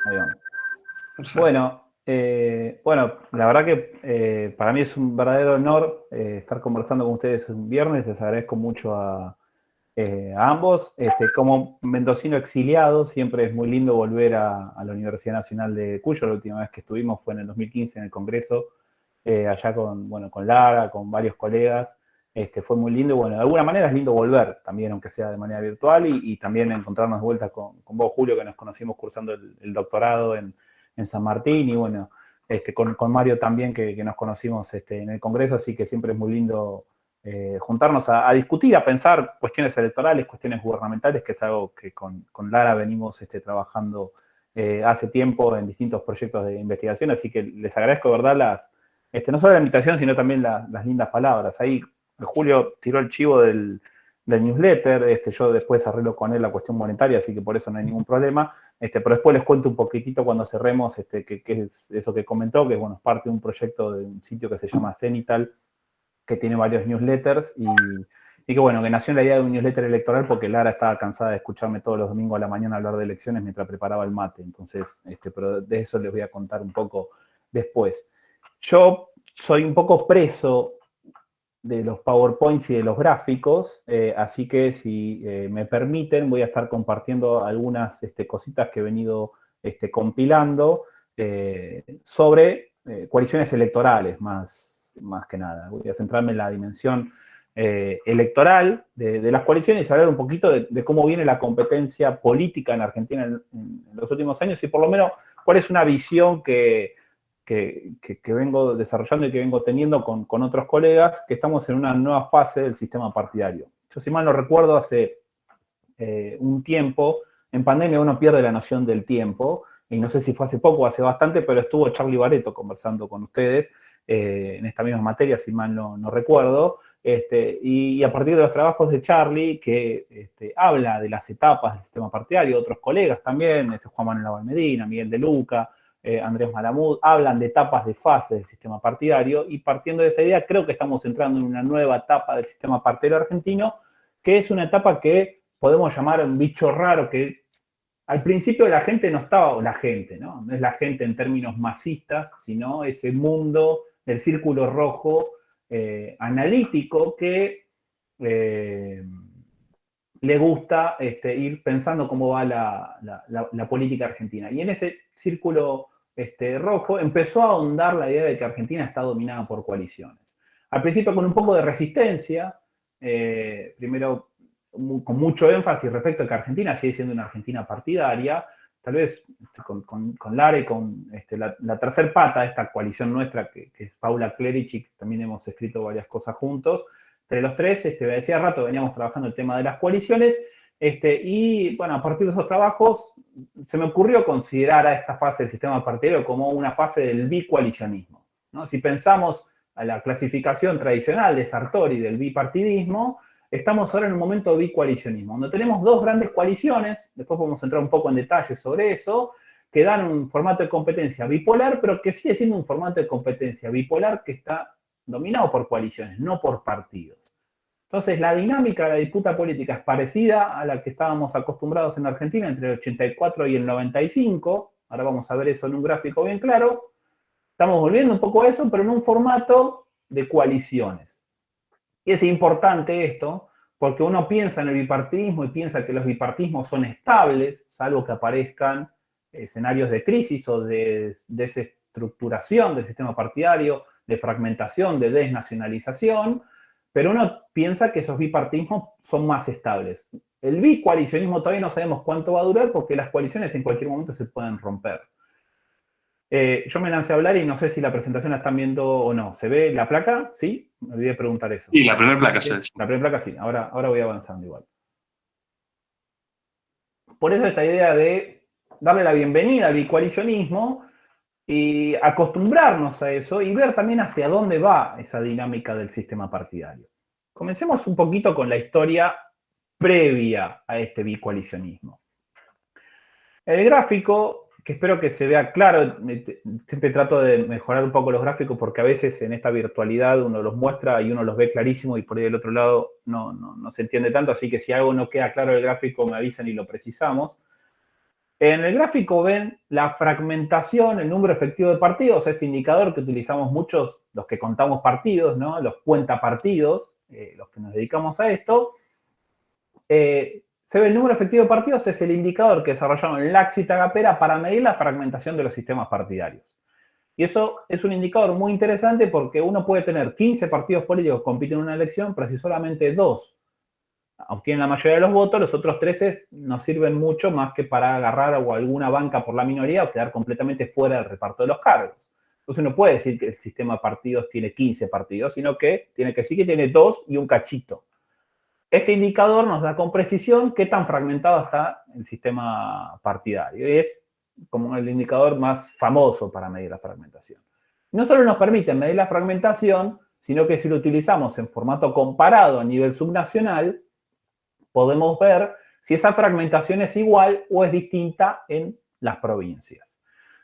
Ahí vamos. Perfecto. Bueno, la verdad que para mí es un verdadero honor estar conversando con ustedes un viernes. Les agradezco mucho a ambos. Como mendocino exiliado, siempre es muy lindo volver a la Universidad Nacional de Cuyo. La última vez que estuvimos fue en el 2015 en el Congreso, allá con Lara, con varios colegas. Fue muy lindo y bueno, de alguna manera es lindo volver también, aunque sea de manera virtual, y también encontrarnos de vuelta con vos, Julio, que nos conocimos cursando el doctorado en San Martín, y bueno, con Mario también, que nos conocimos en el Congreso, así que siempre es muy lindo juntarnos a discutir, a pensar cuestiones electorales, cuestiones gubernamentales, que es algo que con Lara venimos trabajando hace tiempo en distintos proyectos de investigación, así que les agradezco, de verdad, no solo la invitación, sino también las lindas palabras. Ahí Julio tiró el chivo del newsletter, yo después arreglo con él la cuestión monetaria, así que por eso no hay ningún problema, pero después les cuento un poquitito cuando cerremos qué es eso que comentó, que bueno, es parte de un proyecto de un sitio que se llama Cenital, que tiene varios newsletters y que bueno, que nació en la idea de un newsletter electoral porque Lara estaba cansada de escucharme todos los domingos a la mañana hablar de elecciones mientras preparaba el mate. Entonces, pero de eso les voy a contar un poco después. Yo soy un poco preso de los PowerPoints y de los gráficos, así que si me permiten voy a estar compartiendo algunas cositas que he venido compilando sobre coaliciones electorales más que nada. Voy a centrarme en la dimensión electoral de las coaliciones y hablar un poquito de cómo viene la competencia política en Argentina en los últimos años y por lo menos cuál es una visión que vengo desarrollando y que vengo teniendo con otros colegas, que estamos en una nueva fase del sistema partidario. Yo, si mal no recuerdo, hace un tiempo, en pandemia uno pierde la noción del tiempo, y no sé si fue hace poco o hace bastante, pero estuvo Charlie Barreto conversando con ustedes en esta misma materia, si mal no recuerdo, y a partir de los trabajos de Charlie, que habla de las etapas del sistema partidario, otros colegas también, Juan Manuel Naval Medina, Miguel de Luca, Andrés Malamud, hablan de etapas de fase del sistema partidario, y partiendo de esa idea creo que estamos entrando en una nueva etapa del sistema partidario argentino, que es una etapa que podemos llamar un bicho raro, que al principio la gente no estaba, o la gente, ¿no? No es la gente en términos masistas, sino ese mundo del círculo rojo analítico que le gusta ir pensando cómo va la política argentina. Y en ese círculo rojo empezó a ahondar la idea de que Argentina está dominada por coaliciones. Al principio con un poco de resistencia, primero con mucho énfasis respecto a que Argentina sigue siendo una Argentina partidaria, tal vez con Lara y con la tercer pata de esta coalición nuestra, que es Paula Clerici, que también hemos escrito varias cosas juntos. Entre los tres, decía rato, veníamos trabajando el tema de las coaliciones, y bueno, a partir de esos trabajos se me ocurrió considerar a esta fase del sistema partidario como una fase del bicoalicionismo, ¿no? Si pensamos a la clasificación tradicional de Sartori del bipartidismo, estamos ahora en un momento de bicoalicionismo, donde tenemos dos grandes coaliciones, después podemos entrar un poco en detalle sobre eso, que dan un formato de competencia bipolar, pero que sigue siendo un formato de competencia bipolar que está dominado por coaliciones, no por partidos. Entonces, la dinámica de la disputa política es parecida a la que estábamos acostumbrados en Argentina entre el 84 y el 95. Ahora vamos a ver eso en un gráfico bien claro. Estamos volviendo un poco a eso, pero en un formato de coaliciones. Y es importante esto, porque uno piensa en el bipartidismo y piensa que los bipartidismos son estables, salvo que aparezcan escenarios de crisis o de desestructuración del sistema partidario, de fragmentación, de desnacionalización, pero uno piensa que esos bipartidismos son más estables. El bicoalicionismo todavía no sabemos cuánto va a durar porque las coaliciones en cualquier momento se pueden romper. Yo me lancé a hablar y no sé si la presentación la están viendo o no. ¿Se ve la placa? ¿Sí? Me olvidé preguntar eso. Y la primera placa ¿Sí? se La primera placa sí. Ahora voy avanzando igual. Por eso esta idea de darle la bienvenida al bicoalicionismo y acostumbrarnos a eso y ver también hacia dónde va esa dinámica del sistema partidario. Comencemos un poquito con la historia previa a este bicoalicionismo. El gráfico, que espero que se vea claro, siempre trato de mejorar un poco los gráficos porque a veces en esta virtualidad uno los muestra y uno los ve clarísimo y por ahí del otro lado no se entiende tanto, así que si algo no queda claro el gráfico me avisan y lo precisamos. En el gráfico ven la fragmentación, el número efectivo de partidos, este indicador que utilizamos muchos, los que contamos partidos, ¿no? Los cuentapartidos, los que nos dedicamos a esto. Se ve el número efectivo de partidos, es el indicador que desarrollaron Lax y Tagapera para medir la fragmentación de los sistemas partidarios. Y eso es un indicador muy interesante porque uno puede tener 15 partidos políticos que compiten en una elección, pero si solamente 2 obtienen la mayoría de los votos, los otros 13 no sirven mucho más que para agarrar a alguna banca por la minoría o quedar completamente fuera del reparto de los cargos. Entonces no puede decir que el sistema de partidos tiene 15 partidos, sino que tiene que decir que tiene 2 y un cachito. Este indicador nos da con precisión qué tan fragmentado está el sistema partidario. Es como el indicador más famoso para medir la fragmentación. No solo nos permite medir la fragmentación, sino que si lo utilizamos en formato comparado a nivel subnacional, podemos ver si esa fragmentación es igual o es distinta en las provincias.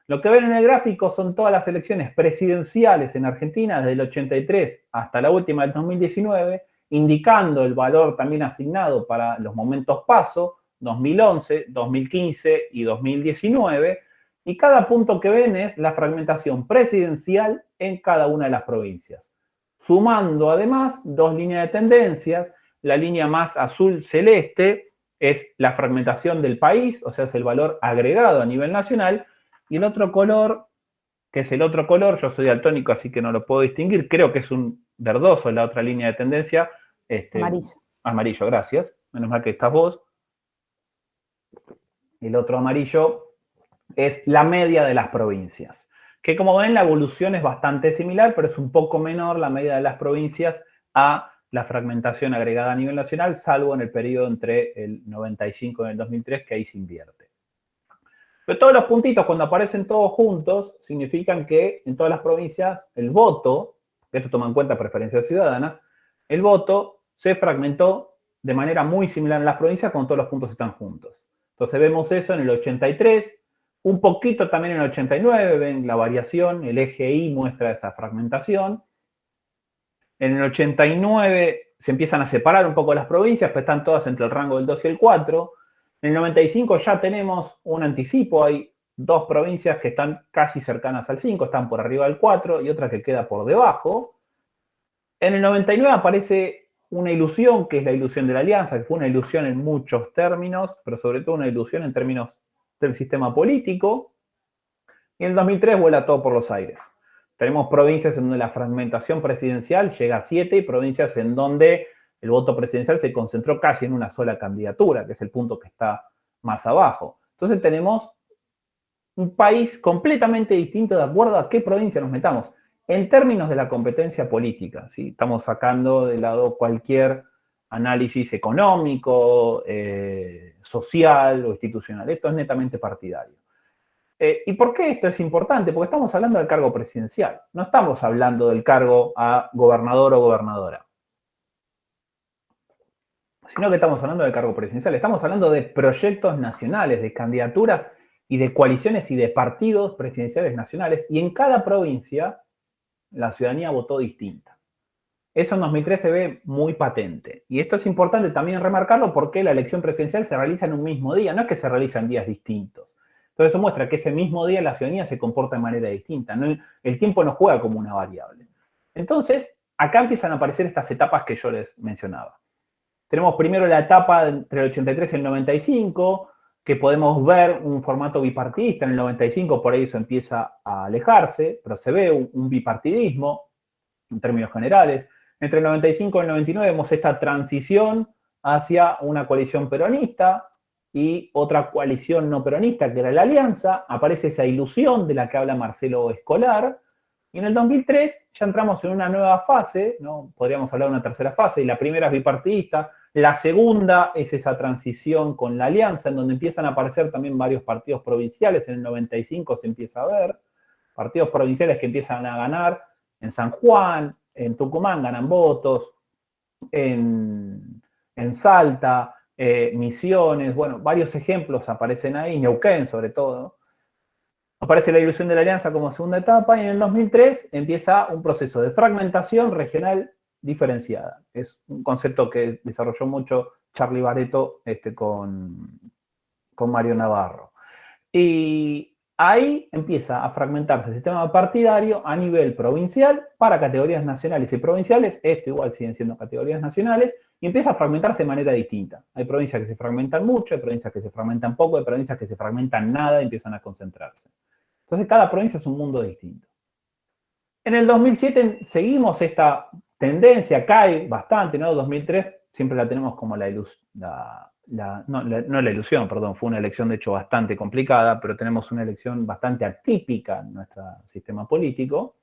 Lo que ven en el gráfico son todas las elecciones presidenciales en Argentina desde el 83 hasta la última del 2019, indicando el valor también asignado para los momentos paso, 2011, 2015 y 2019, y cada punto que ven es la fragmentación presidencial en cada una de las provincias. Sumando además 2 líneas de tendencias, la línea más azul celeste es la fragmentación del país, o sea, es el valor agregado a nivel nacional, y el otro color, que es el otro color, yo soy daltónico, así que no lo puedo distinguir, creo que es un verdoso la otra línea de tendencia. Amarillo. Amarillo, gracias. Menos mal que estás vos. El otro amarillo es la media de las provincias, que como ven la evolución es bastante similar, pero es un poco menor la media de las provincias a la fragmentación agregada a nivel nacional, salvo en el periodo entre el 95 y el 2003, que ahí se invierte. Pero todos los puntitos, cuando aparecen todos juntos, significan que en todas las provincias el voto, esto toma en cuenta preferencias ciudadanas, el voto se fragmentó de manera muy similar en las provincias cuando todos los puntos están juntos. Entonces vemos eso en el 83, un poquito también en el 89, ven la variación, el eje Y muestra esa fragmentación. En el 89 se empiezan a separar un poco las provincias, pero están todas entre el rango del 2 y el 4. En el 95 ya tenemos un anticipo, hay 2 provincias que están casi cercanas al 5, están por arriba del 4 y otra que queda por debajo. En el 99 aparece una ilusión, que es la ilusión de la alianza, que fue una ilusión en muchos términos, pero sobre todo una ilusión en términos del sistema político. Y en el 2003 vuela todo por los aires. Tenemos provincias en donde la fragmentación presidencial llega a 7 y provincias en donde el voto presidencial se concentró casi en una sola candidatura, que es el punto que está más abajo. Entonces tenemos un país completamente distinto de acuerdo a qué provincia nos metamos. En términos de la competencia política, ¿sí? Estamos sacando de lado cualquier análisis económico, social o institucional. Esto es netamente partidario. ¿Y por qué esto es importante? Porque estamos hablando del cargo presidencial. No estamos hablando del cargo a gobernador o gobernadora, sino que estamos hablando del cargo presidencial. Estamos hablando de proyectos nacionales, de candidaturas y de coaliciones y de partidos presidenciales nacionales. Y en cada provincia la ciudadanía votó distinta. Eso en 2003 se ve muy patente. Y esto es importante también remarcarlo porque la elección presidencial se realiza en un mismo día, no es que se realiza en días distintos. Entonces eso muestra que ese mismo día la ciudadanía se comporta de manera distinta. ¿No? El tiempo no juega como una variable. Entonces, acá empiezan a aparecer estas etapas que yo les mencionaba. Tenemos primero la etapa entre el 83 y el 95, que podemos ver un formato bipartidista. En el 95 por ahí eso empieza a alejarse, pero se ve un bipartidismo en términos generales. Entre el 95 y el 99 vemos esta transición hacia una coalición peronista y otra coalición no peronista, que era la Alianza. Aparece esa ilusión de la que habla Marcelo Escolar. Y en el 2003 ya entramos en una nueva fase, ¿no? Podríamos hablar de una tercera fase, y la primera es bipartidista. La segunda es esa transición con la Alianza, en donde empiezan a aparecer también varios partidos provinciales. En el 95 se empieza a ver partidos provinciales que empiezan a ganar en San Juan, en Tucumán ganan votos, en Salta, Misiones, bueno, varios ejemplos aparecen ahí, Neuquén sobre todo. Aparece la ilusión de la alianza como segunda etapa y en el 2003 empieza un proceso de fragmentación regional diferenciada. Es un concepto que desarrolló mucho Charlie Barreto con Mario Navarro. Y ahí empieza a fragmentarse el sistema partidario a nivel provincial para categorías nacionales y provinciales. Esto igual siguen siendo categorías nacionales y empieza a fragmentarse de manera distinta. Hay provincias que se fragmentan mucho, hay provincias que se fragmentan poco, hay provincias que se fragmentan nada y empiezan a concentrarse. Entonces cada provincia es un mundo distinto. En el 2007 seguimos esta tendencia, cae bastante, ¿no? 2003 siempre la tenemos como la ilusión, no la ilusión, perdón, fue una elección de hecho bastante complicada, pero tenemos una elección bastante atípica en nuestro sistema político.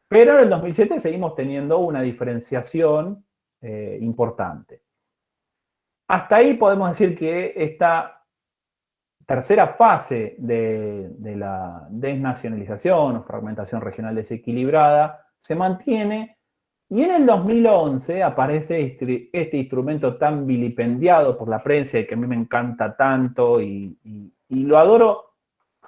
Pero en el 2007 seguimos teniendo una diferenciación importante. Hasta ahí podemos decir que esta tercera fase de la desnacionalización o fragmentación regional desequilibrada se mantiene y en el 2011 aparece este instrumento tan vilipendiado por la prensa y que a mí me encanta tanto y lo adoro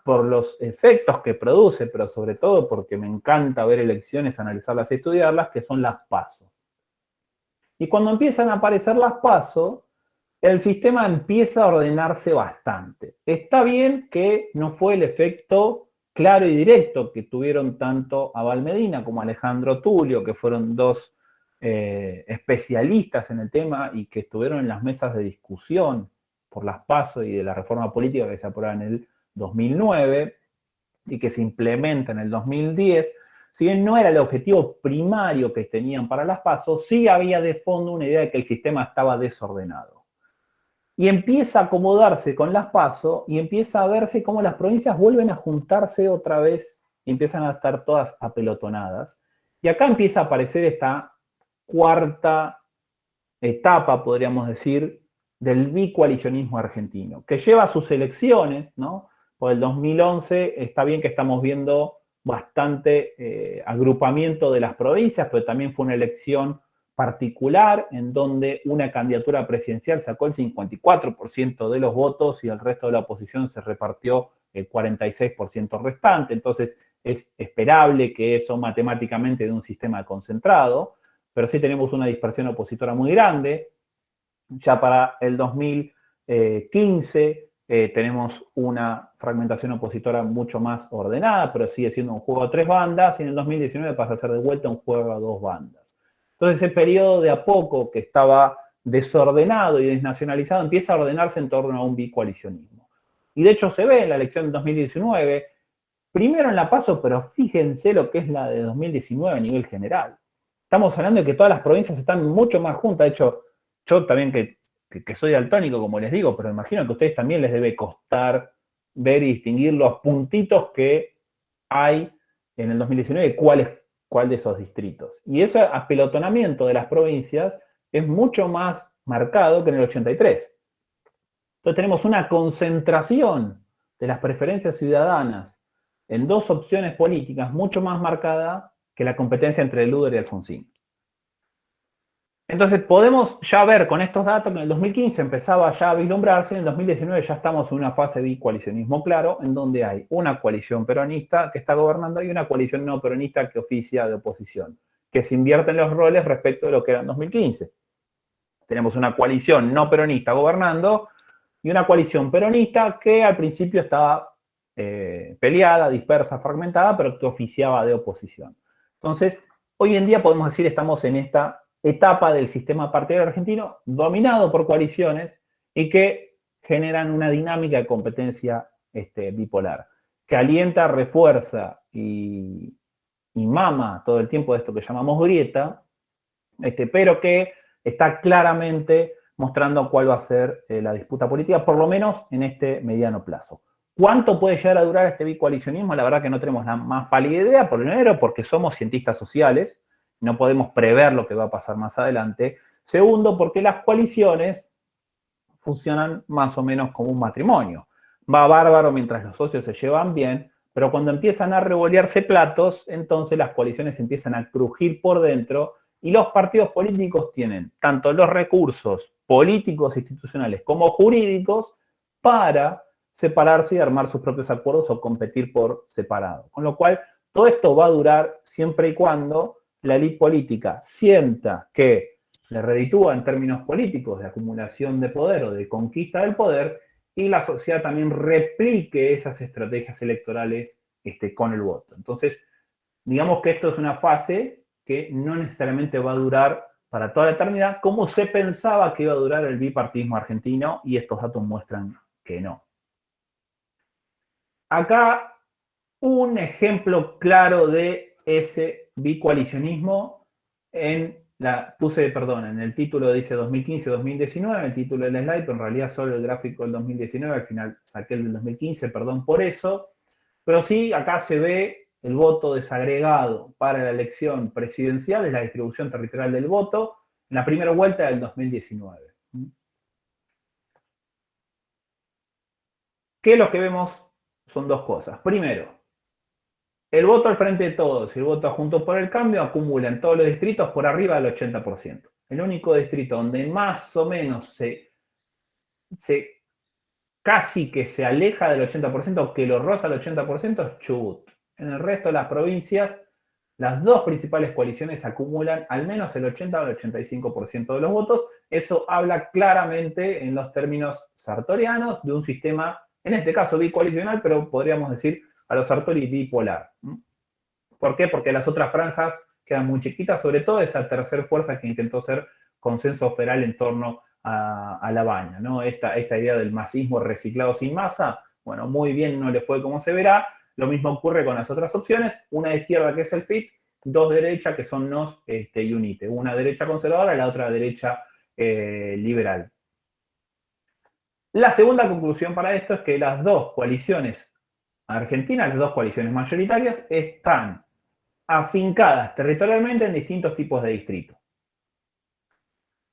por los efectos que produce, pero sobre todo porque me encanta ver elecciones, analizarlas y estudiarlas, que son las PASO. Y cuando empiezan a aparecer las PASO, el sistema empieza a ordenarse bastante. Está bien que no fue el efecto claro y directo que tuvieron tanto Abal Medina como Alejandro Tulio, que fueron dos especialistas en el tema y que estuvieron en las mesas de discusión por las PASO y de la reforma política que se aprueba en el 2009 y que se implementa en el 2010. Si bien no era el objetivo primario que tenían para las PASO, sí había de fondo una idea de que el sistema estaba desordenado. Y empieza a acomodarse con las PASO y empieza a verse cómo las provincias vuelven a juntarse otra vez y empiezan a estar todas apelotonadas. Y acá empieza a aparecer esta cuarta etapa, podríamos decir, del bicoalicionismo argentino, que lleva a sus elecciones, ¿no? Por el 2011 está bien que estamos viendo bastante agrupamiento de las provincias, pero también fue una elección particular en donde una candidatura presidencial sacó el 54% de los votos y el resto de la oposición se repartió el 46% restante. Entonces es esperable que eso matemáticamente de un sistema concentrado, pero sí tenemos una dispersión opositora muy grande. Ya para el 2015 tenemos una fragmentación opositora mucho más ordenada, pero sigue siendo un juego a 3 bandas, y en el 2019 pasa a ser de vuelta un juego a 2 bandas. Entonces ese periodo de a poco que estaba desordenado y desnacionalizado empieza a ordenarse en torno a un bicoalicionismo. Y de hecho se ve en la elección de 2019, primero en la PASO, pero fíjense lo que es la de 2019 a nivel general. Estamos hablando de que todas las provincias están mucho más juntas. De hecho, yo también que soy daltónico, como les digo, pero imagino que a ustedes también les debe costar ver y distinguir los puntitos que hay en el 2019, cuál de esos distritos. Y ese apelotonamiento de las provincias es mucho más marcado que en el 83. Entonces tenemos una concentración de las preferencias ciudadanas en dos opciones políticas mucho más marcada que la competencia entre Luder y Alfonsín. Entonces podemos ya ver con estos datos que en el 2015 empezaba ya a vislumbrarse, en el 2019 ya estamos en una fase de coalicionismo claro, en donde hay una coalición peronista que está gobernando y una coalición no peronista que oficia de oposición, que se invierten los roles respecto de lo que era en 2015. Tenemos una coalición no peronista gobernando y una coalición peronista que al principio estaba peleada, dispersa, fragmentada, pero que oficiaba de oposición. Entonces, hoy en día podemos decir estamos en esta etapa del sistema partidario argentino dominado por coaliciones y que generan una dinámica de competencia bipolar, que alienta, refuerza y mama todo el tiempo de esto que llamamos grieta, pero que está claramente mostrando cuál va a ser la disputa política, por lo menos en este mediano plazo. ¿Cuánto puede llegar a durar este bicoalicionismo? La verdad que no tenemos la más pálida idea, primero porque somos cientistas sociales, no podemos prever lo que va a pasar más adelante. Segundo, porque las coaliciones funcionan más o menos como un matrimonio. Va bárbaro mientras los socios se llevan bien, pero cuando empiezan a revolearse platos, entonces las coaliciones empiezan a crujir por dentro y los partidos políticos tienen tanto los recursos políticos, institucionales como jurídicos para separarse y armar sus propios acuerdos o competir por separado. Con lo cual, todo esto va a durar siempre y cuando la élite política sienta que le reditúa en términos políticos de acumulación de poder o de conquista del poder y la sociedad también replique esas estrategias electorales con el voto. Entonces, digamos que esto es una fase que no necesariamente va a durar para toda la eternidad, como se pensaba que iba a durar el bipartidismo argentino, y estos datos muestran que no. Acá un ejemplo claro de ese bicoalicionismo en el título dice 2015-2019, en el título del slide, pero en realidad solo el gráfico del 2019, al final saqué el del 2015, perdón por eso, pero sí, acá se ve el voto desagregado para la elección presidencial, es la distribución territorial del voto, en la primera vuelta del 2019. ¿Qué es lo que vemos? Son dos cosas. Primero, el voto al Frente de Todos y el voto a Juntos por el Cambio acumulan todos los distritos por arriba del 80%. El único distrito donde más o menos casi que se aleja del 80%, que lo roza el 80%, es Chubut. En el resto de las provincias, las dos principales coaliciones acumulan al menos el 80 o el 85% de los votos. Eso habla claramente en los términos sartorianos de un sistema, en este caso bicoalicional, pero podríamos decir a los Sartori bipolar. ¿Por qué? Porque las otras franjas quedan muy chiquitas, sobre todo esa tercera fuerza que intentó ser consenso federal en torno a La Baña, ¿no? Esta idea del masismo reciclado sin masa, bueno, muy bien no le fue como se verá. Lo mismo ocurre con las otras opciones, una de izquierda que es el FIT, dos de derecha que son NOS y UNITE, una derecha conservadora y la otra derecha liberal. La segunda conclusión para esto es que las dos coaliciones argentinas, las dos coaliciones mayoritarias, están afincadas territorialmente en distintos tipos de distritos.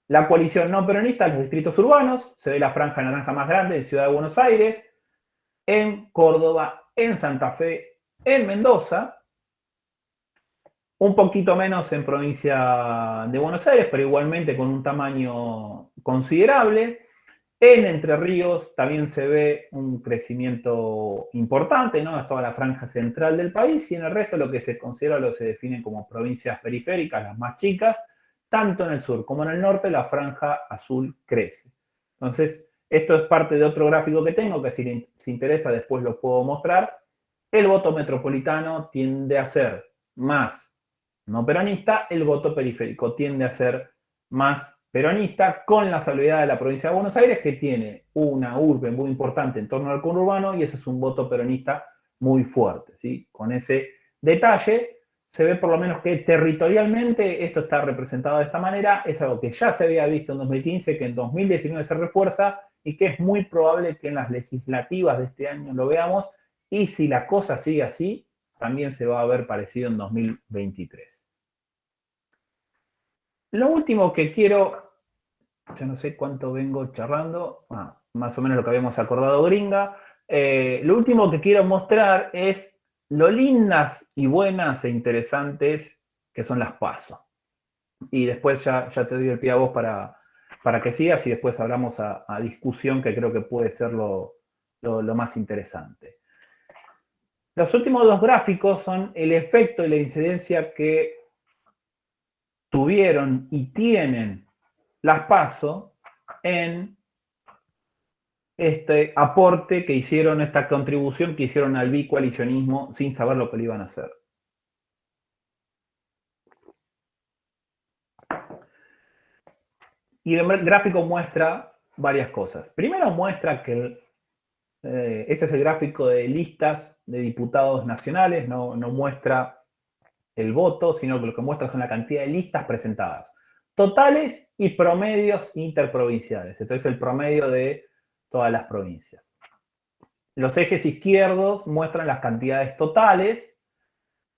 La coalición no peronista, los distritos urbanos, se ve la franja naranja más grande en Ciudad de Buenos Aires, en Córdoba, en Santa Fe, en Mendoza, un poquito menos en provincia de Buenos Aires, pero igualmente con un tamaño considerable. En Entre Ríos también se ve un crecimiento importante, ¿no? Es toda la franja central del país, y en el resto lo que se considera lo se definen como provincias periféricas, las más chicas. Tanto en el sur como en el norte la franja azul crece. Entonces, esto es parte de otro gráfico que tengo, que si les interesa después lo puedo mostrar. El voto metropolitano tiende a ser más no peronista, el voto periférico tiende a ser más peronista, con la salvedad de la provincia de Buenos Aires, que tiene una urbe muy importante en torno al conurbano, y ese es un voto peronista muy fuerte, ¿sí? Con ese detalle se ve por lo menos que territorialmente esto está representado de esta manera. Es algo que ya se había visto en 2015, que en 2019 se refuerza, y que es muy probable que en las legislativas de este año lo veamos, y si la cosa sigue así, también se va a ver parecido en 2023. Lo último que quiero, ya no sé cuánto vengo charlando, más o menos lo que habíamos acordado gringa, lo último que quiero mostrar es lo lindas y buenas e interesantes que son las PASO. Y después ya te doy el pie a vos para que sigas, y después hablamos a discusión, que creo que puede ser lo más interesante. Los últimos dos gráficos son el efecto y la incidencia que tuvieron y tienen las PASO en este aporte que hicieron, esta contribución que hicieron al bicoalicionismo sin saber lo que le iban a hacer. Y el gráfico muestra varias cosas. Primero muestra que este es el gráfico de listas de diputados nacionales, no muestra el voto, sino que lo que muestra son la cantidad de listas presentadas, totales y promedios interprovinciales. Entonces, el promedio de todas las provincias. Los ejes izquierdos muestran las cantidades totales,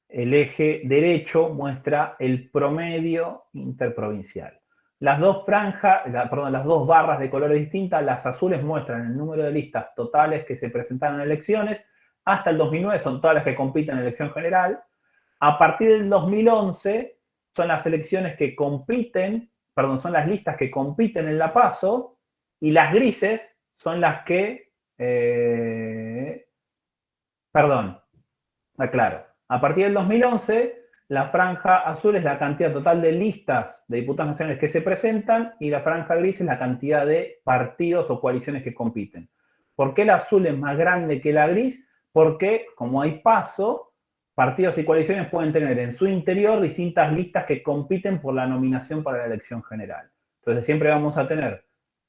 el eje derecho muestra el promedio interprovincial. Las dos las dos barras de colores distintas, las azules muestran el número de listas totales que se presentaron en elecciones. Hasta el 2009 son todas las que compiten en elección general. A partir del 2011 son las elecciones que compiten, son las listas que compiten en la PASO, y las grises son las que, aclaro, a partir del 2011 la franja azul es la cantidad total de listas de diputados nacionales que se presentan, y la franja gris es la cantidad de partidos o coaliciones que compiten. ¿Por qué la azul es más grande que la gris? Porque como hay PASO, partidos y coaliciones pueden tener en su interior distintas listas que compiten por la nominación para la elección general. Entonces siempre vamos a tener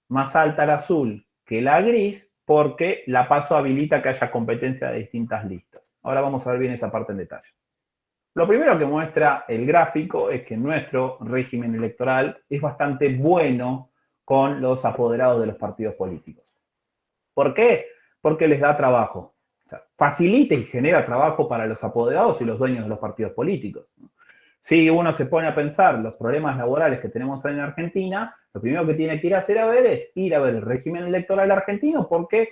más alta la azul que la gris porque la PASO habilita que haya competencia de distintas listas. Ahora vamos a ver bien esa parte en detalle. Lo primero que muestra el gráfico es que nuestro régimen electoral es bastante bueno con los apoderados de los partidos políticos. ¿Por qué? Porque les da trabajo. O sea, facilita y genera trabajo para los apoderados y los dueños de los partidos políticos. Si uno se pone a pensar los problemas laborales que tenemos en Argentina, lo primero que tiene que ir a hacer es ir a ver el régimen electoral argentino porque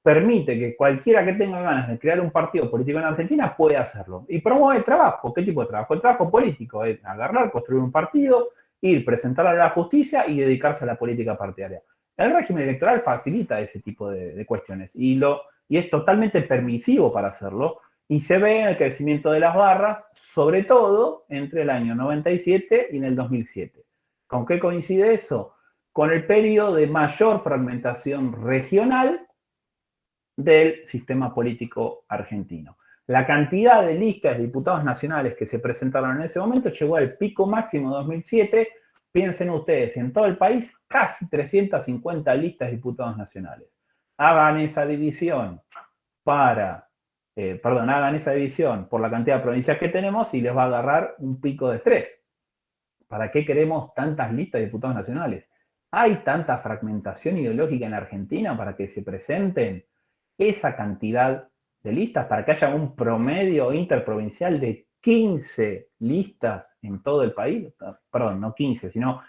permite que cualquiera que tenga ganas de crear un partido político en Argentina pueda hacerlo. Y promueve el trabajo. ¿Qué tipo de trabajo? El trabajo político es agarrar, construir un partido, ir, presentarlo a la justicia y dedicarse a la política partidaria. El régimen electoral facilita ese tipo de cuestiones y es totalmente permisivo para hacerlo y se ve en el crecimiento de las barras, sobre todo entre el año 97 y en el 2007. ¿Con qué coincide eso? Con el periodo de mayor fragmentación regional del sistema político argentino. La cantidad de listas de diputados nacionales que se presentaron en ese momento llegó al pico máximo de 2007. Piensen ustedes, en todo el país, casi 350 listas de diputados nacionales. Hagan esa división hagan esa división por la cantidad de provincias que tenemos y les va a agarrar un pico de estrés. ¿Para qué queremos tantas listas de diputados nacionales? ¿Hay tanta fragmentación ideológica en Argentina para que se presenten esa cantidad de listas, para que haya un promedio interprovincial de 15 listas en todo el país? Perdón, no 15, sino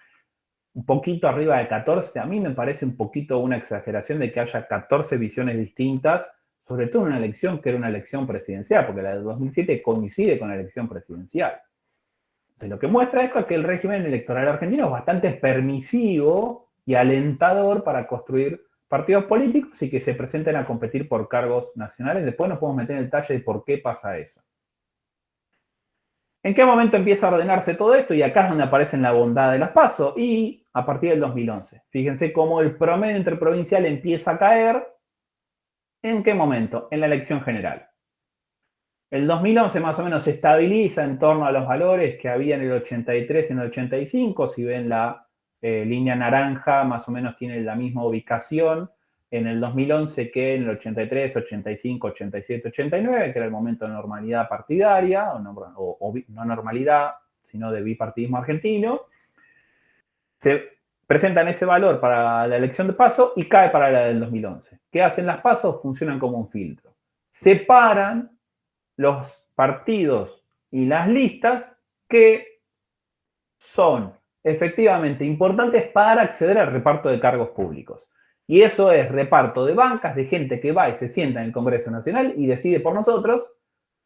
un poquito arriba de 14. A mí me parece un poquito una exageración de que haya 14 visiones distintas, sobre todo en una elección que era una elección presidencial, porque la de 2007 coincide con la elección presidencial. Entonces, lo que muestra esto es que el régimen electoral argentino es bastante permisivo y alentador para construir partidos políticos y que se presenten a competir por cargos nacionales. Después nos podemos meter en el detalle de por qué pasa eso. ¿En qué momento empieza a ordenarse todo esto? Y acá es donde aparece la bondad de las PASO, y a partir del 2011. Fíjense cómo el promedio interprovincial empieza a caer. ¿En qué momento? En la elección general. El 2011 más o menos se estabiliza en torno a los valores que había en el 83 y en el 85. Si ven la línea naranja, más o menos tiene la misma ubicación en el 2011 que en el 83, 85, 87, 89, que era el momento de normalidad partidaria, o no normalidad, sino de bipartidismo argentino. Se presentan ese valor para la elección de PASO y cae para la del 2011. ¿Qué hacen las PASO? Funcionan como un filtro. Separan los partidos y las listas que son efectivamente importantes para acceder al reparto de cargos públicos. Y eso es reparto de bancas, de gente que va y se sienta en el Congreso Nacional y decide por nosotros,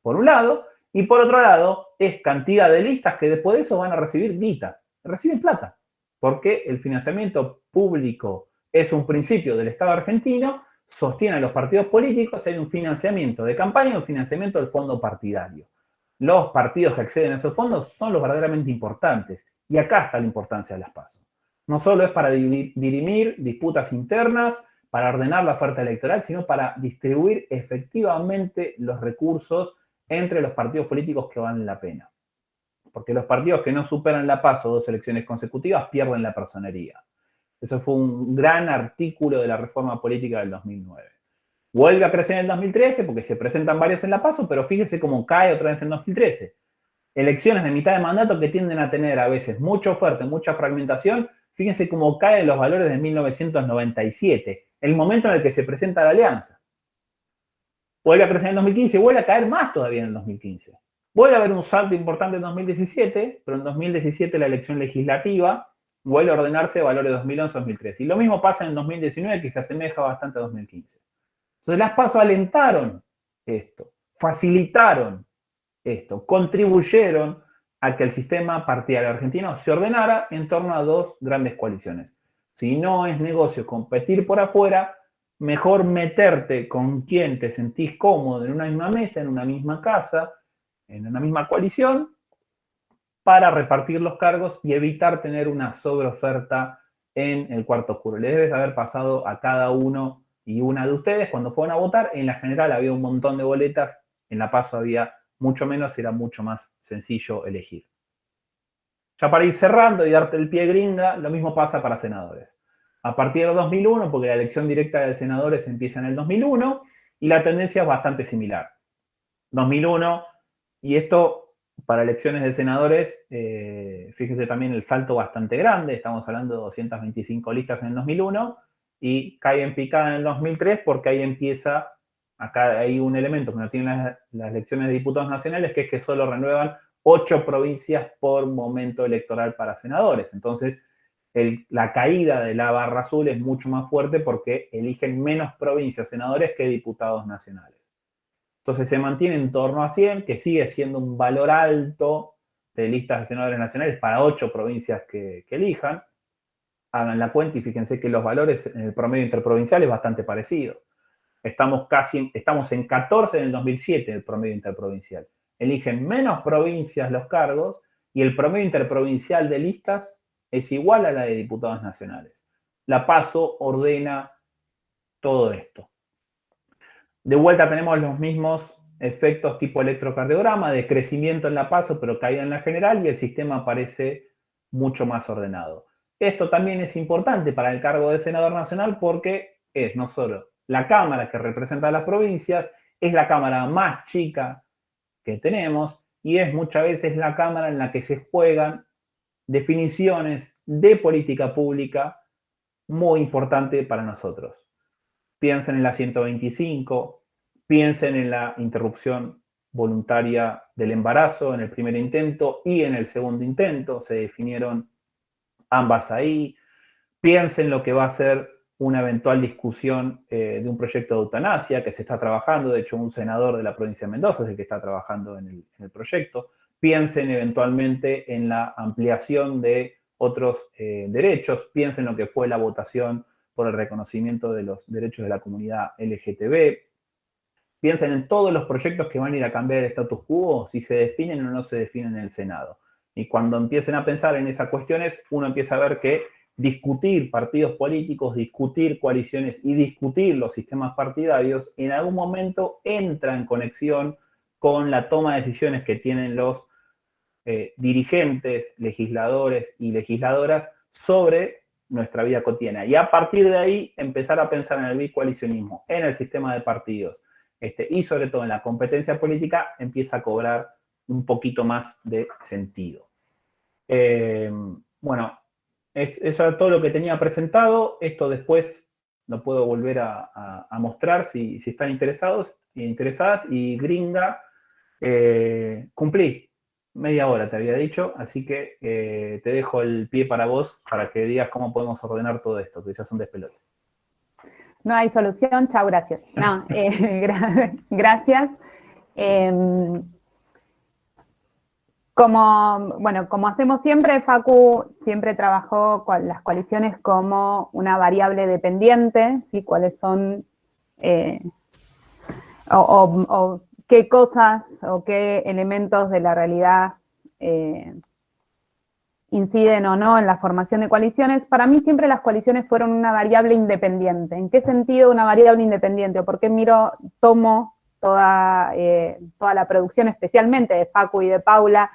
por un lado, y por otro lado es cantidad de listas que después de eso van a recibir guita, reciben plata, porque el financiamiento público es un principio del Estado argentino, sostiene a los partidos políticos, hay un financiamiento de campaña y un financiamiento del fondo partidario. Los partidos que acceden a esos fondos son los verdaderamente importantes. Y acá está la importancia de las PASO. No solo es para dirimir disputas internas, para ordenar la oferta electoral, sino para distribuir efectivamente los recursos entre los partidos políticos que valen la pena. Porque los partidos que no superan la PASO 2 elecciones consecutivas pierden la personería. Eso fue un gran artículo de la reforma política del 2009. Vuelve a crecer en el 2013 porque se presentan varios en la PASO, pero fíjese cómo cae otra vez en 2013. Elecciones de mitad de mandato que tienden a tener a veces mucha oferta, mucha fragmentación. Fíjense cómo caen los valores de 1997, el momento en el que se presenta la alianza. Vuelve a crecer en 2015 y vuelve a caer más todavía en el 2015. Vuelve a haber un salto importante en 2017, pero en 2017 la elección legislativa vuelve a ordenarse de valores de 2011-2013. Y lo mismo pasa en 2019, que se asemeja bastante a 2015. Entonces las PASO alentaron esto, facilitaron esto, contribuyeron a que el sistema partidario argentino se ordenara en torno a dos grandes coaliciones. Si no es negocio competir por afuera, mejor meterte con quien te sentís cómodo en una misma mesa, en una misma casa, en una misma coalición, para repartir los cargos y evitar tener una sobreoferta en el cuarto oscuro. Le debes haber pasado a cada uno y una de ustedes, cuando fueron a votar, en la general había un montón de boletas, en la PASO había mucho menos, era mucho más sencillo elegir. Ya para ir cerrando y darte el pie, gringa, lo mismo pasa para senadores. A partir del 2001, porque la elección directa de senadores empieza en el 2001, y la tendencia es bastante similar. 2001, y esto para elecciones de senadores, fíjense también el salto bastante grande, estamos hablando de 225 listas en el 2001, y cae en picada en el 2003 porque ahí empieza, acá hay un elemento que no tienen las elecciones de diputados nacionales, que es que solo renuevan 8 provincias por momento electoral para senadores. Entonces, la caída de la barra azul es mucho más fuerte porque eligen menos provincias senadores que diputados nacionales. Entonces se mantiene en torno a 100, que sigue siendo un valor alto de listas de senadores nacionales para 8 provincias que elijan. Hagan la cuenta y fíjense que los valores en el promedio interprovincial es bastante parecido. Estamos en 14 en el 2007 el promedio interprovincial. Eligen menos provincias los cargos y el promedio interprovincial de listas es igual a la de diputados nacionales. La PASO ordena todo esto. De vuelta tenemos los mismos efectos tipo electrocardiograma de crecimiento en la PASO, pero caída en la general, y el sistema parece mucho más ordenado. Esto también es importante para el cargo de senador nacional porque es no solo la Cámara que representa a las provincias, es la Cámara más chica que tenemos y es muchas veces la Cámara en la que se juegan definiciones de política pública muy importante para nosotros. Piensen en la 125, piensen en la interrupción voluntaria del embarazo en el primer intento y en el segundo intento, se definieron ambas ahí. Piensen en lo que va a ser una eventual discusión de un proyecto de eutanasia que se está trabajando, de hecho un senador de la provincia de Mendoza es el que está trabajando en el proyecto. Piensen eventualmente en la ampliación de otros derechos, piensen en lo que fue la votación por el reconocimiento de los derechos de la comunidad LGTB. Piensen en todos los proyectos que van a ir a cambiar el status quo, si se definen o no se definen en el Senado. Y cuando empiecen a pensar en esas cuestiones, uno empieza a ver que discutir partidos políticos, discutir coaliciones y discutir los sistemas partidarios, en algún momento entra en conexión con la toma de decisiones que tienen los dirigentes, legisladores y legisladoras sobre nuestra vida cotidiana. Y a partir de ahí empezar a pensar en el bicoalicionismo, en el sistema de partidos y sobre todo en la competencia política empieza a cobrar un poquito más de sentido. Bueno, eso era todo lo que tenía presentado. Esto después lo puedo volver a mostrar si están interesados e interesadas. Y gringa, cumplí. Media hora te había dicho, así que te dejo el pie para vos para que digas cómo podemos ordenar todo esto, que ya son despelote. No hay solución, chao, gracias. No, gracias. Como hacemos siempre, Facu siempre trabajó con las coaliciones como una variable dependiente, ¿sí? Cuáles son, o qué cosas o qué elementos de la realidad inciden o no en la formación de coaliciones. Para mí siempre las coaliciones fueron una variable independiente. ¿En qué sentido una variable independiente? ¿O por qué tomo toda la producción, especialmente de Facu y de Paula,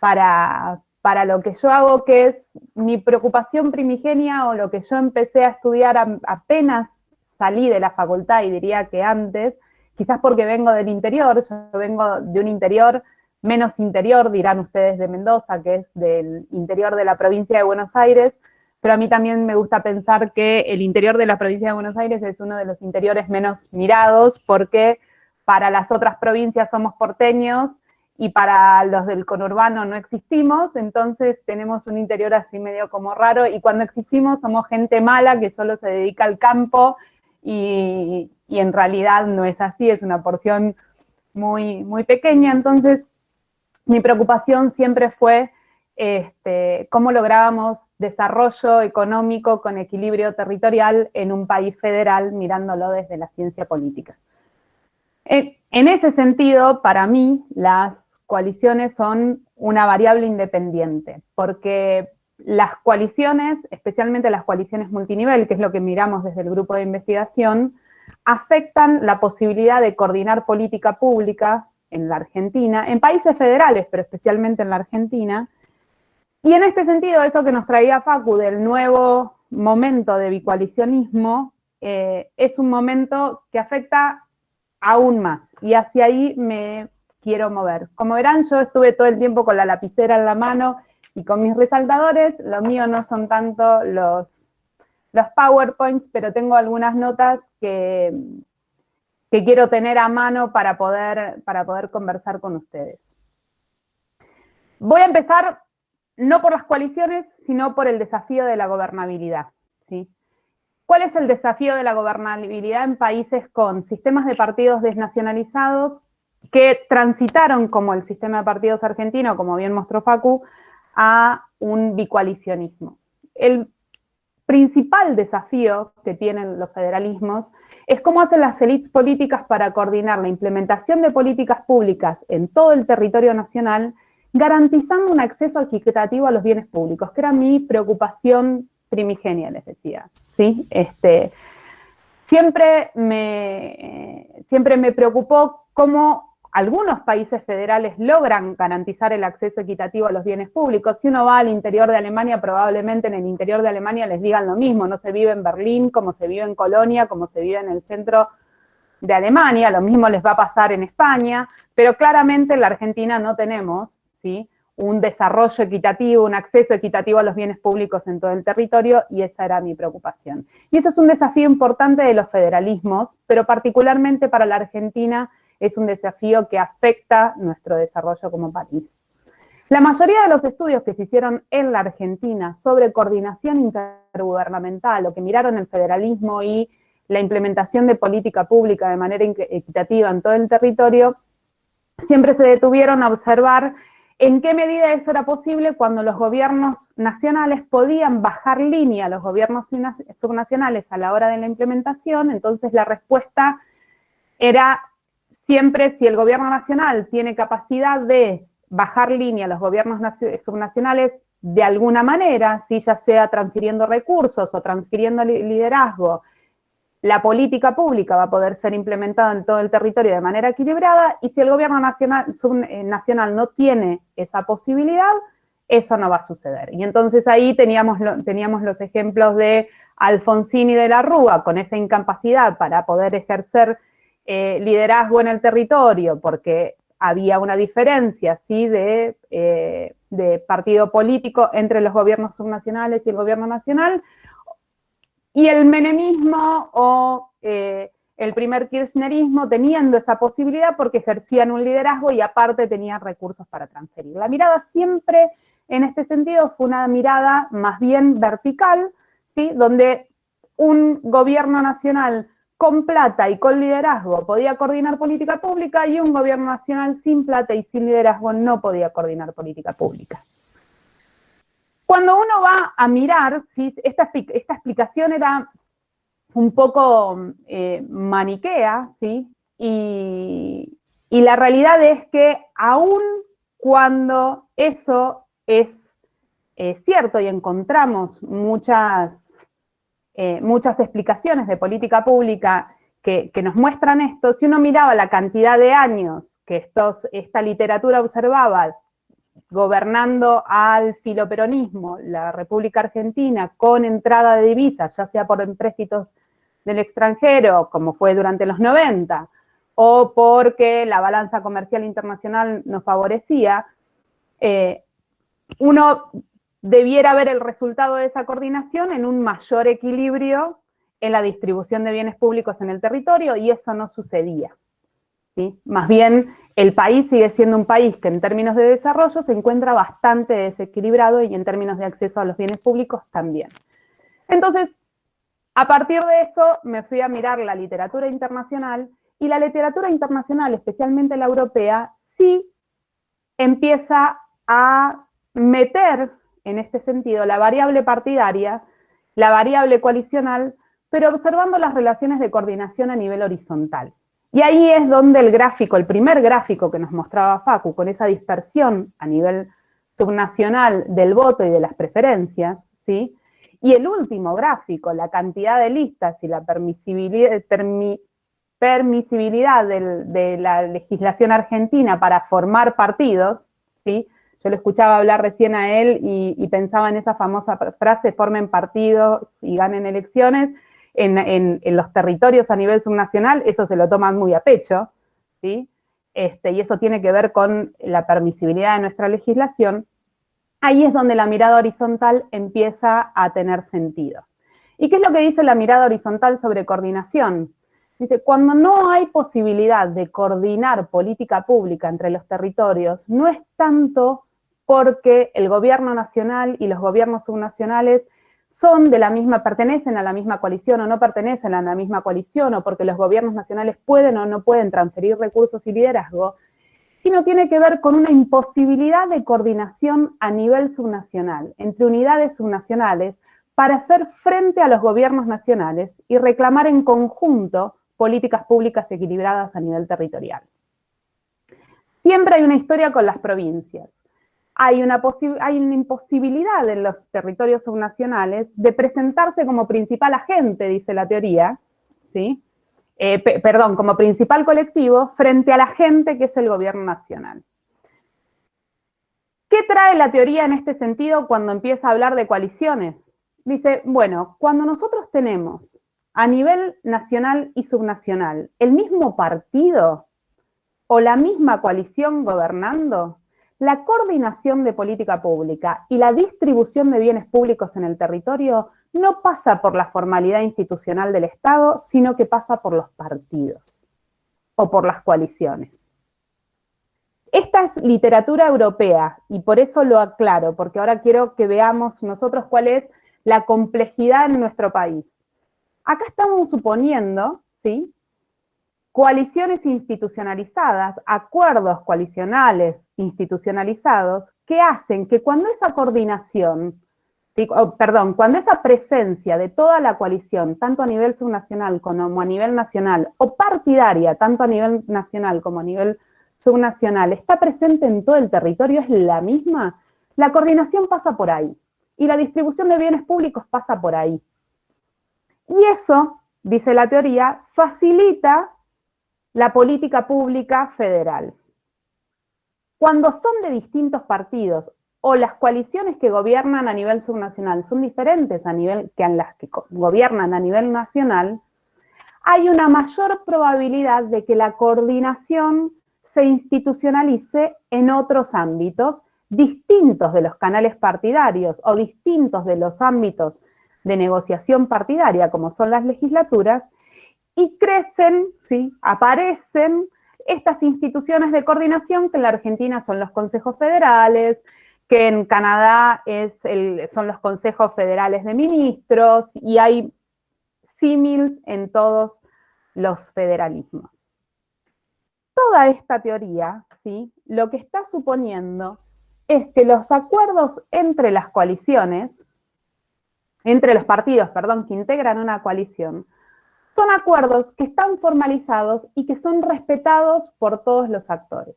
para lo que yo hago, que es mi preocupación primigenia o lo que yo empecé a estudiar apenas salí de la facultad, y diría que antes, quizás porque vengo del interior, yo vengo de un interior menos interior, dirán ustedes, de Mendoza, que es del interior de la provincia de Buenos Aires, pero a mí también me gusta pensar que el interior de la provincia de Buenos Aires es uno de los interiores menos mirados, porque para las otras provincias somos porteños y para los del conurbano no existimos, entonces tenemos un interior así medio como raro, y cuando existimos somos gente mala que solo se dedica al campo, y en realidad no es así, es una porción muy, muy pequeña. Entonces mi preocupación siempre fue cómo lográbamos desarrollo económico con equilibrio territorial en un país federal, mirándolo desde la ciencia política. En ese sentido, para mí, las coaliciones son una variable independiente, porque las coaliciones, especialmente las coaliciones multinivel, que es lo que miramos desde el grupo de investigación, afectan la posibilidad de coordinar política pública en la Argentina, en países federales, pero especialmente en la Argentina. Y en este sentido, eso que nos traía Facu del nuevo momento de bicoalicionismo, es un momento que afecta aún más, y hacia ahí me quiero mover. Como verán, yo estuve todo el tiempo con la lapicera en la mano y con mis resaltadores. Lo mío no son tanto los PowerPoints, pero tengo algunas notas que quiero tener a mano para poder conversar con ustedes. Voy a empezar no por las coaliciones, sino por el desafío de la gobernabilidad, ¿sí? ¿Cuál es el desafío de la gobernabilidad en países con sistemas de partidos desnacionalizados que transitaron, como el sistema de partidos argentino, como bien mostró Facu, a un bicoalicionismo? El principal desafío que tienen los federalismos es cómo hacen las élites políticas para coordinar la implementación de políticas públicas en todo el territorio nacional, garantizando un acceso equitativo a los bienes públicos, que era mi preocupación primigenia, les decía, ¿sí? Siempre me preocupó cómo algunos países federales logran garantizar el acceso equitativo a los bienes públicos. Si uno va al interior de Alemania, probablemente en el interior de Alemania les digan lo mismo, no se vive en Berlín, como se vive en Colonia, como se vive en el centro de Alemania, lo mismo les va a pasar en España, pero claramente en la Argentina no tenemos, ¿sí?, un desarrollo equitativo, un acceso equitativo a los bienes públicos en todo el territorio, y esa era mi preocupación. Y eso es un desafío importante de los federalismos, pero particularmente para la Argentina es un desafío que afecta nuestro desarrollo como país. La mayoría de los estudios que se hicieron en la Argentina sobre coordinación intergubernamental, o que miraron el federalismo y la implementación de política pública de manera equitativa en todo el territorio, siempre se detuvieron a observar en qué medida eso era posible cuando los gobiernos nacionales podían bajar línea a los gobiernos subnacionales a la hora de la implementación. Entonces la respuesta era siempre: si el gobierno nacional tiene capacidad de bajar línea a los gobiernos subnacionales de alguna manera, ¿sí?, ya sea transfiriendo recursos o transfiriendo liderazgo, la política pública va a poder ser implementada en todo el territorio de manera equilibrada, y si el gobierno nacional no tiene esa posibilidad, eso no va a suceder. Y entonces ahí teníamos los ejemplos de Alfonsín y de la Rúa, con esa incapacidad para poder ejercer liderazgo en el territorio, porque había una diferencia, ¿sí?, de partido político entre los gobiernos subnacionales y el gobierno nacional, y el menemismo o el primer kirchnerismo teniendo esa posibilidad porque ejercían un liderazgo y aparte tenían recursos para transferir. La mirada siempre en este sentido fue una mirada más bien vertical, ¿sí?, donde un gobierno nacional con plata y con liderazgo podía coordinar política pública, y un gobierno nacional sin plata y sin liderazgo no podía coordinar política pública. Cuando uno va a mirar, ¿sí?, esta explicación era un poco maniquea, ¿sí?, y la realidad es que aun cuando eso es cierto y encontramos muchas explicaciones de política pública que nos muestran esto, si uno miraba la cantidad de años que esta literatura observaba gobernando al filoperonismo la República Argentina con entrada de divisas, ya sea por empréstitos del extranjero, como fue durante los 90, o porque la balanza comercial internacional nos favorecía, uno debiera ver el resultado de esa coordinación en un mayor equilibrio en la distribución de bienes públicos en el territorio, y eso no sucedía, ¿sí? Más bien, el país sigue siendo un país que en términos de desarrollo se encuentra bastante desequilibrado, y en términos de acceso a los bienes públicos también. Entonces, a partir de eso me fui a mirar la literatura internacional, y la literatura internacional, especialmente la europea, sí empieza a meter en este sentido la variable partidaria, la variable coalicional, pero observando las relaciones de coordinación a nivel horizontal. Y ahí es donde el gráfico, el primer gráfico que nos mostraba Facu, con esa dispersión a nivel subnacional del voto y de las preferencias, ¿sí?, Y el último gráfico, la cantidad de listas y la permisibilidad de la legislación argentina para formar partidos, ¿sí? Yo lo escuchaba hablar recién a él y pensaba en esa famosa frase, formen partidos y ganen elecciones, en los territorios a nivel subnacional, eso se lo toman muy a pecho, ¿sí? Y eso tiene que ver con la permisibilidad de nuestra legislación. Ahí es donde la mirada horizontal empieza a tener sentido. ¿Y qué es lo que dice la mirada horizontal sobre coordinación? Dice, cuando no hay posibilidad de coordinar política pública entre los territorios, no es tanto porque el gobierno nacional y los gobiernos subnacionales son de la misma, pertenecen a la misma coalición o no pertenecen a la misma coalición, o porque los gobiernos nacionales pueden o no pueden transferir recursos y liderazgo, sino tiene que ver con una imposibilidad de coordinación a nivel subnacional, entre unidades subnacionales, para hacer frente a los gobiernos nacionales y reclamar en conjunto políticas públicas equilibradas a nivel territorial. Siempre hay una historia con las provincias. Hay una imposibilidad en los territorios subnacionales de presentarse como principal agente, dice la teoría, ¿sí? Como principal colectivo frente a la gente que es el gobierno nacional. ¿Qué trae la teoría en este sentido cuando empieza a hablar de coaliciones? Dice, bueno, cuando nosotros tenemos a nivel nacional y subnacional el mismo partido o la misma coalición gobernando, la coordinación de política pública y la distribución de bienes públicos en el territorio no pasa por la formalidad institucional del Estado, sino que pasa por los partidos o por las coaliciones. Esta es literatura europea y por eso lo aclaro, porque ahora quiero que veamos nosotros cuál es la complejidad en nuestro país. Acá estamos suponiendo, ¿sí?, coaliciones institucionalizadas, acuerdos coalicionales institucionalizados, que hacen que cuando esa coordinación, cuando esa presencia de toda la coalición, tanto a nivel subnacional como a nivel nacional, o partidaria, tanto a nivel nacional como a nivel subnacional, está presente en todo el territorio, es la misma, la coordinación pasa por ahí, y la distribución de bienes públicos pasa por ahí. Y eso, dice la teoría, facilita la política pública federal. Cuando son de distintos partidos o las coaliciones que gobiernan a nivel subnacional son diferentes a las que gobiernan a nivel nacional, hay una mayor probabilidad de que la coordinación se institucionalice en otros ámbitos distintos de los canales partidarios o distintos de los ámbitos de negociación partidaria, como son las legislaturas, y crecen, ¿sí?, aparecen estas instituciones de coordinación que en la Argentina son los consejos federales, que en Canadá son los consejos federales de ministros, y hay símiles en todos los federalismos. Toda esta teoría, ¿sí?, lo que está suponiendo es que los acuerdos entre las coaliciones, entre los partidos, perdón, que integran una coalición, son acuerdos que están formalizados y que son respetados por todos los actores.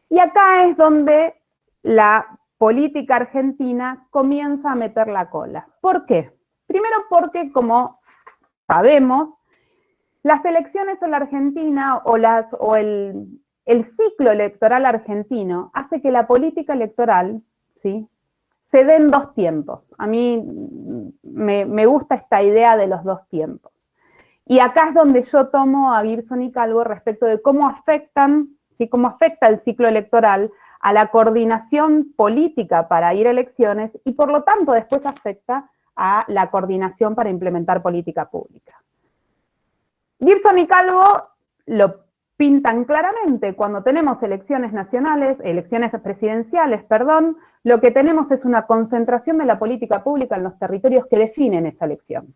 Y acá es donde la política argentina comienza a meter la cola. ¿Por qué? Primero porque, como sabemos, las elecciones en la Argentina o el ciclo electoral argentino hace que la política electoral, ¿sí?, se dé en dos tiempos. A mí me gusta esta idea de los dos tiempos. Y acá es donde yo tomo a Gibson y Calvo respecto de cómo afectan, ¿sí?, cómo afecta el ciclo electoral a la coordinación política para ir a elecciones y por lo tanto después afecta a la coordinación para implementar política pública. Gibson y Calvo lo pintan claramente. Cuando tenemos elecciones presidenciales, lo que tenemos es una concentración de la política pública en los territorios que definen esa elección,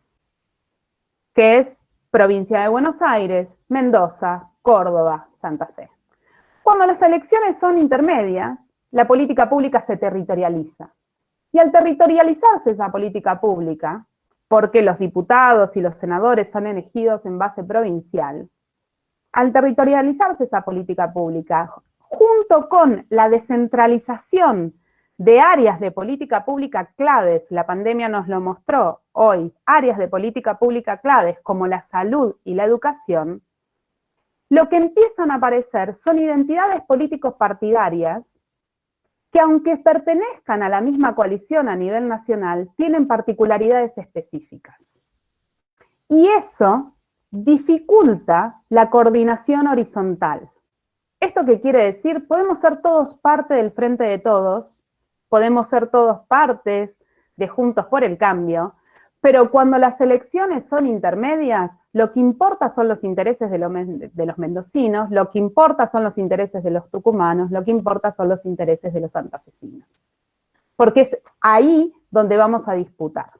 que es Provincia de Buenos Aires, Mendoza, Córdoba, Santa Fe. Cuando las elecciones son intermedias, la política pública se territorializa. Y al territorializarse esa política pública, porque los diputados y los senadores son elegidos en base provincial, al territorializarse esa política pública, junto con la descentralización de áreas de política pública claves, la pandemia nos lo mostró hoy, áreas de política pública claves como la salud y la educación, lo que empiezan a aparecer son identidades políticos partidarias que, aunque pertenezcan a la misma coalición a nivel nacional, tienen particularidades específicas. Y eso dificulta la coordinación horizontal. ¿Esto qué quiere decir? Podemos ser todos parte del Frente de Todos, podemos ser todos partes de Juntos por el Cambio, pero cuando las elecciones son intermedias, lo que importa son los intereses de los mendocinos, lo que importa son los intereses de los tucumanos, lo que importa son los intereses de los santafesinos. Porque es ahí donde vamos a disputar.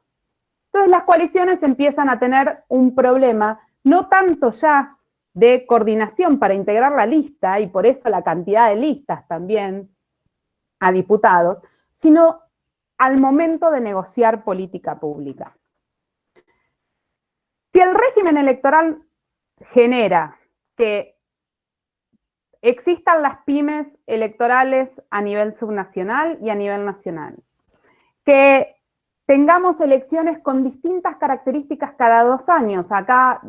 Entonces las coaliciones empiezan a tener un problema, no tanto ya de coordinación para integrar la lista, y por eso la cantidad de listas también a diputados, sino al momento de negociar política pública. Si el régimen electoral genera que existan las pymes electorales a nivel subnacional y a nivel nacional, que tengamos elecciones con distintas características cada 2 años. Acá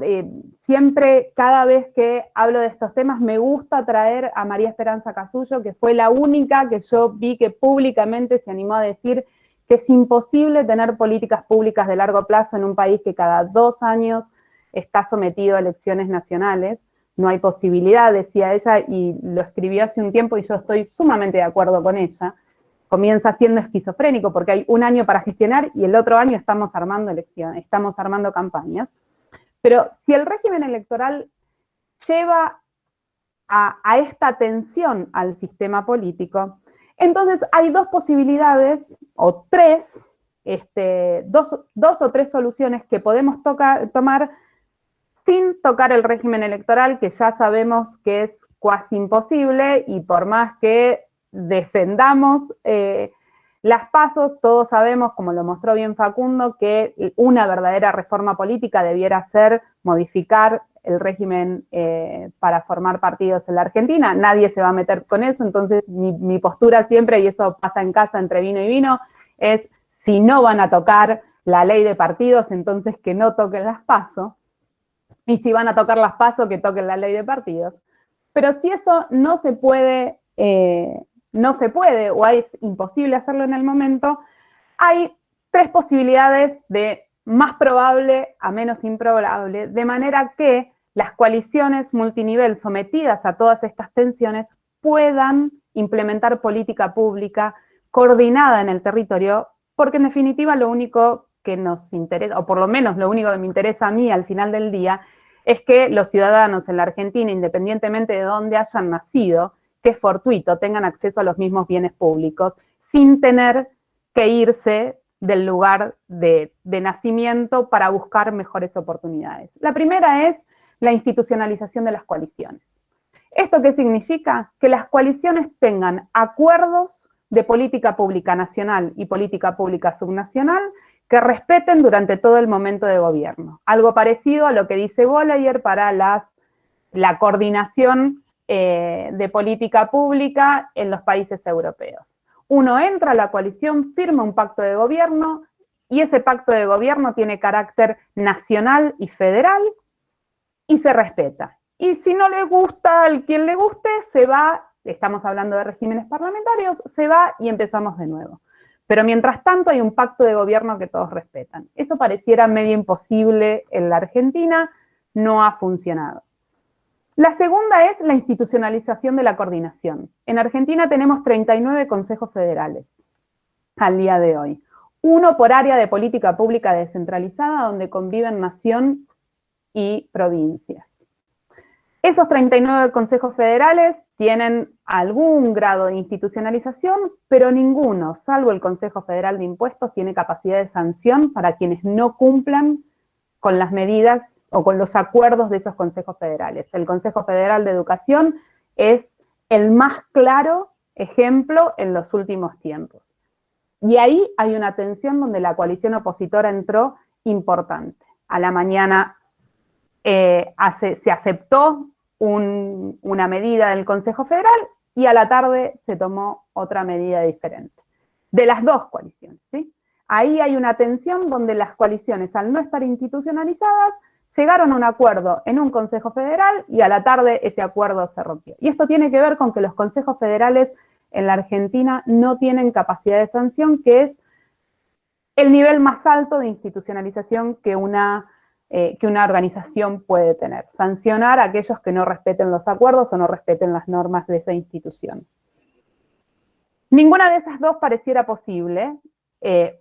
siempre, cada vez que hablo de estos temas, me gusta traer a María Esperanza Casullo, que fue la única que yo vi que públicamente se animó a decir que es imposible tener políticas públicas de largo plazo en un país que cada 2 años está sometido a elecciones nacionales. No hay posibilidad, decía ella, y lo escribió hace un tiempo y yo estoy sumamente de acuerdo con ella. Comienza siendo esquizofrénico porque hay un año para gestionar y el otro año estamos armando elecciones, estamos armando campañas. Pero si el régimen electoral lleva a esta tensión al sistema político, entonces hay 2 posibilidades, o 3, dos o tres soluciones que podemos tomar sin tocar el régimen electoral, que ya sabemos que es cuasi imposible, y por más que defendamos las PASO, todos sabemos, como lo mostró bien Facundo, que una verdadera reforma política debiera ser modificar el régimen para formar partidos en la Argentina. Nadie se va a meter con eso, entonces mi postura siempre, y eso pasa en casa entre vino y vino, es si no van a tocar la ley de partidos, entonces que no toquen las PASO, y si van a tocar las PASO, que toquen la ley de partidos. Pero si eso no se puede o es imposible hacerlo en el momento, hay 3 posibilidades de más probable a menos improbable, de manera que las coaliciones multinivel sometidas a todas estas tensiones puedan implementar política pública coordinada en el territorio, porque en definitiva lo único que nos interesa, o por lo menos lo único que me interesa a mí al final del día, es que los ciudadanos en la Argentina, independientemente de dónde hayan nacido, que es fortuito, tengan acceso a los mismos bienes públicos, sin tener que irse del lugar de nacimiento para buscar mejores oportunidades. La primera es la institucionalización de las coaliciones. ¿Esto qué significa? Que las coaliciones tengan acuerdos de política pública nacional y política pública subnacional que respeten durante todo el momento de gobierno. Algo parecido a lo que dice Bollayer para la coordinación de política pública en los países europeos. Uno entra a la coalición, firma un pacto de gobierno, y ese pacto de gobierno tiene carácter nacional y federal, y se respeta. Y si no le gusta al quien le guste, se va, estamos hablando de regímenes parlamentarios, se va y empezamos de nuevo. Pero mientras tanto hay un pacto de gobierno que todos respetan. Eso pareciera medio imposible en la Argentina, no ha funcionado. La segunda es la institucionalización de la coordinación. En Argentina tenemos 39 consejos federales al día de hoy. Uno por área de política pública descentralizada, donde conviven nación y provincias. Esos 39 consejos federales tienen algún grado de institucionalización, pero ninguno, salvo el Consejo Federal de Impuestos, tiene capacidad de sanción para quienes no cumplan con las medidas o con los acuerdos de esos consejos federales. El Consejo Federal de Educación es el más claro ejemplo en los últimos tiempos. Y ahí hay una tensión donde la coalición opositora entró importante. A la mañana se aceptó una medida del Consejo Federal y a la tarde se tomó otra medida diferente. de las dos coaliciones, ¿sí? Ahí hay una tensión donde las coaliciones, al no estar institucionalizadas, llegaron a un acuerdo en un Consejo Federal y a la tarde ese acuerdo se rompió. Y esto tiene que ver con que los consejos federales en la Argentina no tienen capacidad de sanción, que es el nivel más alto de institucionalización que una organización puede tener. Sancionar a aquellos que no respeten los acuerdos o no respeten las normas de esa institución. Ninguna de esas dos pareciera posible.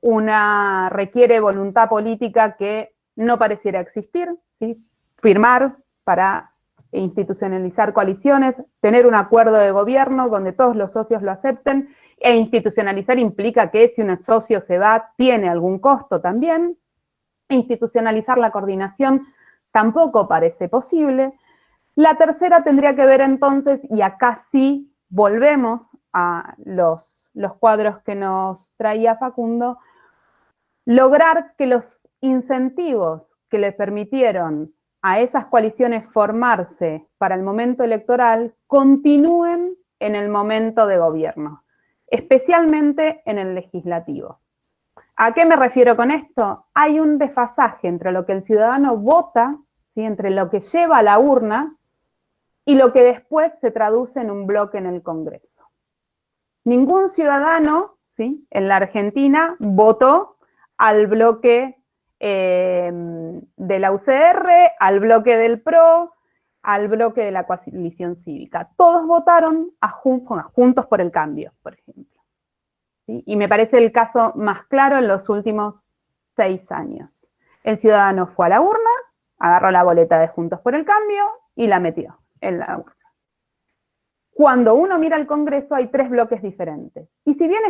Una requiere voluntad política que no pareciera existir, ¿sí? Firmar para institucionalizar coaliciones, tener un acuerdo de gobierno donde todos los socios lo acepten, e institucionalizar implica que si un socio se va, tiene algún costo también. Institucionalizar la coordinación tampoco parece posible. La tercera tendría que ver entonces, y acá sí volvemos a los cuadros que nos traía Facundo, lograr que los incentivos que le permitieron a esas coaliciones formarse para el momento electoral continúen en el momento de gobierno, especialmente en el legislativo. ¿A qué me refiero con esto? Hay un desfasaje entre lo que el ciudadano vota, ¿sí? Entre lo que lleva a la urna y lo que después se traduce en un bloque en el Congreso. Ningún ciudadano, ¿sí? En la Argentina votó al bloque de la UCR, al bloque del PRO, al bloque de la coalición cívica. Todos votaron a Juntos por el Cambio, por ejemplo. ¿Sí? Y me parece el caso más claro en los últimos 6 años. El ciudadano fue a la urna, agarró la boleta de Juntos por el Cambio y la metió en la urna. Cuando uno mira el Congreso hay 3 bloques diferentes. Y si bien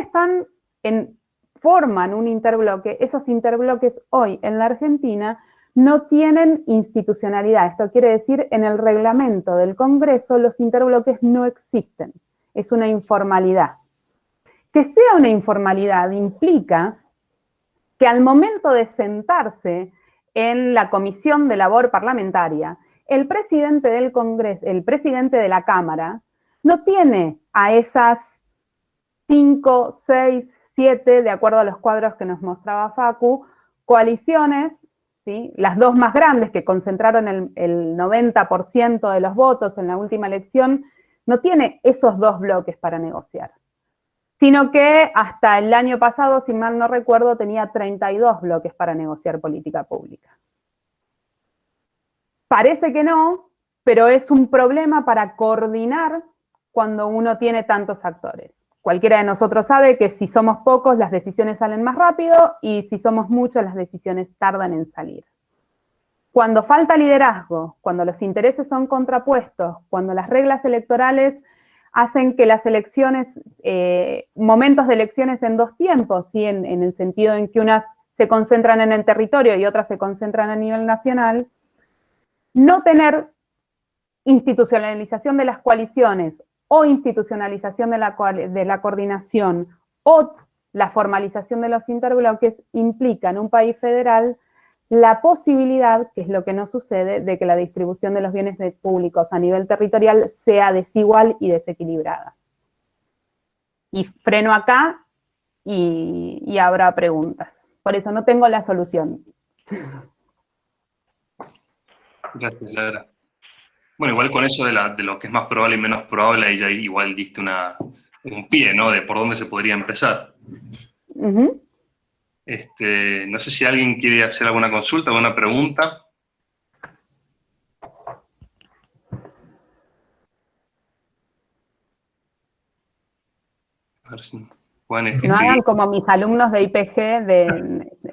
forman un interbloque, esos interbloques hoy en la Argentina no tienen institucionalidad. Esto quiere decir, en el reglamento del Congreso los interbloques no existen. Es una informalidad. Que sea una informalidad implica que al momento de sentarse en la comisión de labor parlamentaria, el presidente del Congreso, el presidente de la Cámara, no tiene a esas 5, 6, 7, de acuerdo a los cuadros que nos mostraba Facu, coaliciones, ¿sí? Las dos más grandes que concentraron el 90% de los votos en la última elección, no tiene esos 2 bloques para negociar. Sino que hasta el año pasado, si mal no recuerdo, tenía 32 bloques para negociar política pública. Parece que no, pero es un problema para coordinar cuando uno tiene tantos actores. Cualquiera de nosotros sabe que si somos pocos, las decisiones salen más rápido, y si somos muchos, las decisiones tardan en salir. Cuando falta liderazgo, cuando los intereses son contrapuestos, cuando las reglas electorales hacen que las elecciones, momentos de elecciones en 2 tiempos, ¿sí? En el sentido en que unas se concentran en el territorio y otras se concentran a nivel nacional, no tener institucionalización de las coaliciones o institucionalización de la coordinación o la formalización de los interbloques implica en un país federal la posibilidad, que es lo que no sucede, de que la distribución de los bienes públicos a nivel territorial sea desigual y desequilibrada. Y freno acá y habrá preguntas. Por eso no tengo la solución. Gracias, Laura. Bueno, igual con eso de lo que es más probable y menos probable, ahí ya igual diste un pie, ¿no? De por dónde se podría empezar. Uh-huh. No sé si alguien quiere hacer alguna consulta, alguna pregunta. A ver si pueden escribir. No hagan como mis alumnos de IPG,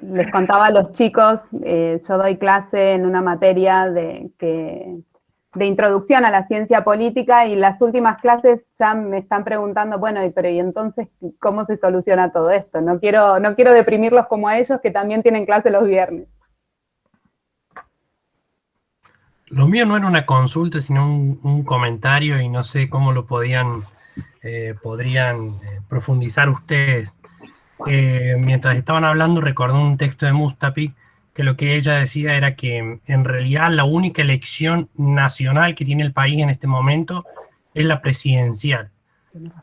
les contaba a los chicos, yo doy clase en una materia de introducción a la ciencia política, y las últimas clases ya me están preguntando, bueno, pero ¿y entonces cómo se soluciona todo esto? No quiero deprimirlos como a ellos, que también tienen clase los viernes. Lo mío no era una consulta, sino un comentario, y no sé cómo lo podrían profundizar ustedes. Mientras estaban hablando, recordé un texto de Mustafi, que lo que ella decía era que en realidad la única elección nacional que tiene el país en este momento es la presidencial.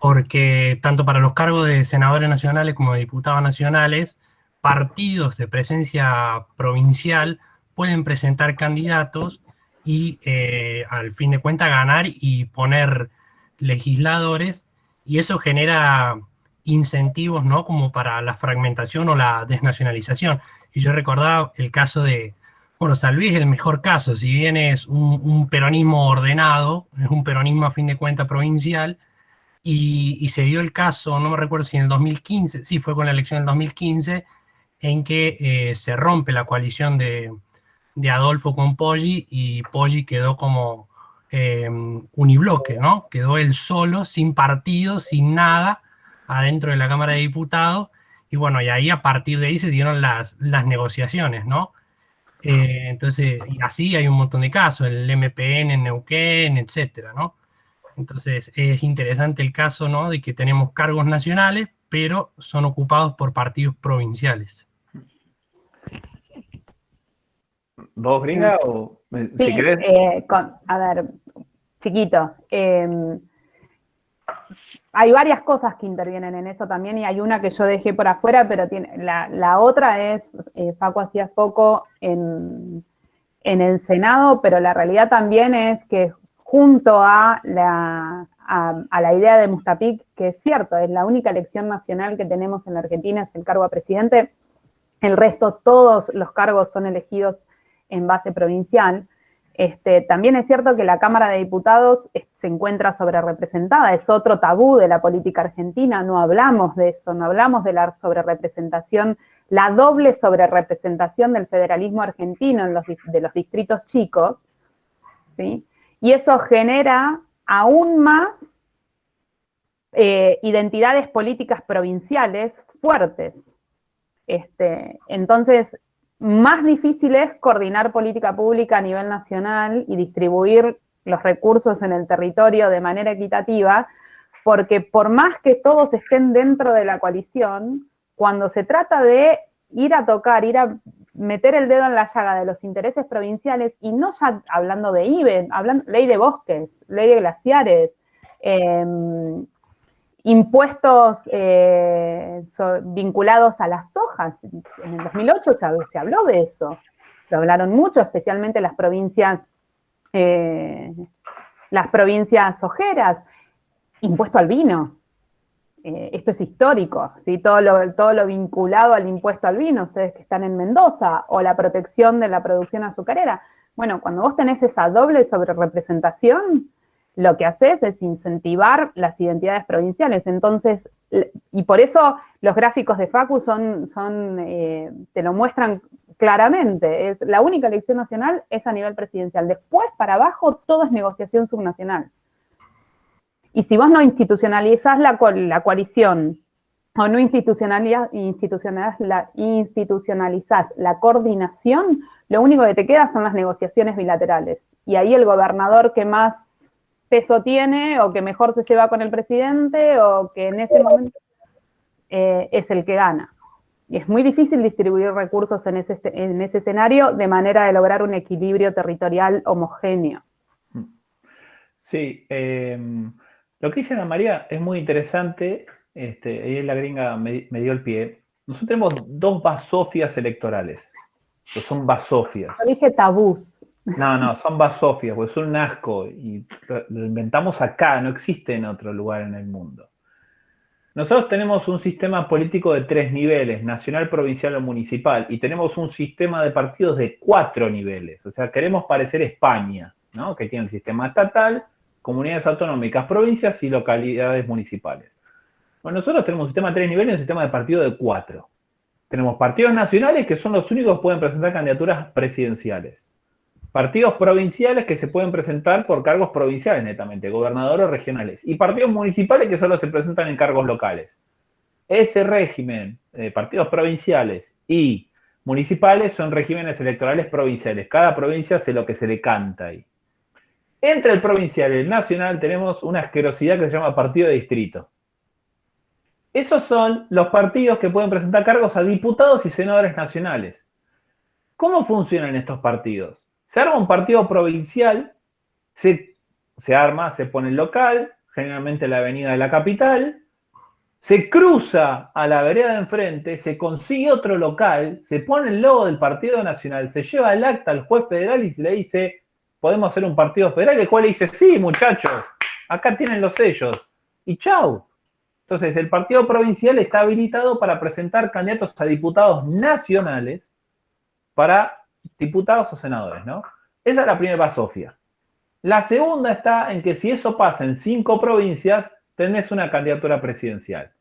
porque tanto para los cargos de senadores nacionales como de diputados nacionales, partidos de presencia provincial pueden presentar candidatos y al fin de cuentas ganar y poner legisladores, y eso genera incentivos, ¿no? Como para la fragmentación o la desnacionalización. Y yo recordaba el caso de, bueno, San Luis es el mejor caso, si bien es un peronismo ordenado, es un peronismo a fin de cuentas provincial, y se dio el caso, no me recuerdo si en el 2015, sí, fue con la elección del 2015, en que se rompe la coalición de Adolfo con Poggi, y Poggi quedó como unibloque, ¿no? Quedó él solo, sin partido, sin nada, adentro de la Cámara de Diputados, y bueno, y ahí a partir de ahí se dieron las negociaciones, ¿no? Entonces, y así hay un montón de casos, el MPN en Neuquén, etcétera, ¿no? Entonces es interesante el caso, ¿no? De que tenemos cargos nacionales, pero son ocupados por partidos provinciales. ¿Vos, Gringa? O, Sí, si querés. a ver, chiquito. Hay varias cosas que intervienen en eso también, y hay una que yo dejé por afuera, pero la otra es, Facu hacía foco en el Senado, pero la realidad también es que junto a la idea de Mustapik, que es cierto, es la única elección nacional que tenemos en la Argentina, es el cargo a presidente, el resto, todos los cargos son elegidos en base provincial. También es cierto que la Cámara de Diputados se encuentra sobrerepresentada, es otro tabú de la política argentina, no hablamos de eso, no hablamos de la sobrerepresentación, la doble sobrerepresentación del federalismo argentino de los distritos chicos, ¿sí? Y eso genera aún más identidades políticas provinciales fuertes. Entonces, más difícil es coordinar política pública a nivel nacional y distribuir los recursos en el territorio de manera equitativa, porque por más que todos estén dentro de la coalición, cuando se trata de ir a tocar, ir a meter el dedo en la llaga de los intereses provinciales, y no ya hablando de IBE, ley de bosques, ley de glaciares, impuestos vinculados a las sojas. En el 2008 se habló de eso, lo hablaron mucho, especialmente las provincias sojeras. Impuesto al vino, esto es histórico, ¿sí? Todo lo vinculado al impuesto al vino, ustedes que están en Mendoza, o la protección de la producción azucarera. Bueno, cuando vos tenés esa doble sobrerepresentación, lo que haces es incentivar las identidades provinciales. Entonces, y por eso los gráficos de Facu te lo muestran claramente. Es la única elección nacional es a nivel presidencial. Después, para abajo, todo es negociación subnacional. Y si vos no institucionalizás la coalición, o no institucionalizás la coordinación, lo único que te queda son las negociaciones bilaterales. Y ahí el gobernador que más peso tiene, o que mejor se lleva con el presidente, o que en ese momento es el que gana. Y es muy difícil distribuir recursos en ese escenario de manera de lograr un equilibrio territorial homogéneo. Sí, lo que dice Ana María es muy interesante, ahí la Gringa me dio el pie. Nosotros tenemos dos basofias electorales, que son basofias. Yo dije tabús. No, son basofias, porque son un asco, y lo inventamos acá, no existe en otro lugar en el mundo. Nosotros tenemos un sistema político de 3 niveles, nacional, provincial o municipal, y tenemos un sistema de partidos de 4 niveles. O sea, queremos parecer España, ¿no? Que tiene el sistema estatal, comunidades autonómicas, provincias y localidades municipales. Bueno, nosotros tenemos un sistema de 3 niveles y un sistema de partido de 4. Tenemos partidos nacionales, que son los únicos que pueden presentar candidaturas presidenciales. Partidos provinciales, que se pueden presentar por cargos provinciales netamente, gobernadores regionales. Y partidos municipales, que solo se presentan en cargos locales. Ese régimen de partidos provinciales y municipales son regímenes electorales provinciales. Cada provincia hace lo que se le canta ahí. Entre el provincial y el nacional tenemos una asquerosidad que se llama partido de distrito. Esos son los partidos que pueden presentar cargos a diputados y senadores nacionales. ¿Cómo funcionan estos partidos? Se arma un partido provincial, se pone el local, generalmente la avenida de la capital, se cruza a la vereda de enfrente, se consigue otro local, se pone el logo del Partido Nacional, se lleva el acta al juez federal y se le dice, ¿podemos hacer un partido federal? El cual le dice, sí, muchachos, acá tienen los sellos. Y chau. Entonces, el partido provincial está habilitado para presentar candidatos a diputados nacionales para diputados o senadores, ¿no? Esa es la primera basofia. La segunda está en que si eso pasa en 5 provincias, tenés una candidatura presidencial.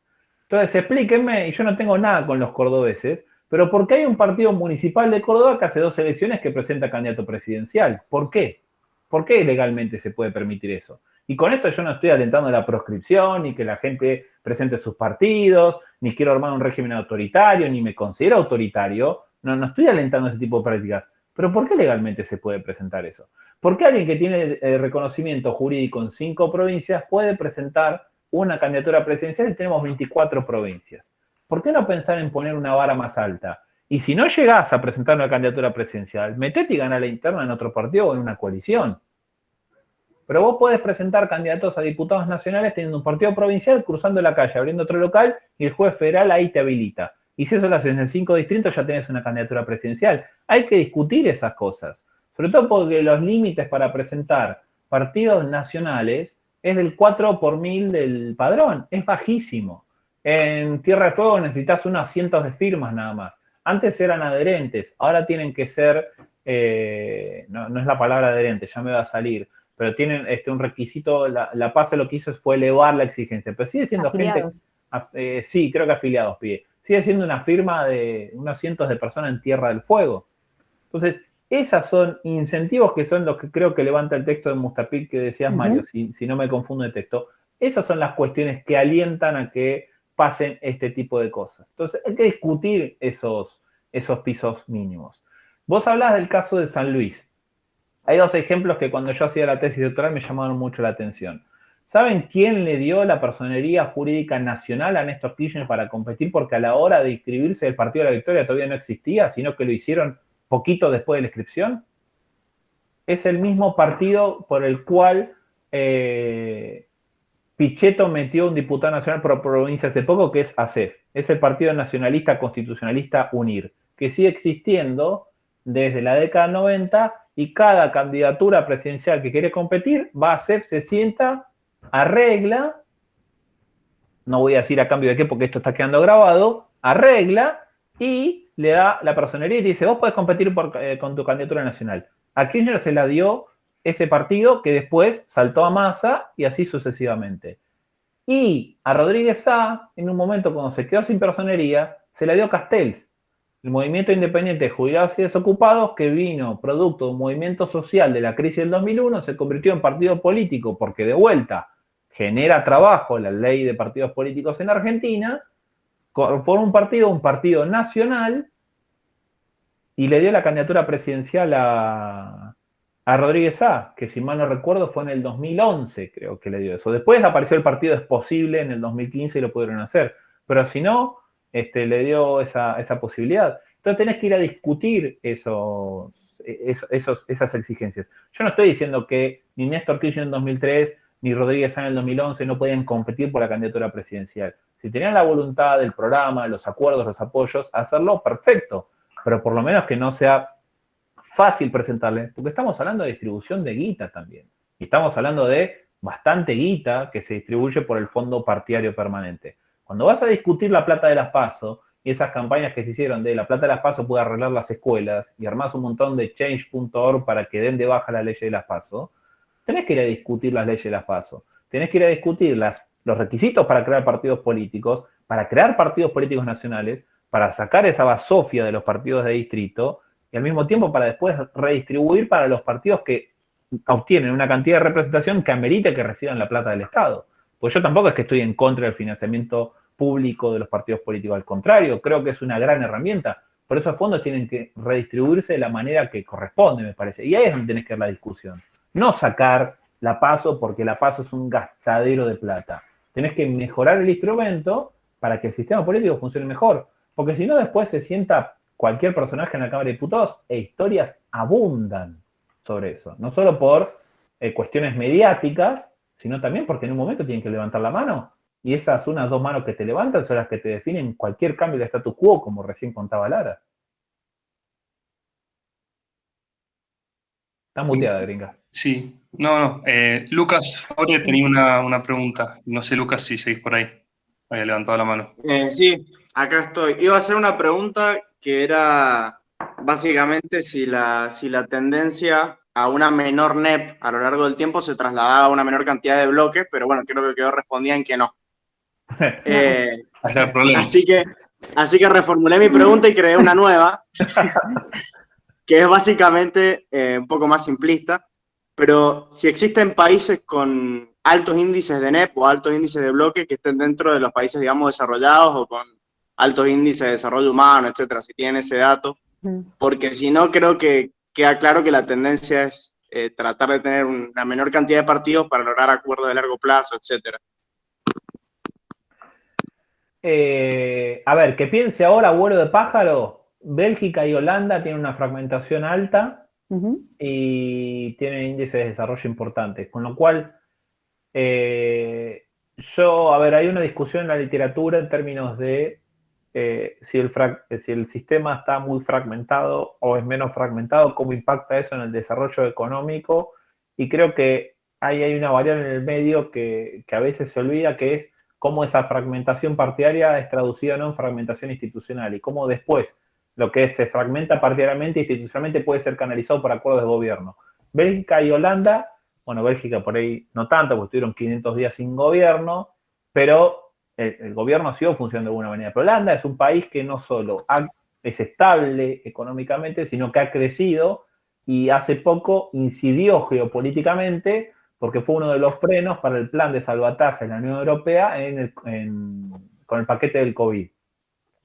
Entonces, explíquenme, y yo no tengo nada con los cordobeses, pero ¿por qué hay un partido municipal de Córdoba que hace 2 elecciones que presenta candidato presidencial? ¿Por qué? ¿Por qué legalmente se puede permitir eso? Y con esto yo no estoy alentando la proscripción, ni que la gente presente sus partidos, ni quiero armar un régimen autoritario, ni me considero autoritario. No estoy alentando ese tipo de prácticas. Pero ¿por qué legalmente se puede presentar eso? ¿Por qué alguien que tiene reconocimiento jurídico en 5 provincias puede presentar una candidatura presidencial si tenemos 24 provincias? ¿Por qué no pensar en poner una vara más alta? Y si no llegás a presentar una candidatura presidencial, metete y gana la interna en otro partido o en una coalición. Pero vos podés presentar candidatos a diputados nacionales teniendo un partido provincial, cruzando la calle, abriendo otro local, y el juez federal ahí te habilita. Y si eso lo haces en 5 distritos, ya tenés una candidatura presidencial. Hay que discutir esas cosas. Sobre todo porque los límites para presentar partidos nacionales es del 4 por 1000 del padrón. Es bajísimo. En Tierra del Fuego necesitas unos cientos de firmas nada más. Antes eran adherentes, ahora tienen que ser, no es la palabra adherente, ya me va a salir, pero tienen un requisito, la PASO lo que hizo fue elevar la exigencia, pero sigue siendo afiliados. Gente, sí, creo que afiliados pide, sigue siendo una firma de unos cientos de personas en Tierra del Fuego. Entonces, esas son incentivos que son los que creo que levanta el texto de Mustapil que decías, Mario, si no me confundo de texto. Esas son las cuestiones que alientan a que pasen este tipo de cosas. Entonces, hay que discutir esos pisos mínimos. Vos hablás del caso de San Luis. Hay 2 ejemplos que cuando yo hacía la tesis doctoral me llamaron mucho la atención. ¿Saben quién le dio la personería jurídica nacional a Néstor Kirchner para competir? Porque a la hora de inscribirse el Partido de la Victoria todavía no existía, sino que lo hicieron poquito después de la inscripción. Es el mismo partido por el cual Pichetto metió un diputado nacional por provincia hace poco, que es ASEF. Es el Partido Nacionalista Constitucionalista UNIR, que sigue existiendo desde la década 90 y cada candidatura presidencial que quiere competir va a ASEF, se sienta, arregla, no voy a decir a cambio de qué porque esto está quedando grabado, arregla y le da la personería y dice, vos podés competir con tu candidatura nacional. A Kirchner se la dio ese partido que después saltó a Massa y así sucesivamente. Y a Rodríguez Sá, en un momento cuando se quedó sin personería, se la dio Castells, el movimiento independiente de jubilados y desocupados que vino producto de un movimiento social de la crisis del 2001, se convirtió en partido político porque de vuelta genera trabajo la ley de partidos políticos en Argentina, formó un partido nacional y le dio la candidatura presidencial a Rodríguez Sá, que si mal no recuerdo fue en el 2011, creo que le dio eso. Después apareció el partido Es Posible en el 2015 y lo pudieron hacer. Pero si no, le dio esa posibilidad. Entonces tenés que ir a discutir esas exigencias. Yo no estoy diciendo que ni Néstor Kirchner en 2003 ni Rodríguez Sá en el 2011 no podían competir por la candidatura presidencial. Si tenían la voluntad, el programa, los acuerdos, los apoyos, hacerlo, perfecto. Pero por lo menos que no sea fácil presentarle, porque estamos hablando de distribución de guita también. Y estamos hablando de bastante guita que se distribuye por el fondo partidario permanente. Cuando vas a discutir la plata de las PASO y esas campañas que se hicieron de la plata de las PASO puede arreglar las escuelas y armás un montón de change.org para que den de baja la ley de las PASO, tenés que ir a discutir las leyes de las PASO. Tenés que ir a discutir los requisitos para crear partidos políticos, para crear partidos políticos nacionales, para sacar esa basofia de los partidos de distrito y al mismo tiempo para después redistribuir para los partidos que obtienen una cantidad de representación que amerite que reciban la plata del Estado. Pues yo tampoco es que estoy en contra del financiamiento público de los partidos políticos, al contrario, creo que es una gran herramienta. Por esos fondos tienen que redistribuirse de la manera que corresponde, me parece. Y ahí es donde tenés que ver la discusión. No sacar la PASO porque la PASO es un gastadero de plata. Tenés que mejorar el instrumento para que el sistema político funcione mejor. Porque si no, después se sienta cualquier personaje en la Cámara de Diputados e historias abundan sobre eso. No solo por cuestiones mediáticas, sino también porque en un momento tienen que levantar la mano, y esas unas 2 manos que te levantan son las que te definen cualquier cambio de status quo, como recién contaba Lara. Está muteada, gringa. Sí, no. Lucas Fabre tenía una pregunta. No sé, Lucas, si seguís por ahí. Había levantado la mano. Sí, acá estoy. Iba a hacer una pregunta que era básicamente si la tendencia a una menor NEP a lo largo del tiempo se trasladaba a una menor cantidad de bloques, pero bueno, creo que quedó respondían que no. Ahí está el problema. Así que reformulé mi pregunta y creé una nueva, que es básicamente un poco más simplista, pero si existen países con altos índices de NEP o altos índices de bloque que estén dentro de los países, digamos, desarrollados o con altos índices de desarrollo humano, etcétera, si tienen ese dato, porque si no, creo que queda claro que la tendencia es tratar de tener una menor cantidad de partidos para lograr acuerdos de largo plazo, etcétera. A ver, que piense ahora, vuelo de pájaro, Bélgica y Holanda tienen una fragmentación alta y tienen índices de desarrollo importantes, con lo cual hay una discusión en la literatura en términos de si el sistema está muy fragmentado o es menos fragmentado, cómo impacta eso en el desarrollo económico, y creo que ahí hay una variable en el medio que a veces se olvida, que es cómo esa fragmentación partidaria es traducida no en fragmentación institucional, y cómo después lo que se fragmenta partidariamente institucionalmente puede ser canalizado por acuerdos de gobierno. Bélgica y Holanda, bueno, Bélgica por ahí no tanto, porque estuvieron 500 días sin gobierno, pero el gobierno siguió funcionando de alguna manera. Pero Holanda es un país que no solo es estable económicamente, sino que ha crecido y hace poco incidió geopolíticamente, porque fue uno de los frenos para el plan de salvataje de la Unión Europea con el paquete del COVID,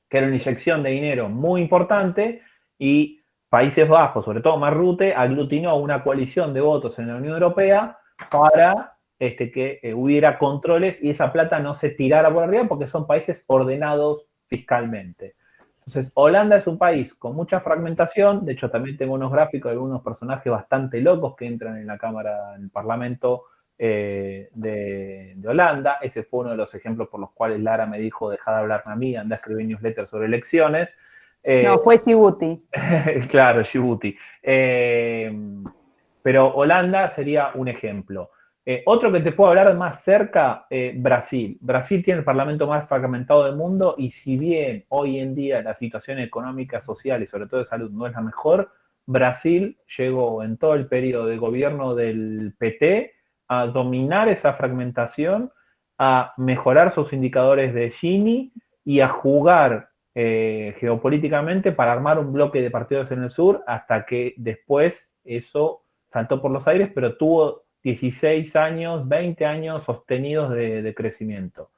que era una inyección de dinero muy importante, y Países Bajos, sobre todo Marrute, aglutinó una coalición de votos en la Unión Europea para que hubiera controles y esa plata no se tirara por arriba, porque son países ordenados fiscalmente. Entonces, Holanda es un país con mucha fragmentación. De hecho, también tengo unos gráficos de algunos personajes bastante locos que entran en la Cámara, en el Parlamento de Holanda. Ese fue uno de los ejemplos por los cuales Lara me dijo: deja de hablarme a mí, anda a escribir newsletters sobre elecciones. No, fue Djibouti. Claro, Djibouti. Pero Holanda sería un ejemplo. Otro que te puedo hablar más cerca, Brasil. Brasil tiene el parlamento más fragmentado del mundo, y si bien hoy en día la situación económica, social y sobre todo de salud no es la mejor, Brasil llegó en todo el periodo de gobierno del PT a dominar esa fragmentación, a mejorar sus indicadores de Gini y a jugar geopolíticamente para armar un bloque de partidos en el sur, hasta que después eso saltó por los aires, pero tuvo 16 años, 20 años sostenidos de crecimiento.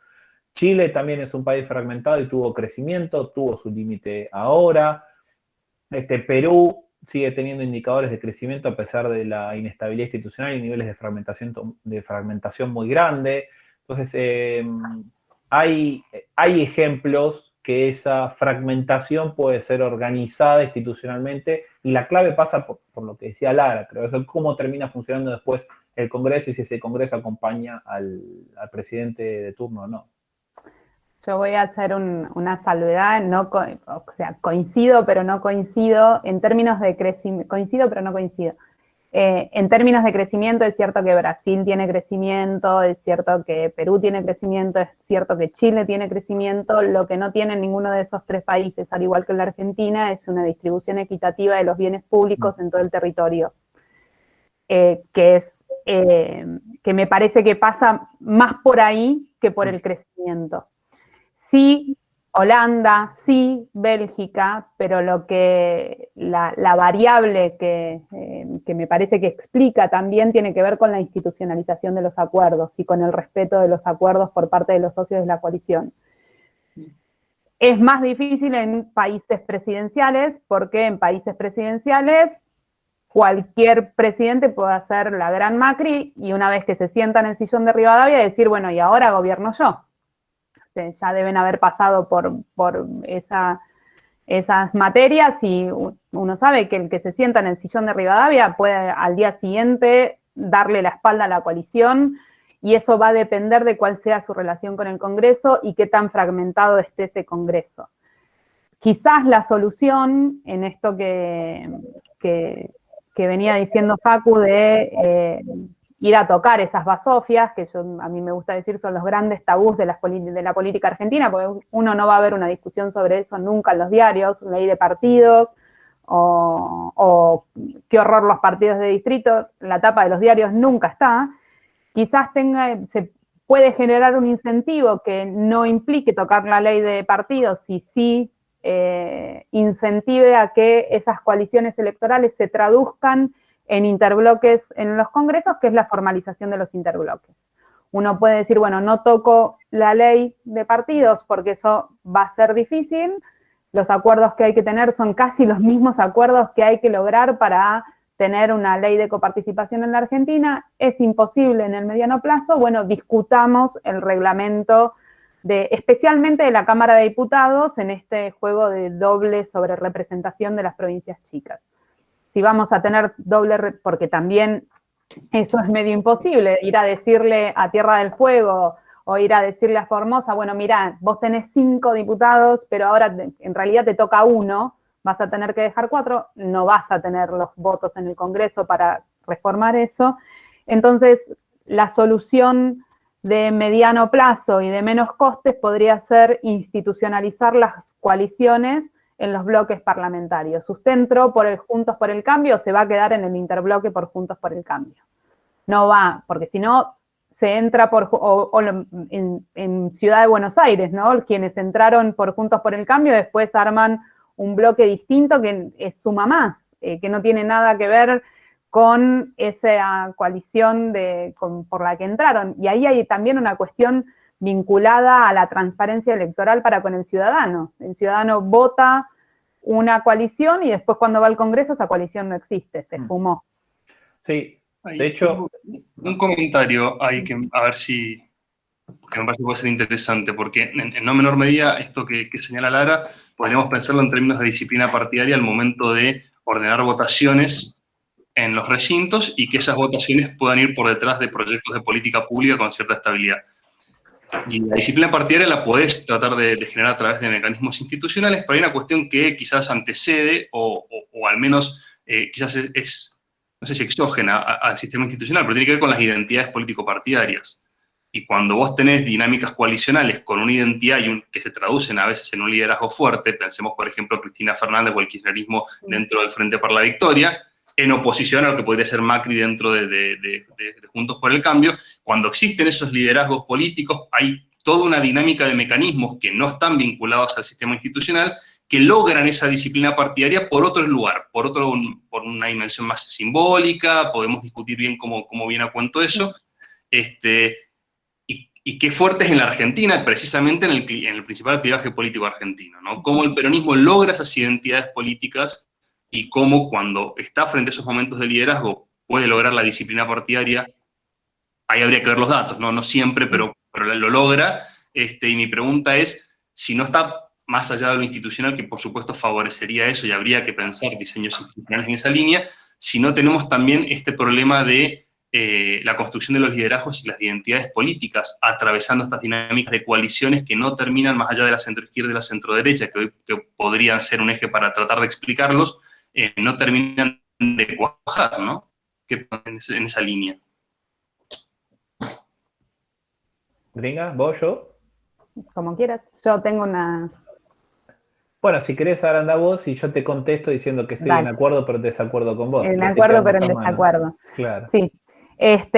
Chile también es un país fragmentado y tuvo crecimiento, tuvo su límite ahora. Perú sigue teniendo indicadores de crecimiento a pesar de la inestabilidad institucional y niveles de fragmentación muy grande. Entonces, hay ejemplos que esa fragmentación puede ser organizada institucionalmente, y la clave pasa por lo que decía Lara, creo, es cómo termina funcionando después el Congreso y si ese Congreso acompaña al presidente de turno o no. Yo voy a hacer una salvedad, o sea, coincido pero no coincido, en términos de crecimiento, coincido pero no coincido. En términos de crecimiento, es cierto que Brasil tiene crecimiento, es cierto que Perú tiene crecimiento, es cierto que Chile tiene crecimiento. Lo que no tiene ninguno de esos tres países, al igual que la Argentina, es una distribución equitativa de los bienes públicos en todo el territorio, que me parece que pasa más por ahí que por el crecimiento. Sí, Holanda, sí, Bélgica, pero la variable que me parece que explica también tiene que ver con la institucionalización de los acuerdos y con el respeto de los acuerdos por parte de los socios de la coalición. Es más difícil en países presidenciales, porque en países presidenciales cualquier presidente puede hacer la gran Macri y una vez que se sienta en el sillón de Rivadavia decir, bueno, y ahora gobierno yo. Ya deben haber pasado por esas materias, y uno sabe que el que se sienta en el sillón de Rivadavia puede al día siguiente darle la espalda a la coalición y eso va a depender de cuál sea su relación con el Congreso y qué tan fragmentado esté ese Congreso. Quizás la solución en esto que venía diciendo Facu de ir a tocar esas basofias, que a mí me gusta decir son los grandes tabús de la política argentina, porque uno no va a ver una discusión sobre eso nunca en los diarios, ley de partidos, o qué horror los partidos de distrito, la tapa de los diarios nunca está. Quizás se puede generar un incentivo que no implique tocar la ley de partidos, y sí incentive a que esas coaliciones electorales se traduzcan en interbloques en los congresos, que es la formalización de los interbloques. Uno puede decir, bueno, no toco la ley de partidos porque eso va a ser difícil, los acuerdos que hay que tener son casi los mismos acuerdos que hay que lograr para tener una ley de coparticipación en la Argentina, es imposible en el mediano plazo, bueno, discutamos el reglamento especialmente de la Cámara de Diputados en este juego de doble sobre representación de las provincias chicas. Si vamos a tener porque también eso es medio imposible, ir a decirle a Tierra del Fuego o ir a decirle a Formosa, bueno, mirá, vos tenés 5 diputados, pero ahora en realidad te toca 1, vas a tener que dejar 4, no vas a tener los votos en el Congreso para reformar eso. Entonces, la solución de mediano plazo y de menos costes podría ser institucionalizar las coaliciones en los bloques parlamentarios. Sustento por el Juntos por el Cambio se va a quedar en el interbloque por Juntos por el Cambio. No va, porque si no se entra en Ciudad de Buenos Aires, ¿no? Quienes entraron por Juntos por el Cambio después arman un bloque distinto que suma más, que no tiene nada que ver con esa coalición por la que entraron. Y ahí hay también una cuestión vinculada a la transparencia electoral para con el ciudadano. El ciudadano vota una coalición y después cuando va al Congreso esa coalición no existe, se esfumó. Sí, de hecho... Un comentario ahí a ver si... que me parece que puede ser interesante, porque en no menor medida esto que señala Lara, podríamos pensarlo en términos de disciplina partidaria al momento de ordenar votaciones en los recintos y que esas votaciones puedan ir por detrás de proyectos de política pública con cierta estabilidad. Y la disciplina partidaria la podés tratar de generar a través de mecanismos institucionales, pero hay una cuestión que quizás antecede o al menos quizás es, no sé si exógena al sistema institucional, pero tiene que ver con las identidades político-partidarias. Y cuando vos tenés dinámicas coalicionales con una identidad que se traducen a veces en un liderazgo fuerte, pensemos por ejemplo Cristina Fernández o el kirchnerismo dentro del Frente para la Victoria, en oposición a lo que podría ser Macri dentro de Juntos por el Cambio, cuando existen esos liderazgos políticos, hay toda una dinámica de mecanismos que no están vinculados al sistema institucional, que logran esa disciplina partidaria por otro lugar, por una dimensión más simbólica, podemos discutir bien cómo viene a cuento eso, y qué fuerte es en la Argentina, precisamente en el principal clivaje político argentino, ¿no? Cómo el peronismo logra esas identidades políticas y cómo cuando está frente a esos momentos de liderazgo puede lograr la disciplina partidaria. Ahí habría que ver los datos, no siempre, pero lo logra. Y mi pregunta es, si no está más allá de lo institucional, que por supuesto favorecería eso y habría que pensar diseños institucionales en esa línea, si no tenemos también este problema de la construcción de los liderazgos y las identidades políticas, atravesando estas dinámicas de coaliciones que no terminan más allá de la centroizquierda y la centroderecha, que podrían ser un eje para tratar de explicarlos, no terminan de cuajar, ¿no? ¿Qué pasa en esa línea? Gringa, ¿vos, yo? Como quieras. Yo tengo una... Bueno, si querés, ahora anda vos y yo te contesto diciendo que estoy en acuerdo pero en desacuerdo con vos. En acuerdo pero en desacuerdo. Claro. Sí. Es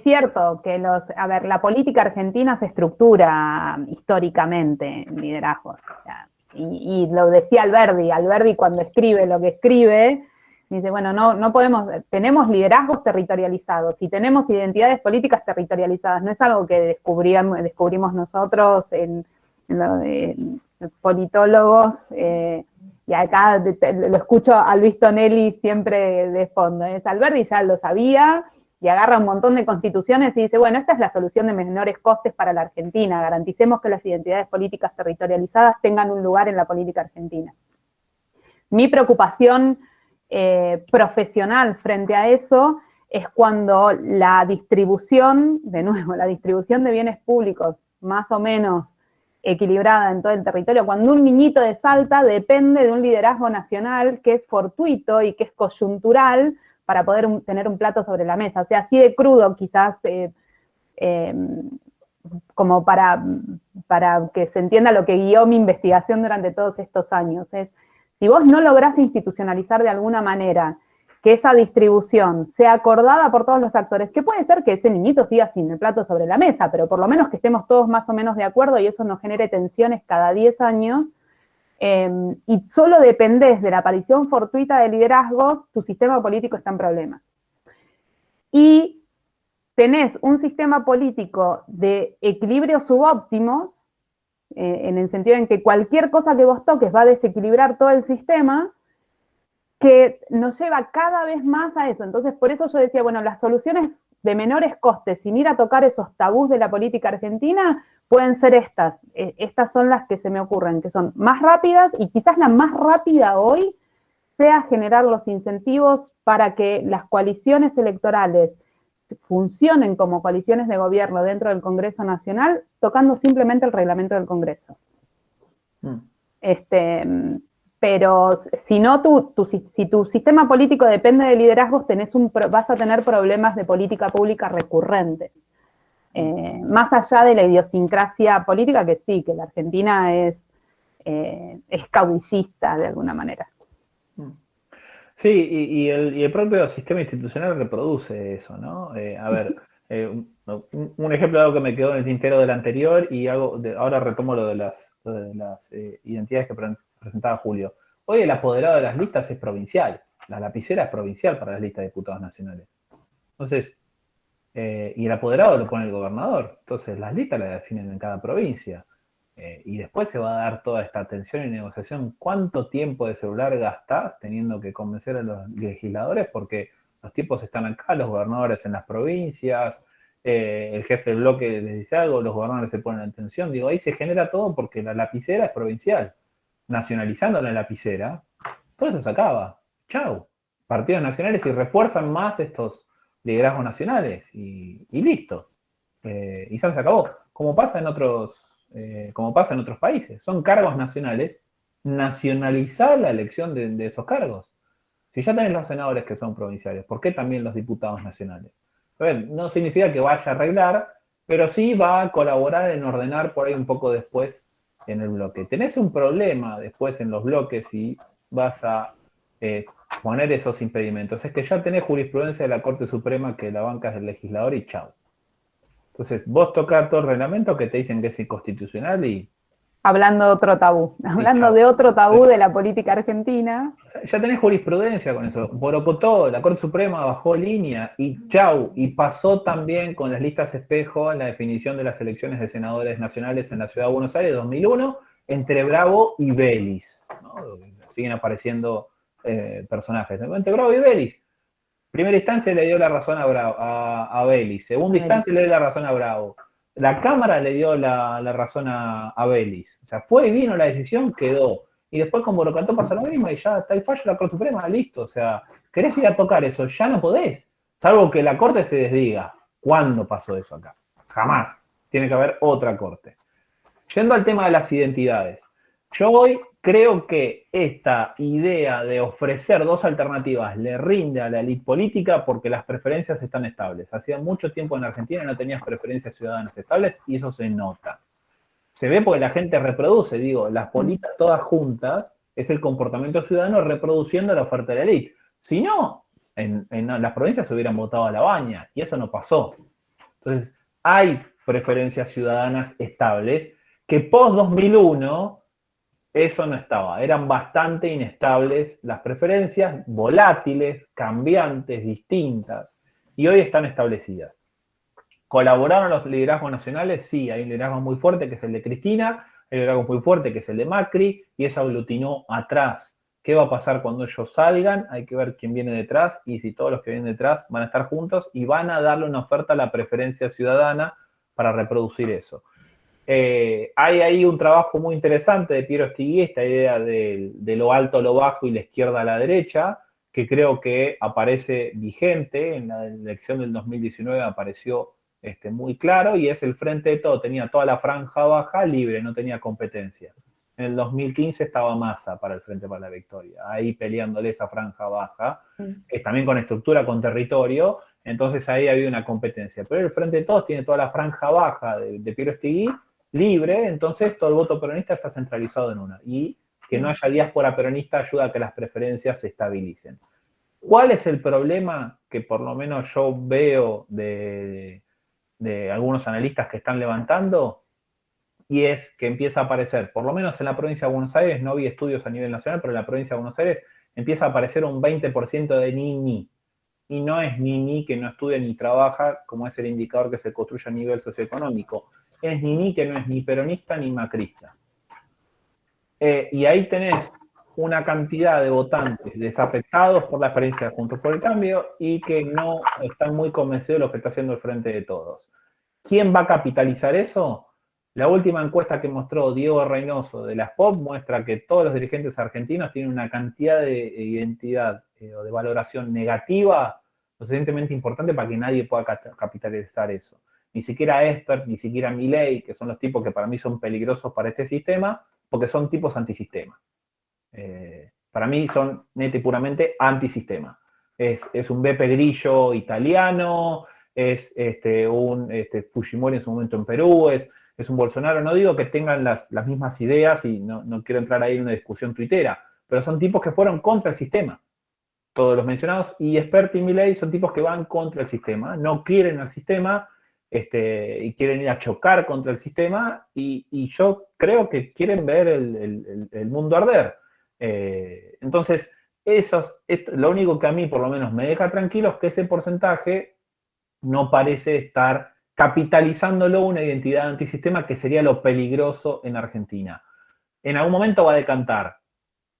cierto que la política argentina se estructura históricamente en liderazgos. O sea, y lo decía Alberdi cuando escribe lo que escribe, dice, bueno, no podemos, tenemos liderazgos territorializados y tenemos identidades políticas territorializadas, no es algo que descubrimos nosotros los politólogos, y acá lo escucho a Luis Tonelli siempre de fondo, Alberdi ya lo sabía, y agarra un montón de constituciones y dice, bueno, esta es la solución de menores costes para la Argentina, garanticemos que las identidades políticas territorializadas tengan un lugar en la política argentina. Mi preocupación profesional frente a eso es cuando la distribución, de nuevo, la distribución de bienes públicos más o menos equilibrada en todo el territorio, cuando un niñito de Salta depende de un liderazgo nacional que es fortuito y que es coyuntural para poder tener un plato sobre la mesa. O sea, así de crudo quizás, como para que se entienda lo que guió mi investigación durante todos estos años. Es, si vos no lográs institucionalizar de alguna manera que esa distribución sea acordada por todos los actores, que puede ser que ese niñito siga sin el plato sobre la mesa, pero por lo menos que estemos todos más o menos de acuerdo y eso nos genere tensiones cada 10 años, y solo dependés de la aparición fortuita de liderazgos, tu sistema político está en problemas. Y tenés un sistema político de equilibrios subóptimos, en el sentido en que cualquier cosa que vos toques va a desequilibrar todo el sistema, que nos lleva cada vez más a eso. Entonces, por eso yo decía, bueno, las soluciones de menores costes, sin ir a tocar esos tabús de la política argentina, pueden ser estas. Estas son las que se me ocurren, que son más rápidas, y quizás la más rápida hoy sea generar los incentivos para que las coaliciones electorales funcionen como coaliciones de gobierno dentro del Congreso Nacional, tocando simplemente el reglamento del Congreso. Pero si no, si tu sistema político depende de liderazgos, vas a tener problemas de política pública recurrentes. Más allá de la idiosincrasia política, que sí, que la Argentina es caudillista de alguna manera. Sí, y el propio sistema institucional reproduce eso, ¿no? A ver, un ejemplo de algo que me quedó en el tintero del anterior y ahora retomo lo de las identidades que presentaba Julio. Hoy el apoderado de las listas es provincial, la lapicera es provincial para las listas de diputados nacionales. Entonces, y el apoderado lo pone el gobernador, entonces las listas las definen en cada provincia. Y después se va a dar toda esta tensión y negociación. ¿Cuánto tiempo de celular gastás teniendo que convencer a los legisladores? Porque los tipos están acá, los gobernadores en las provincias, el jefe del bloque les dice algo, los gobernadores se ponen en tensión. Digo, ahí se genera todo porque la lapicera es provincial. Nacionalizando la lapicera, todo eso se acaba. Chau. Partidos nacionales y refuerzan más estos liderazgos nacionales y listo. Y se acabó. Como pasa en otros países. Son cargos nacionales, nacionalizar la elección de esos cargos. Si ya tenés los senadores que son provinciales, ¿por qué también los diputados nacionales? A ver, no significa que vaya a arreglar, pero sí va a colaborar en ordenar por ahí un poco después en el bloque. Tenés un problema después en los bloques y vas a poner esos impedimentos. Es que ya tenés jurisprudencia de la Corte Suprema que la banca es del legislador y chau. Entonces, vos tocás todo el reglamento que te dicen que es inconstitucional y... Hablando de otro tabú, de otro tabú de la política argentina. Ya tenés jurisprudencia con eso. Borocotó, la Corte Suprema bajó línea y chau. Y pasó también con las listas espejo en la definición de las elecciones de senadores nacionales en la Ciudad de Buenos Aires 2001 entre Bravo y Vélez, ¿no? Siguen apareciendo personajes. Entre Bravo y Vélez. Primera instancia le dio la razón a Vélez. Segunda instancia le dio la razón a Bravo. La Cámara le dio la razón a Vélez. O sea, fue y vino la decisión, quedó. Y después con Borocató pasó lo mismo y ya está el fallo de la Corte Suprema, listo. O sea, querés ir a tocar eso, ya no podés. Salvo que la Corte se desdiga. ¿Cuándo pasó eso acá? Jamás. Tiene que haber otra Corte. Yendo al tema de las identidades. Yo hoy creo que esta idea de ofrecer dos alternativas le rinde a la élite política porque las preferencias están estables. Hacía mucho tiempo en Argentina no tenías preferencias ciudadanas estables y eso se nota. Se ve porque la gente reproduce, digo, las políticas todas juntas es el comportamiento ciudadano reproduciendo la oferta de la élite. Si no, en las provincias se hubieran votado a la baña y eso no pasó. Entonces, hay preferencias ciudadanas estables que post-2001 eso no estaba, eran bastante inestables las preferencias, volátiles, cambiantes, distintas, y hoy están establecidas. ¿Colaboraron los liderazgos nacionales? Sí, hay un liderazgo muy fuerte que es el de Cristina, hay un liderazgo muy fuerte que es el de Macri, y eso aglutinó atrás. ¿Qué va a pasar cuando ellos salgan? Hay que ver quién viene detrás, y si todos los que vienen detrás van a estar juntos, y van a darle una oferta a la preferencia ciudadana para reproducir eso. Hay ahí un trabajo muy interesante de Piero Estigui, esta idea de lo alto a lo bajo y la izquierda a la derecha, que creo que aparece vigente, en la elección del 2019 apareció muy claro, y es el Frente de Todos, tenía toda la franja baja libre, no tenía competencia. En el 2015 estaba Massa para el Frente para la Victoria, ahí peleándole esa franja baja, también con estructura, con territorio, entonces ahí había una competencia. Pero el Frente de Todos tiene toda la franja baja de Piero Estigui libre, entonces todo el voto peronista está centralizado en una. Y que no haya diáspora peronista ayuda a que las preferencias se estabilicen. ¿Cuál es el problema que por lo menos yo veo de algunos analistas que están levantando? Y es que empieza a aparecer, por lo menos en la provincia de Buenos Aires, no vi estudios a nivel nacional, pero en la provincia de Buenos Aires empieza a aparecer un 20% de ni-ni. Y no es ni-ni que no estudia ni trabaja, como es el indicador que se construye a nivel socioeconómico. Es ni-ni que no es ni peronista ni macrista. Y ahí tenés una cantidad de votantes desafectados por la experiencia de Juntos por el Cambio y que no están muy convencidos de lo que está haciendo el Frente de Todos. ¿Quién va a capitalizar eso? La última encuesta que mostró Diego Reynoso de las POP muestra que todos los dirigentes argentinos tienen una cantidad de identidad o de valoración negativa lo suficientemente importante para que nadie pueda capitalizar eso. Ni siquiera Esper, ni siquiera Milei, que son los tipos que para mí son peligrosos para este sistema, porque son tipos antisistema. Para mí son neta y puramente antisistema. Es un Beppe Grillo italiano, es un Fujimori en su momento en Perú, es un Bolsonaro. No digo que tengan las mismas ideas y no quiero entrar ahí en una discusión tuitera, pero son tipos que fueron contra el sistema. Todos los mencionados, y Esper y Milei son tipos que van contra el sistema, no quieren al sistema, y quieren ir a chocar contra el sistema, y yo creo que quieren ver el mundo arder. Entonces, lo único que a mí por lo menos me deja tranquilo es que ese porcentaje no parece estar capitalizándolo una identidad antisistema, que sería lo peligroso en Argentina. En algún momento va a decantar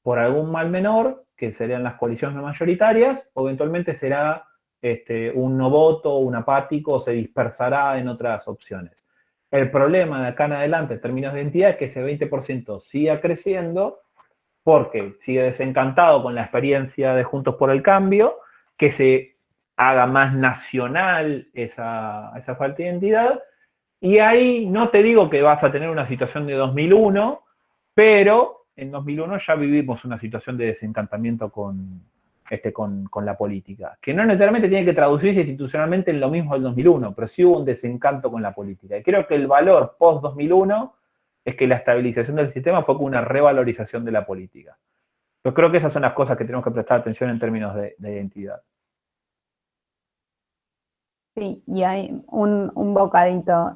por algún mal menor, que serían las coaliciones no mayoritarias, o eventualmente será un no voto, un apático, o se dispersará en otras opciones. El problema de acá en adelante, en términos de identidad, es que ese 20% siga creciendo, porque sigue desencantado con la experiencia de Juntos por el Cambio, que se haga más nacional esa falta de identidad, y ahí no te digo que vas a tener una situación de 2001, pero en 2001 ya vivimos una situación de desencantamiento con la política, que no necesariamente tiene que traducirse institucionalmente en lo mismo del 2001, pero sí hubo un desencanto con la política. Y creo que el valor post-2001 es que la estabilización del sistema fue con una revalorización de la política. Yo creo que esas son las cosas que tenemos que prestar atención en términos de identidad. Sí, y hay un bocadito.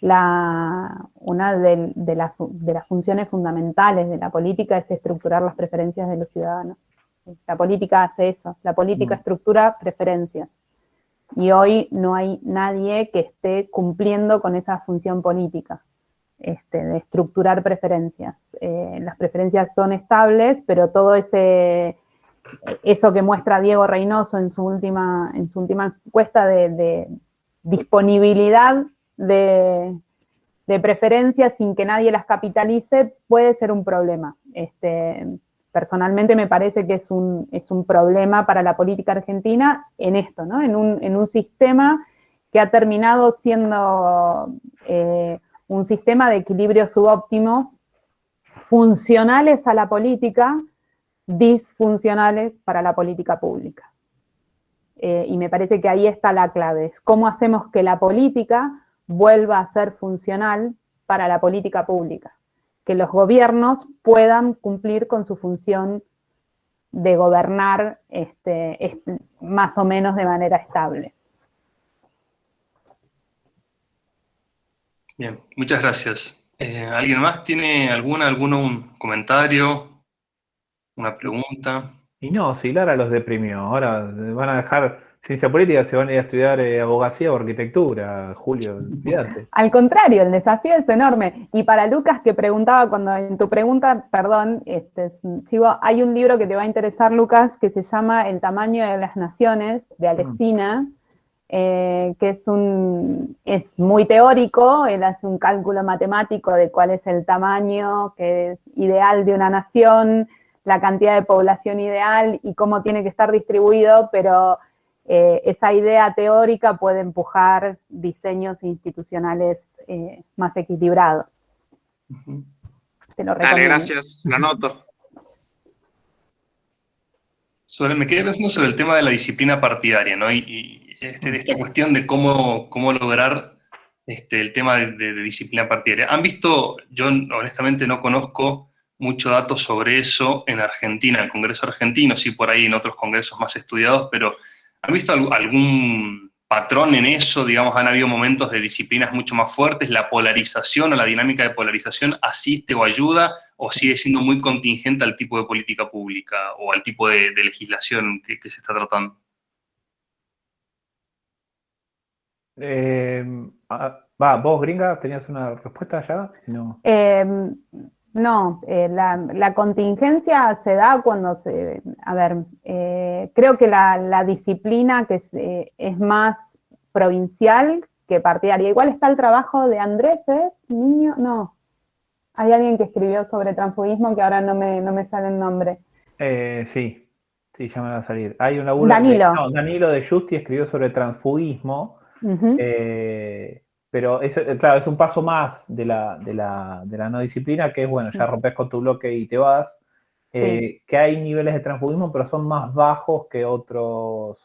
Una de las funciones fundamentales de la política es estructurar las preferencias de los ciudadanos. La política hace eso, la política estructura preferencias. Y hoy no hay nadie que esté cumpliendo con esa función política, de estructurar preferencias. Las preferencias son estables, pero todo eso que muestra Diego Reynoso en su última encuesta de disponibilidad de preferencias sin que nadie las capitalice, puede ser un problema. Personalmente me parece que es un problema para la política argentina en esto, ¿no? En un sistema que ha terminado siendo un sistema de equilibrios subóptimos funcionales a la política, disfuncionales para la política pública. Y me parece que ahí está la clave, es cómo hacemos que la política vuelva a ser funcional para la política pública, que los gobiernos puedan cumplir con su función de gobernar más o menos de manera estable. Bien, muchas gracias. ¿Alguien más tiene algún comentario, una pregunta? Y no, si Lara los deprimió. Ahora van a dejar ciencia política, se van a ir a estudiar abogacía o arquitectura, Julio, fíjate. Al contrario, el desafío es enorme. Y para Lucas, que preguntaba, cuando en tu pregunta, perdón, hay un libro que te va a interesar, Lucas, que se llama El tamaño de las naciones, de Alexina, que es muy teórico. Él hace un cálculo matemático de cuál es el tamaño que es ideal de una nación, la cantidad de población ideal y cómo tiene que estar distribuido, pero esa idea teórica puede empujar diseños institucionales más equilibrados. Te lo recomiendo. Dale, gracias, lo anoto. Me quedé pensando sobre el tema de la disciplina partidaria, ¿no? Esta cuestión de cómo lograr el tema de disciplina partidaria. ¿Han visto? Yo honestamente no conozco mucho datos sobre eso en Argentina, en el Congreso argentino, sí por ahí en otros congresos más estudiados, pero ¿han visto algún patrón en eso? Digamos, ¿han habido momentos de disciplinas mucho más fuertes? ¿La polarización o la dinámica de polarización asiste o ayuda? ¿O sigue siendo muy contingente al tipo de política pública o al tipo de legislación que se está tratando? Vos, Gringa, ¿tenías una respuesta ya? Si no... No, la contingencia se da cuando creo que la disciplina que es más provincial que partidaria. Igual está el trabajo de Andrés, Niño, no. Hay alguien que escribió sobre transfugismo que ahora no me sale el nombre. Sí, ya me va a salir. Hay un laburo Danilo de Justi escribió sobre transfugismo. Pero eso, claro, es un paso más de la no disciplina, que es, bueno, ya rompes con tu bloque y te vas. Que hay niveles de transfugismo, pero son más bajos que otros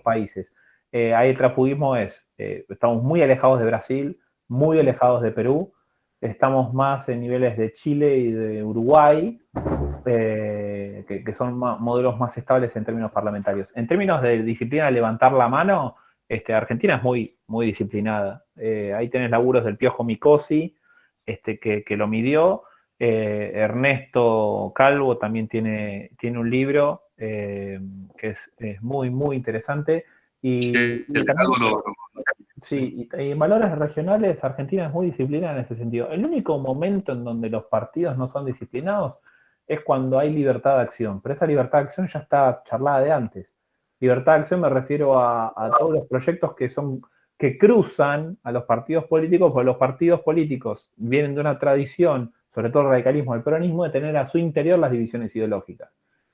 países. Ahí el transfugismo estamos muy alejados de Brasil, muy alejados de Perú, estamos más en niveles de Chile y de Uruguay, que son modelos más estables en términos parlamentarios. En términos de disciplina de levantar la mano, Argentina es muy, muy disciplinada. Ahí tenés laburos del Piojo Micosi, que lo midió. Ernesto Calvo también tiene un libro que es muy, muy interesante. Y en valores regionales, Argentina es muy disciplinada en ese sentido. El único momento en donde los partidos no son disciplinados es cuando hay libertad de acción, pero esa libertad de acción ya está charlada de antes. Libertad de acción me refiero a todos los proyectos que cruzan a los partidos políticos, porque los partidos políticos vienen de una tradición, sobre todo el radicalismo del peronismo, de tener a su interior las divisiones ideológicas.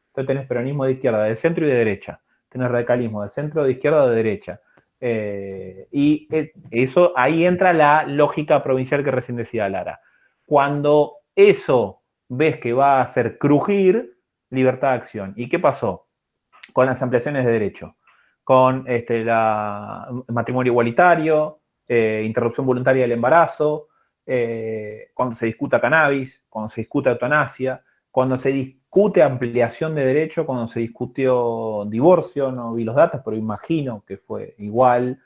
Entonces tenés peronismo de izquierda, de centro y de derecha. Tenés radicalismo de centro, de izquierda o de derecha. Y eso, ahí entra la lógica provincial que recién decía Lara. Cuando eso ves que va a hacer crujir, libertad de acción. ¿Y qué pasó? Con las ampliaciones de derecho, con matrimonio igualitario, interrupción voluntaria del embarazo, cuando se discuta cannabis, cuando se discute eutanasia, cuando se discute ampliación de derecho, cuando se discutió divorcio, no vi los datos, pero imagino que fue igual.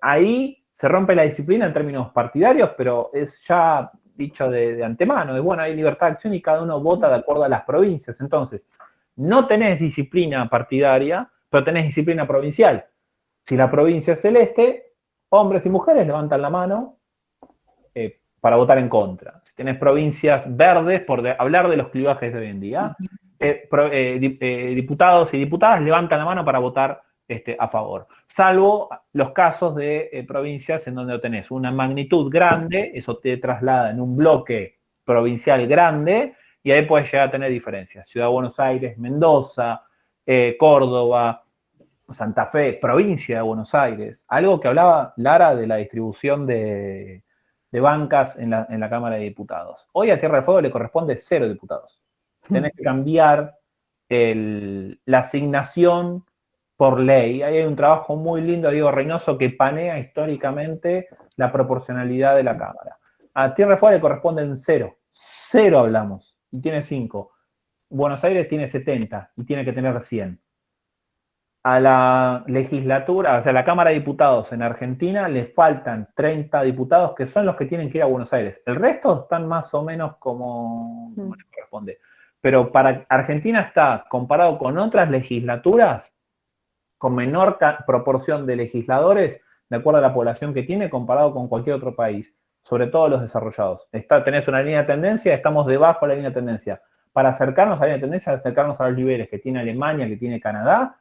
Ahí se rompe la disciplina en términos partidarios, pero es ya dicho de antemano, es bueno, hay libertad de acción y cada uno vota de acuerdo a las provincias. Entonces, no tenés disciplina partidaria, pero tenés disciplina provincial. Si la provincia es celeste, hombres y mujeres levantan la mano para votar en contra. Si tenés provincias verdes, por hablar de los clivajes de hoy en día, diputados y diputadas levantan la mano para votar a favor. Salvo los casos de provincias en donde tenés una magnitud grande, eso te traslada en un bloque provincial grande, y ahí puedes llegar a tener diferencias. Ciudad de Buenos Aires, Mendoza, Córdoba, Santa Fe, provincia de Buenos Aires. Algo que hablaba Lara de la distribución de bancas en la Cámara de Diputados. Hoy a Tierra del Fuego le corresponde 0 diputados. Tenés que cambiar la asignación por ley. Ahí hay un trabajo muy lindo de Diego Reynoso que panea históricamente la proporcionalidad de la Cámara. A Tierra del Fuego le corresponden 0. 0 hablamos. Y tiene 5. Buenos Aires tiene 70 y tiene que tener 100. A la legislatura, o sea, a la Cámara de Diputados en Argentina le faltan 30 diputados que son los que tienen que ir a Buenos Aires. El resto están más o menos como le corresponde. Pero para Argentina está, comparado con otras legislaturas, con menor proporción de legisladores, de acuerdo a la población que tiene, comparado con cualquier otro país, sobre todo los desarrollados. Tenés una línea de tendencia, estamos debajo de la línea de tendencia. Para acercarnos a la línea de tendencia, acercarnos a los niveles que tiene Alemania, que tiene Canadá,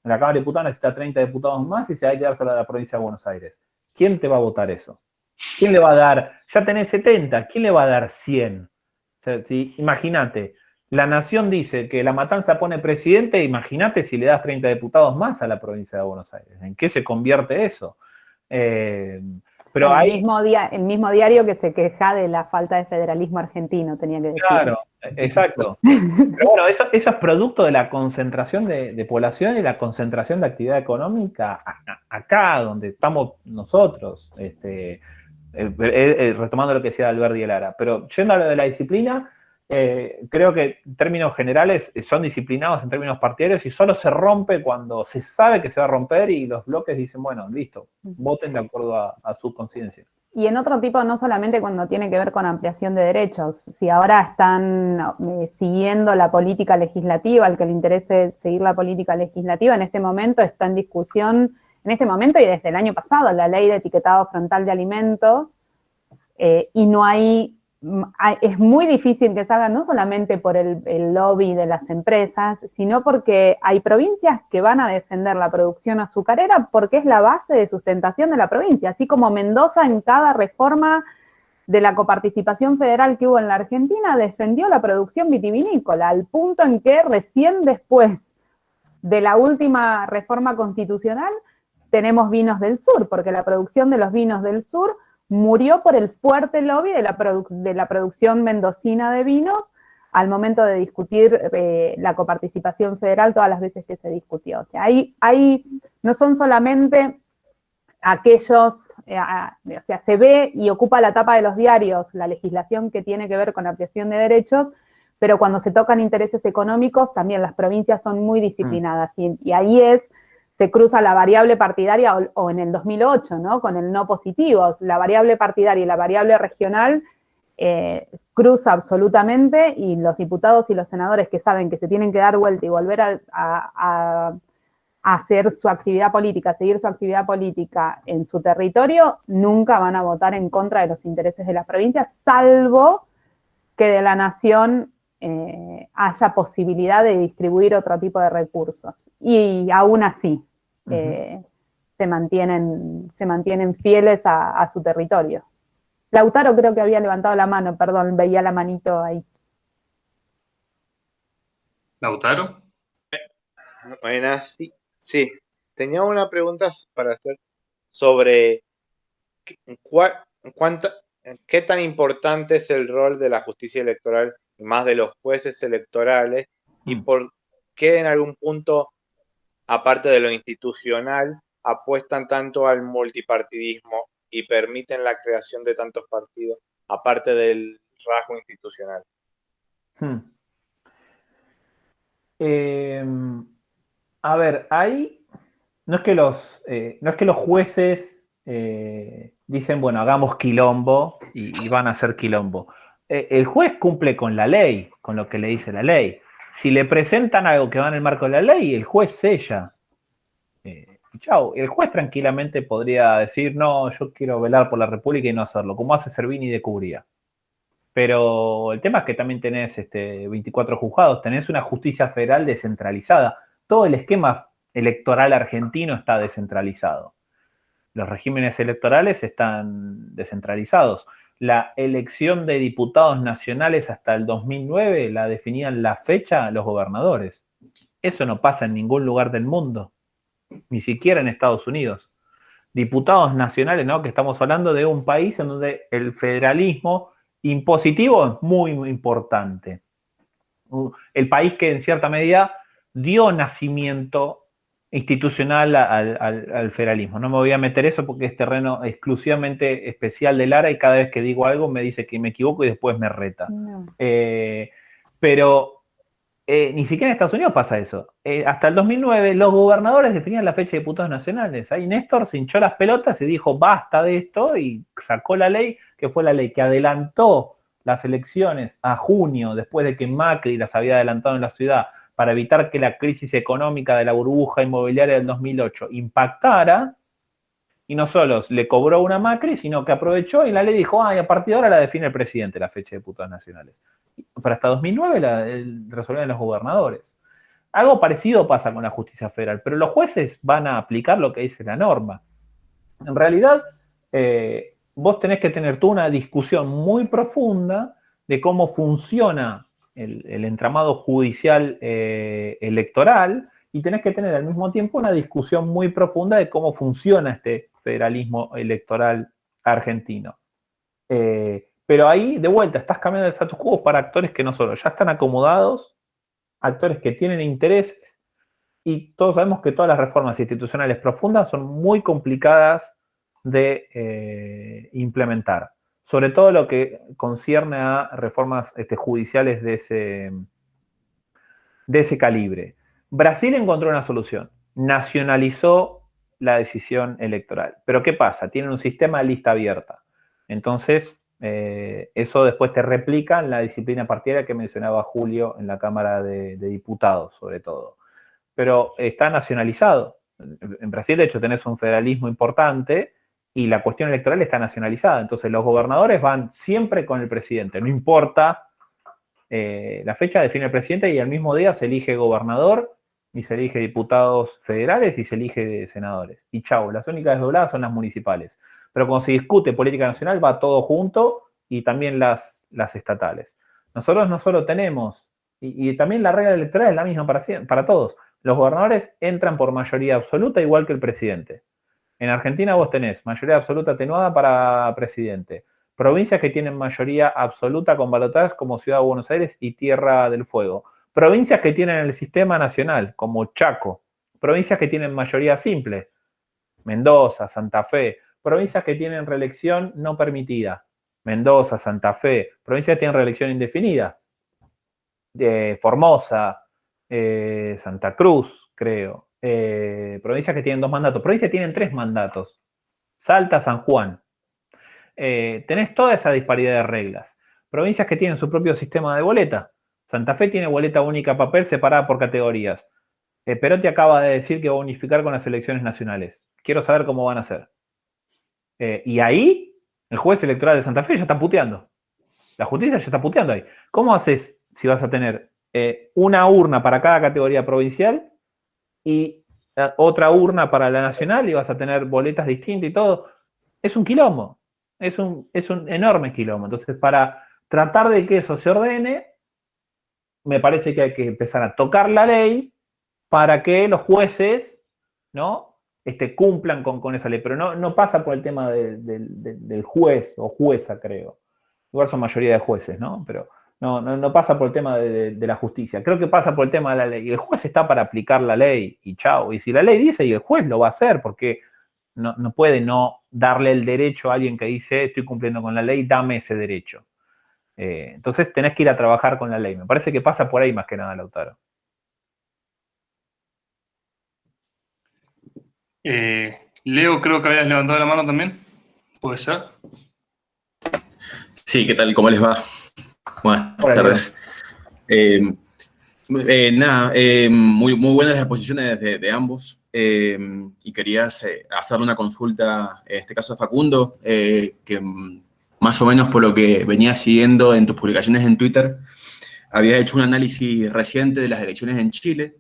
la Cámara de Diputados necesita 30 diputados más y se va a quedarse a la provincia de Buenos Aires. ¿Quién te va a votar eso? ¿Quién le va a dar? Ya tenés 70, ¿quién le va a dar 100? O sea, imagínate, la nación dice que La Matanza pone presidente, imagínate si le das 30 diputados más a la provincia de Buenos Aires. ¿En qué se convierte eso? Pero el mismo diario que se queja de la falta de federalismo argentino, tenía que decir. Claro, exacto. Pero bueno, eso es producto de la concentración de población y la concentración de actividad económica acá, donde estamos nosotros, retomando lo que decía Alberti y Lara. Pero yendo a lo de la disciplina, creo que en términos generales son disciplinados en términos partidarios y solo se rompe cuando se sabe que se va a romper y los bloques dicen, bueno, listo, voten de acuerdo a su conciencia. Y en otro tipo, no solamente cuando tiene que ver con ampliación de derechos, si ahora están siguiendo la política legislativa, al que le interese seguir la política legislativa, en este momento está en discusión, en este momento y desde el año pasado, la ley de etiquetado frontal de alimentos, y no hay, es muy difícil que se haga no solamente por el lobby de las empresas, sino porque hay provincias que van a defender la producción azucarera porque es la base de sustentación de la provincia, así como Mendoza en cada reforma de la coparticipación federal que hubo en la Argentina defendió la producción vitivinícola, al punto en que recién después de la última reforma constitucional tenemos vinos del sur, porque la producción de los vinos del sur murió por el fuerte lobby de la producción mendocina de vinos al momento de discutir la coparticipación federal todas las veces que se discutió. O sea, no son solamente aquellos, o sea, se ve y ocupa la tapa de los diarios la legislación que tiene que ver con la ampliación de derechos, pero cuando se tocan intereses económicos también las provincias son muy disciplinadas y ahí se cruza la variable partidaria o en el 2008, ¿no? Con el no positivo, la variable partidaria y la variable regional cruza absolutamente y los diputados y los senadores que saben que se tienen que dar vuelta y volver a hacer su actividad política, seguir su actividad política en su territorio, nunca van a votar en contra de los intereses de las provincias, salvo que de la nación haya posibilidad de distribuir otro tipo de recursos. Y aún así se mantienen fieles a su territorio. Lautaro creo que había levantado la mano, perdón, veía la manito ahí. ¿Lautaro? Buenas, sí. Tenía una pregunta para hacer sobre qué tan importante es el rol de la justicia electoral, más de los jueces electorales, y por qué en algún punto, aparte de lo institucional, apuestan tanto al multipartidismo y permiten la creación de tantos partidos, aparte del rasgo institucional. A ver, ahí no es que los jueces dicen, bueno, hagamos quilombo y van a hacer quilombo. El juez cumple con la ley, con lo que le dice la ley. Si le presentan algo que va en el marco de la ley, el juez sella. Chau, el juez tranquilamente podría decir, no, yo quiero velar por la República y no hacerlo, como hace Servini de Cubría. Pero el tema es que también tenés 24 juzgados, tenés una justicia federal descentralizada. Todo el esquema electoral argentino está descentralizado. Los regímenes electorales están descentralizados. La elección de diputados nacionales hasta el 2009 la definían la fecha los gobernadores. Eso no pasa en ningún lugar del mundo, ni siquiera en Estados Unidos. Diputados nacionales, ¿no? Que estamos hablando de un país en donde el federalismo impositivo es muy, muy importante. El país que en cierta medida dio nacimiento institucional al federalismo. No me voy a meter eso porque es terreno exclusivamente especial de Lara y cada vez que digo algo me dice que me equivoco y después me reta. No. Pero ni siquiera en Estados Unidos pasa eso. Hasta el 2009 los gobernadores definían la fecha de diputados nacionales. Ahí Néstor se hinchó las pelotas y dijo basta de esto y sacó la ley, que fue la ley que adelantó las elecciones a junio, después de que Macri las había adelantado en la ciudad, para evitar que la crisis económica de la burbuja inmobiliaria del 2008 impactara, y no solo le cobró una Macri, sino que aprovechó y la ley dijo, a partir de ahora la define el presidente, la fecha de diputados nacionales. Pero hasta 2009 la resolvían los gobernadores. Algo parecido pasa con la justicia federal, pero los jueces van a aplicar lo que dice la norma. En realidad, vos tenés que tener tú una discusión muy profunda de cómo funciona el entramado judicial electoral, y tenés que tener al mismo tiempo una discusión muy profunda de cómo funciona este federalismo electoral argentino. Pero ahí, de vuelta, estás cambiando el status quo para actores que no solo ya están acomodados, actores que tienen intereses, y todos sabemos que todas las reformas institucionales profundas son muy complicadas de implementar, sobre todo lo que concierne a reformas judiciales de ese calibre. Brasil encontró una solución, nacionalizó la decisión electoral. Pero ¿qué pasa? Tienen un sistema de lista abierta. Entonces, eso después te replica en la disciplina partidaria que mencionaba Julio en la Cámara de Diputados, sobre todo. Pero está nacionalizado. En Brasil, de hecho, tenés un federalismo importante y la cuestión electoral está nacionalizada. Entonces, los gobernadores van siempre con el presidente. No importa la fecha, define el presidente y al mismo día se elige gobernador y se elige diputados federales y se elige senadores. Y chau, las únicas desdobladas son las municipales. Pero cuando se discute política nacional va todo junto y también las estatales. Nosotros no solo tenemos, y también la regla electoral es la misma para todos. Los gobernadores entran por mayoría absoluta igual que el presidente. En Argentina vos tenés mayoría absoluta atenuada para presidente. Provincias que tienen mayoría absoluta con balotajes como Ciudad de Buenos Aires y Tierra del Fuego. Provincias que tienen el sistema nacional, como Chaco. Provincias que tienen mayoría simple, Mendoza, Santa Fe. Provincias que tienen reelección no permitida, Mendoza, Santa Fe. Provincias que tienen reelección indefinida, Formosa, Santa Cruz, creo. Provincias que tienen 2 mandatos. Provincias que tienen 3 mandatos, Salta, San Juan. Tenés toda esa disparidad de reglas. Provincias que tienen su propio sistema de boleta. Santa Fe tiene boleta única papel separada por categorías. Perotti acaba de decir que va a unificar con las elecciones nacionales. Quiero saber cómo van a hacer. Y ahí, el juez electoral de Santa Fe ya está puteando. La justicia ya está puteando ahí. ¿Cómo haces si vas a tener una urna para cada categoría provincial y otra urna para la nacional y vas a tener boletas distintas y todo? Es un quilombo. Es un enorme quilombo. Entonces, para tratar de que eso se ordene, me parece que hay que empezar a tocar la ley para que los jueces, ¿no? Cumplan con esa ley. Pero no pasa por el tema del juez o jueza, creo. Igual son mayoría de jueces, ¿no? Pero no pasa por el tema de la justicia. Creo que pasa por el tema de la ley. Y el juez está para aplicar la ley y chao. Y si la ley dice, y el juez lo va a hacer, porque no puede no darle el derecho a alguien que dice, estoy cumpliendo con la ley, dame ese derecho. Entonces tenés que ir a trabajar con la ley. Me parece que pasa por ahí más que nada, Lautaro. Leo, creo que habías levantado la mano también. ¿Puede ser? Sí, ¿qué tal? ¿Cómo les va? Buenas Hola, tardes. Muy buenas las exposiciones de ambos. Y quería hacerle una consulta, en este caso a Facundo, que más o menos por lo que venía siguiendo en tus publicaciones en Twitter, había hecho un análisis reciente de las elecciones en Chile,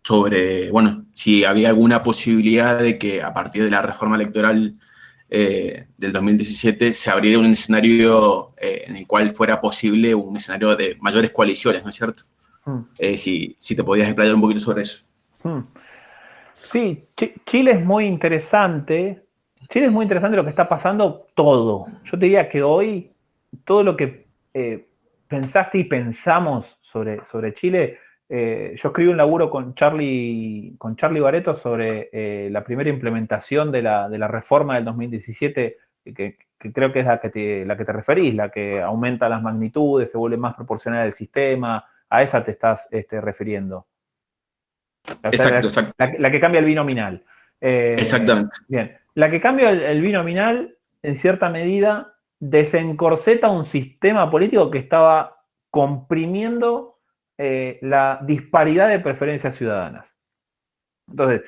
sobre, bueno, si había alguna posibilidad de que a partir de la reforma electoral del 2017 se abriera un escenario en el cual fuera posible un escenario de mayores coaliciones, ¿no es cierto? Si te podías explayar un poquito sobre eso. Sí, Chile es muy interesante. Chile es muy interesante lo que está pasando todo. Yo te diría que hoy todo lo que pensaste y pensamos sobre Chile, yo escribí un laburo con Charlie Bareto sobre la primera implementación de la reforma del 2017, que creo que es la que te referís, la que aumenta las magnitudes, se vuelve más proporcional el sistema, a esa te estás refiriendo. O sea, Exacto. La que cambia el binominal. Exactamente. Bien. La que cambia el binominal, en cierta medida, desencorseta un sistema político que estaba comprimiendo la disparidad de preferencias ciudadanas. Entonces,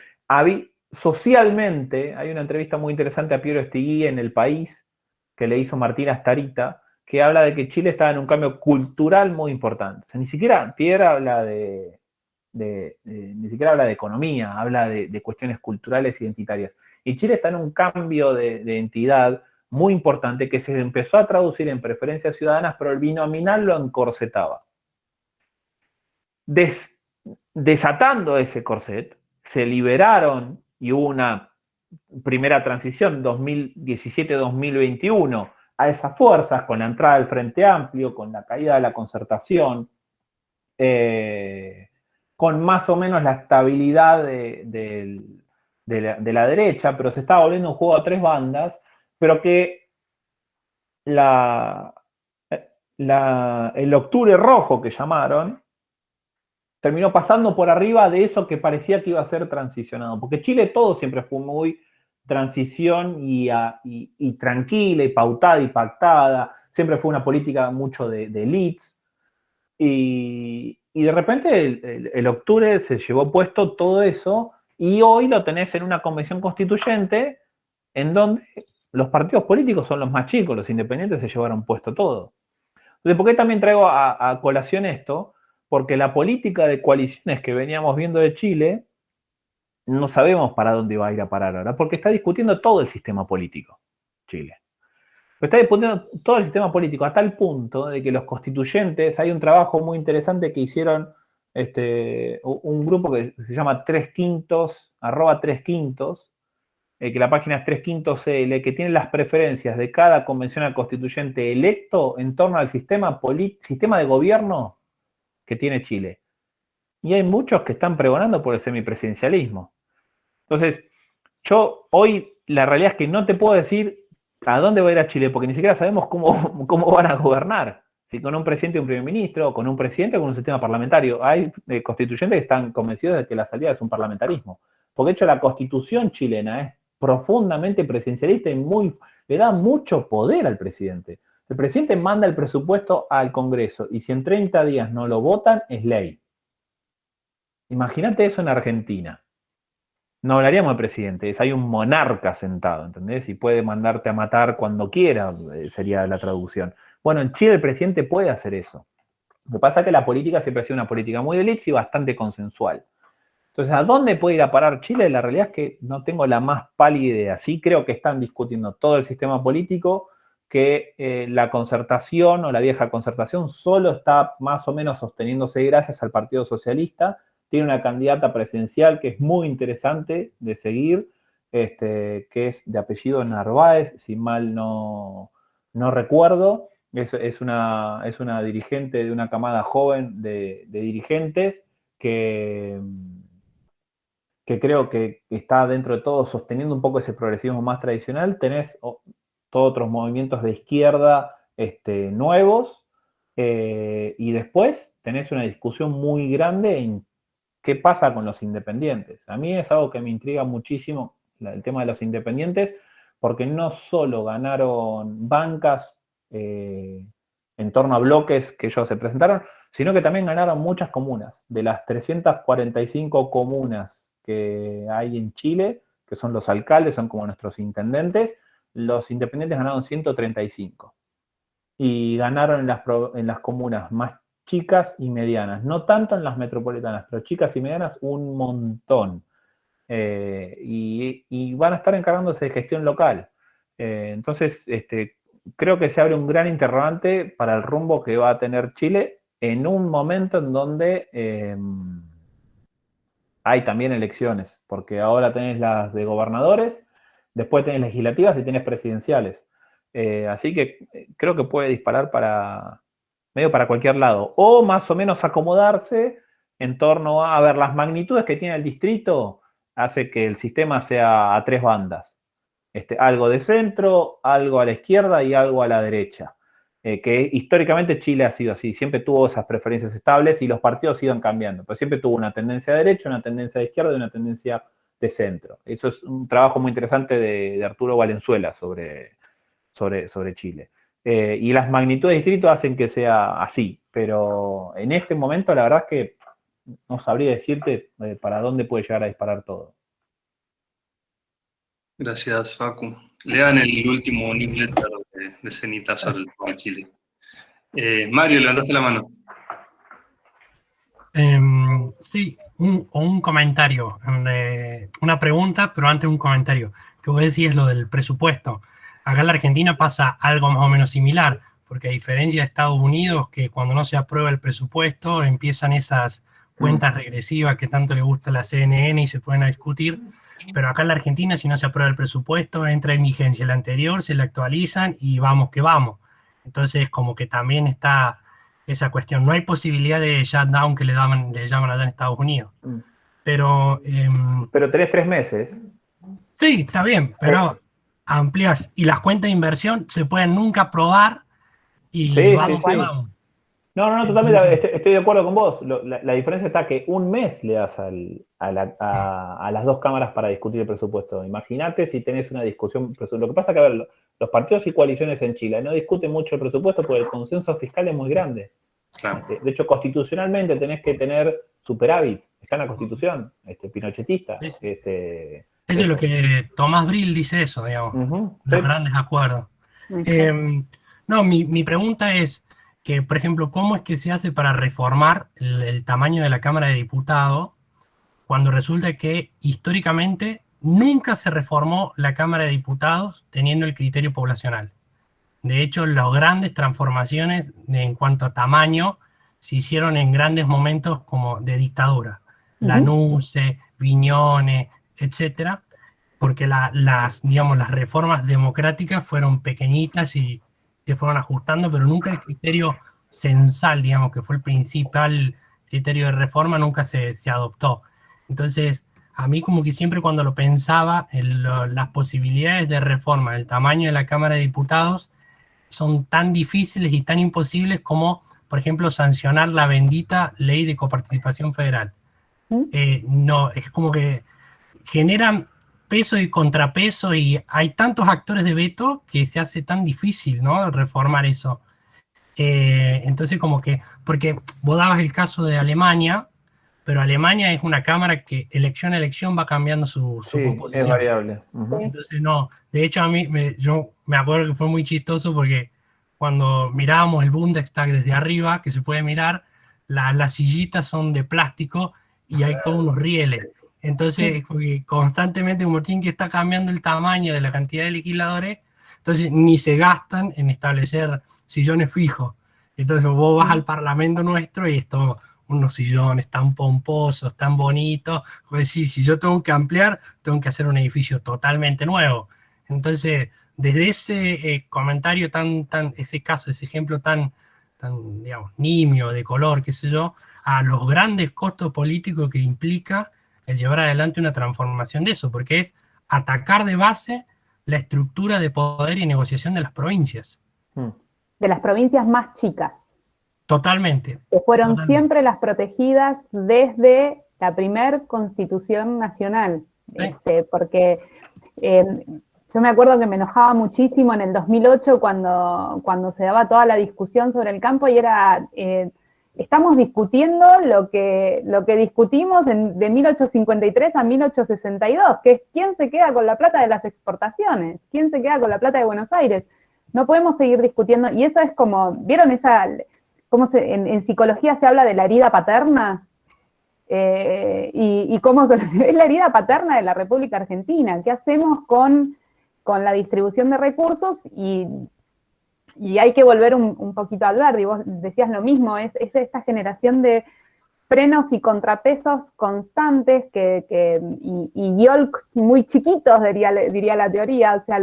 socialmente, hay una entrevista muy interesante a Piero Estigui en El País, que le hizo Martín Astarita, que habla de que Chile estaba en un cambio cultural muy importante. O sea, ni siquiera Pierre habla ni siquiera habla de economía, habla de cuestiones culturales identitarias. Y Chile está en un cambio de entidad muy importante que se empezó a traducir en preferencias ciudadanas, pero el binominal lo encorsetaba. Desatando ese corset, se liberaron y hubo una primera transición 2017-2021 a esas fuerzas con la entrada del Frente Amplio, con la caída de la concertación, con más o menos la estabilidad de la derecha, pero se estaba volviendo un juego a tres bandas, pero que el octubre rojo que llamaron terminó pasando por arriba de eso que parecía que iba a ser transicionado, porque Chile todo siempre fue muy transición y tranquila y pautada y pactada, siempre fue una política mucho de elites, y de repente el octubre se llevó puesto todo eso, y hoy lo tenés en una convención constituyente en donde los partidos políticos son los más chicos, los independientes se llevaron puesto todo. Entonces, ¿por qué también traigo a colación esto? Porque la política de coaliciones que veníamos viendo de Chile, no sabemos para dónde va a ir a parar ahora, porque está discutiendo todo el sistema político, Chile. Está discutiendo todo el sistema político a tal punto de que los constituyentes, hay un trabajo muy interesante que hicieron un grupo que se llama 3/5, @3/5, que la página es 3/5CL, que tiene las preferencias de cada convencional constituyente electo en torno al sistema de gobierno que tiene Chile. Y hay muchos que están pregonando por el semipresidencialismo. Entonces, yo hoy la realidad es que no te puedo decir a dónde va a ir a Chile, porque ni siquiera sabemos cómo van a gobernar. Si con un presidente y un primer ministro, o con un presidente o con un sistema parlamentario. Hay constituyentes que están convencidos de que la salida es un parlamentarismo. Porque de hecho la constitución chilena es profundamente presidencialista y le da mucho poder al presidente. El presidente manda el presupuesto al Congreso y si en 30 días no lo votan, es ley. Imagínate eso en Argentina. No hablaríamos de presidentes, hay un monarca sentado, ¿entendés? Y puede mandarte a matar cuando quiera, sería la traducción. Bueno, en Chile el presidente puede hacer eso. Lo que pasa es que la política siempre ha sido una política muy de élite y bastante consensual. Entonces, ¿a dónde puede ir a parar Chile? La realidad es que no tengo la más pálida idea. Sí creo que están discutiendo todo el sistema político, que la concertación o la vieja concertación solo está más o menos sosteniéndose gracias al Partido Socialista. Tiene una candidata presidencial que es muy interesante de seguir, que es de apellido Narváez, si mal no recuerdo. Es una dirigente de una camada joven de dirigentes que creo que está dentro de todo sosteniendo un poco ese progresismo más tradicional. Tenés todos otros movimientos de izquierda nuevos, y después tenés una discusión muy grande en qué pasa con los independientes. A mí es algo que me intriga muchísimo el tema de los independientes, porque no solo ganaron bancas en torno a bloques que ellos se presentaron, sino que también ganaron muchas comunas. De las 345 comunas que hay en Chile, que son los alcaldes, son como nuestros intendentes, los independientes ganaron 135. Y ganaron en las comunas más chicas y medianas, no tanto en las metropolitanas, pero chicas y medianas un montón. Y van a estar encargándose de gestión local. Entonces, creo que se abre un gran interrogante para el rumbo que va a tener Chile en un momento en donde hay también elecciones, porque ahora tenés las de gobernadores, después tenés legislativas y tenés presidenciales. Así que creo que puede disparar medio para cualquier lado, o más o menos acomodarse en torno a ver, las magnitudes que tiene el distrito hace que el sistema sea a tres bandas. Algo de centro, algo a la izquierda y algo a la derecha. Que históricamente Chile ha sido así, siempre tuvo esas preferencias estables y los partidos iban cambiando, pero siempre tuvo una tendencia de derecha, una tendencia de izquierda y una tendencia de centro. Eso es un trabajo muy interesante de Arturo Valenzuela sobre Chile. Y las magnitudes de distrito hacen que sea así, pero en este momento la verdad es que no sabría decirte para dónde puede llegar a disparar todo. Gracias, Facu. Lean el último newsletter de Cenita sobre el tema de Chile. Mario, levantaste la mano. Sí, un comentario, una pregunta, pero antes un comentario. Que vos decís lo del presupuesto. Acá en la Argentina pasa algo más o menos similar, porque a diferencia de Estados Unidos, que cuando no se aprueba el presupuesto empiezan esas cuentas regresivas que tanto le gusta a la CNN y se pueden a discutir, pero acá en la Argentina si no se aprueba el presupuesto entra en vigencia el anterior, se le actualizan y vamos que vamos. Entonces como que también está esa cuestión. No hay posibilidad de shutdown que le llaman allá en Estados Unidos. Pero tenés 3 meses. sí, está bien, pero amplias. Y las cuentas de inversión se pueden nunca aprobar y Sí, vamos, sí, sí. vamos. No, totalmente, estoy de acuerdo con vos. La diferencia está que un mes le das a las dos cámaras para discutir el presupuesto. Imagínate si tenés una discusión. Lo que pasa es que, a ver, los partidos y coaliciones en Chile no discuten mucho el presupuesto porque el consenso fiscal es muy grande. Claro. De hecho, constitucionalmente tenés que tener superávit. Está en la Constitución, pinochetista. Sí, sí. Eso Eso es lo que Tomás Brill dice eso, digamos. Los grandes acuerdos. No, mi pregunta es que, por ejemplo, ¿cómo es que se hace para reformar el tamaño de la Cámara de Diputados cuando resulta que históricamente nunca se reformó la Cámara de Diputados teniendo el criterio poblacional? De hecho, las grandes transformaciones en cuanto a tamaño se hicieron en grandes momentos como de dictadura. Lanuse, Viñones, etcétera, porque las reformas democráticas fueron pequeñitas y se fueron ajustando, pero nunca el criterio censal, digamos, que fue el principal criterio de reforma, nunca se adoptó. Entonces, a mí como que siempre cuando lo pensaba, las posibilidades de reforma, el tamaño de la Cámara de Diputados, son tan difíciles y tan imposibles como, por ejemplo, sancionar la bendita ley de coparticipación federal. No, es como que generan peso y contrapeso y hay tantos actores de veto que se hace tan difícil, ¿no?, reformar eso. Entonces como que, porque vos dabas el caso de Alemania, pero Alemania es una cámara que elección a elección va cambiando su composición. Es variable. Entonces no, de hecho a mí, yo me acuerdo que fue muy chistoso porque cuando mirábamos el Bundestag desde arriba, que se puede mirar, las sillitas son de plástico y hay todos unos rieles. Entonces, constantemente, como tienen que estar cambiando el tamaño de la cantidad de legisladores, entonces ni se gastan en establecer sillones fijos. Entonces vos vas al Parlamento nuestro y esto, unos sillones tan pomposos, tan bonitos. Pues sí, si yo tengo que ampliar, tengo que hacer un edificio totalmente nuevo. Entonces, desde ese comentario ese caso, ese ejemplo tan, digamos, nimio, de color, qué sé yo, a los grandes costos políticos que implica el llevar adelante una transformación de eso, porque es atacar de base la estructura de poder y negociación de las provincias. De las provincias más chicas. Totalmente. Que fueron siempre las protegidas desde la primer Constitución Nacional. Sí. Porque yo me acuerdo que me enojaba muchísimo en el 2008 cuando se daba toda la discusión sobre el campo y era... estamos discutiendo lo que discutimos de 1853 a 1862, que es quién se queda con la plata de las exportaciones, quién se queda con la plata de Buenos Aires. No podemos seguir discutiendo, y eso es como, ¿vieron en psicología se habla de la herida paterna? Y cómo es la herida paterna de la República Argentina. ¿Qué hacemos con la distribución de recursos? Y hay que volver un poquito al verde, y vos decías lo mismo, es esta generación de frenos y contrapesos constantes y yolks muy chiquitos, diría la teoría, o sea,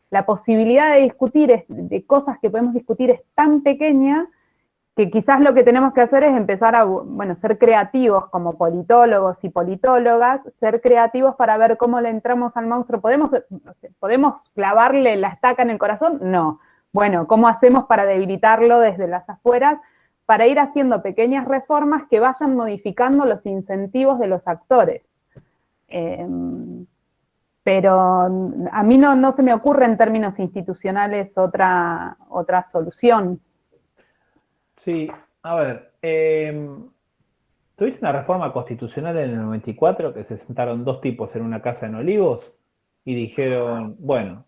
la posibilidad de discutir, de cosas que podemos discutir es tan pequeña que quizás lo que tenemos que hacer es empezar a, ser creativos como politólogos y politólogas, ser creativos para ver cómo le entramos al monstruo. ¿Podemos clavarle la estaca en el corazón? No. Bueno, ¿cómo hacemos para debilitarlo desde las afueras? Para ir haciendo pequeñas reformas que vayan modificando los incentivos de los actores. Pero a mí no se me ocurre en términos institucionales otra solución. Sí, a ver, tuviste una reforma constitucional en el 94 que se sentaron dos tipos en una casa en Olivos y dijeron, bueno,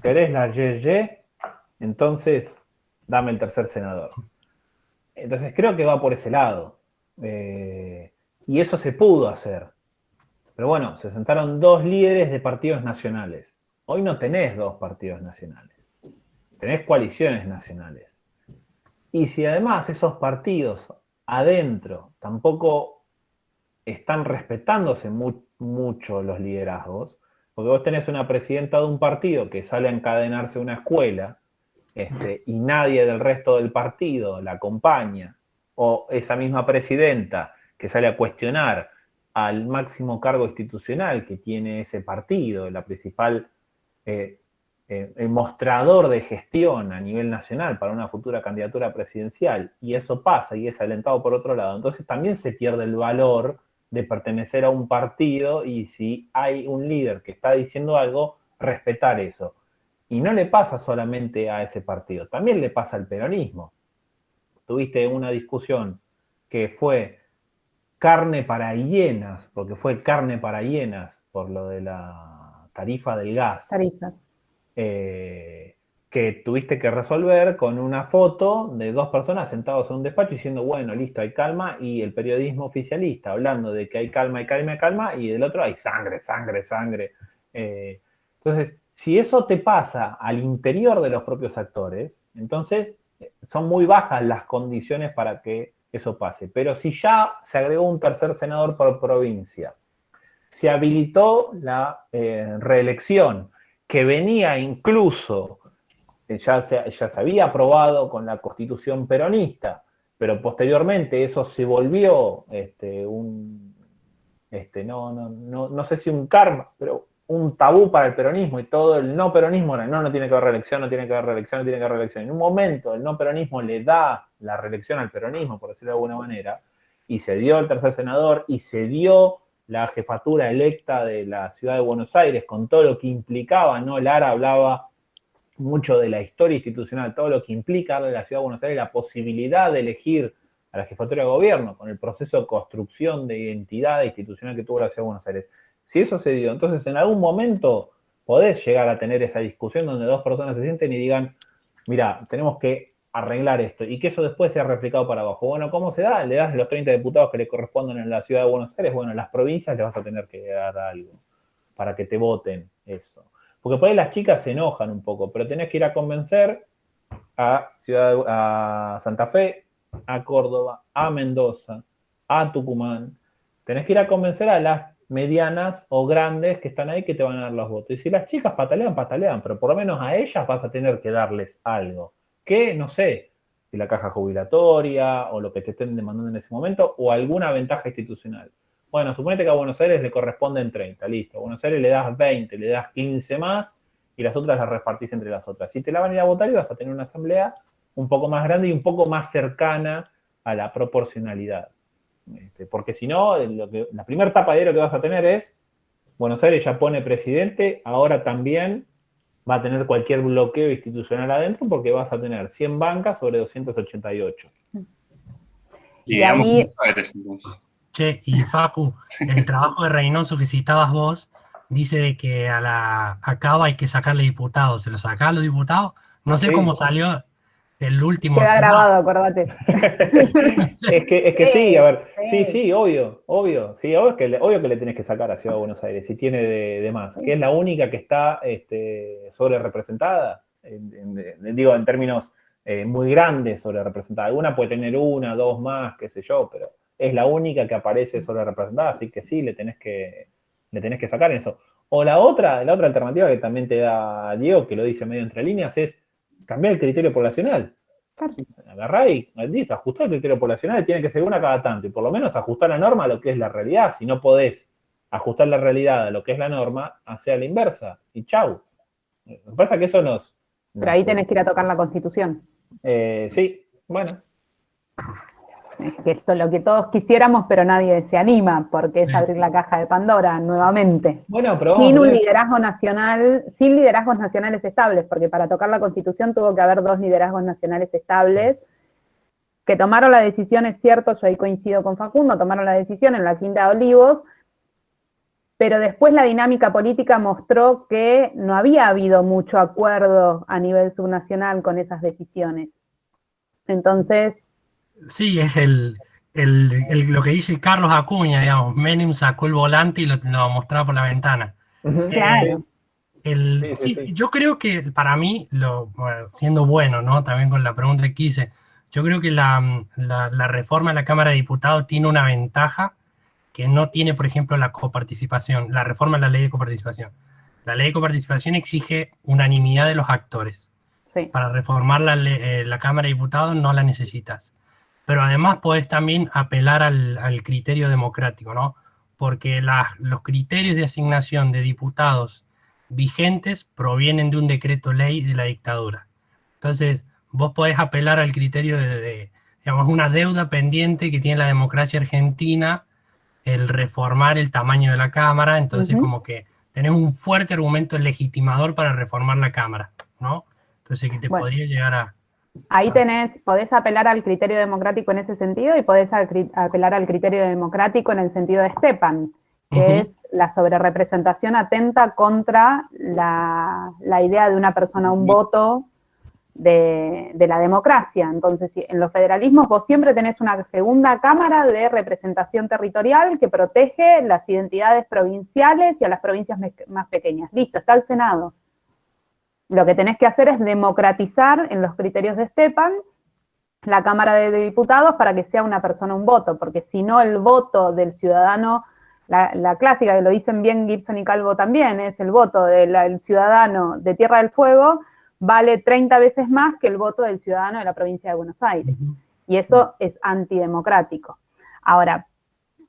¿querés la YY? Entonces, dame el tercer senador. Entonces creo que va por ese lado. Y eso se pudo hacer. Pero bueno, se sentaron dos líderes de partidos nacionales. Hoy no tenés dos partidos nacionales, tenés coaliciones nacionales. Y si además esos partidos adentro tampoco están respetándose mucho los liderazgos, porque vos tenés una presidenta de un partido que sale a encadenarse a una escuela y nadie del resto del partido la acompaña, o esa misma presidenta que sale a cuestionar al máximo cargo institucional que tiene ese partido, la principal, el mostrador de gestión a nivel nacional para una futura candidatura presidencial, y eso pasa y es alentado por otro lado, entonces también se pierde el valor de pertenecer a un partido, y si hay un líder que está diciendo algo, respetar eso. Y no le pasa solamente a ese partido, también le pasa al peronismo. Tuviste una discusión que fue carne para hienas, porque fue carne para hienas por lo de la tarifa del gas. Tarifa. Que tuviste que resolver con una foto de dos personas sentados en un despacho diciendo, bueno, listo, hay calma, y el periodismo oficialista hablando de que hay calma, y del otro hay sangre. Entonces, si eso te pasa al interior de los propios actores, entonces son muy bajas las condiciones para que eso pase. Pero si ya se agregó un tercer senador por provincia, se habilitó la reelección, que venía incluso, ya se había aprobado con la Constitución peronista, pero posteriormente eso se volvió no sé si un karma, pero un tabú para el peronismo, y todo el no peronismo era, no tiene que haber reelección, no tiene que haber reelección, no tiene que haber reelección. En un momento el no peronismo le da la reelección al peronismo, por decirlo de alguna manera, y se dio el tercer senador, y se dio la jefatura electa de la ciudad de Buenos Aires, con todo lo que implicaba, ¿no? Lara hablaba mucho de la historia institucional, todo lo que implica darle a la ciudad de Buenos Aires la posibilidad de elegir a la jefatura de gobierno, con el proceso de construcción de identidad institucional que tuvo la ciudad de Buenos Aires. Si eso se dio, entonces en algún momento podés llegar a tener esa discusión donde dos personas se sienten y digan, mira, tenemos que arreglar esto, y que eso después sea replicado para abajo. Bueno, ¿cómo se da? Le das los 30 diputados que le corresponden en la ciudad de Buenos Aires. Bueno, en las provincias le vas a tener que dar algo para que te voten eso. Porque por ahí las chicas se enojan un poco, pero tenés que ir a convencer a Santa Fe, a Córdoba, a Mendoza, a Tucumán. Tenés que ir a convencer a las medianas o grandes que están ahí, que te van a dar los votos. Y si las chicas patalean, pero por lo menos a ellas vas a tener que darles algo. Que, no sé, si la caja jubilatoria o lo que te estén demandando en ese momento, o alguna ventaja institucional. Bueno, suponete que a Buenos Aires le corresponden 30, listo. A Buenos Aires le das 20, le das 15 más, y las otras las repartís entre las otras. Si te la van a ir a votar, y vas a tener una asamblea un poco más grande y un poco más cercana a la proporcionalidad. Porque si no, la primera tapadera que vas a tener es, Buenos Aires ya pone presidente, ahora también va a tener cualquier bloqueo institucional adentro, porque vas a tener 100 bancas sobre 288. Y ahí... Buenos Aires, entonces. Che, y Facu, el trabajo de Reynoso que citabas vos, dice de que a Cava hay que sacarle diputados. ¿Se lo sacan los diputados? No sé cómo salió el último. Queda grabado, acordate. es que sí, a ver, sí, obvio. Sí, obvio que le tenés que sacar a Ciudad de Buenos Aires, si tiene de más, que es la única que está sobre representada, digo, en términos muy grandes sobre representada. Alguna puede tener una, dos más, qué sé yo, pero es la única que aparece sobre representada, así que sí, le tenés que sacar eso. O la otra alternativa que también te da Diego, que lo dice medio entre líneas, es cambiar el criterio poblacional. Agarrá y ajustar el criterio poblacional, tiene que ser una cada tanto, y por lo menos ajustar la norma a lo que es la realidad. Si no podés ajustar la realidad a lo que es la norma, hacia la inversa, y chau. Lo que pasa es que eso Pero ahí tenés que ir a tocar la Constitución. Sí, bueno. Que esto es lo que todos quisiéramos, pero nadie se anima, porque es abrir la caja de Pandora nuevamente. Bueno, pero sin un liderazgo nacional, sin liderazgos nacionales estables, porque para tocar la Constitución tuvo que haber 2 liderazgos nacionales estables, que tomaron la decisión, es cierto, yo ahí coincido con Facundo, tomaron la decisión en la Quinta de Olivos, pero después la dinámica política mostró que no había habido mucho acuerdo a nivel subnacional con esas decisiones. Entonces... Sí, es lo que dice Carlos Acuña, digamos. Menem sacó el volante y lo mostraba por la ventana. Claro. Sí, yo creo que para mí, bueno, siendo bueno, ¿no? También con la pregunta que hice, yo creo que la reforma de la Cámara de Diputados tiene una ventaja que no tiene, por ejemplo, la coparticipación, la reforma de la ley de coparticipación. La ley de coparticipación exige unanimidad de los actores. Sí. Para reformar la Cámara de Diputados no la necesitas. Pero además podés también apelar al criterio democrático, ¿no? Porque los criterios de asignación de diputados vigentes provienen de un decreto ley de la dictadura. Entonces, vos podés apelar al criterio digamos, una deuda pendiente que tiene la democracia argentina, el reformar el tamaño de la Cámara, entonces como que tenés un fuerte argumento legitimador para reformar la Cámara, ¿no? Entonces que te podría llegar a... Ahí podés apelar al criterio democrático en ese sentido y podés apelar al criterio democrático en el sentido de Stepan, que es la sobrerepresentación atenta contra la idea de una persona, un voto de la democracia. Entonces, en los federalismos vos siempre tenés una segunda cámara de representación territorial que protege las identidades provinciales y a las provincias más pequeñas. Listo, está el Senado. Lo que tenés que hacer es democratizar en los criterios de Stepan la Cámara de Diputados para que sea una persona un voto, porque si no el voto del ciudadano, la clásica, que lo dicen bien Gibson y Calvo también, es el voto del ciudadano de Tierra del Fuego, vale 30 veces más que el voto del ciudadano de la provincia de Buenos Aires. Y eso es antidemocrático. Ahora,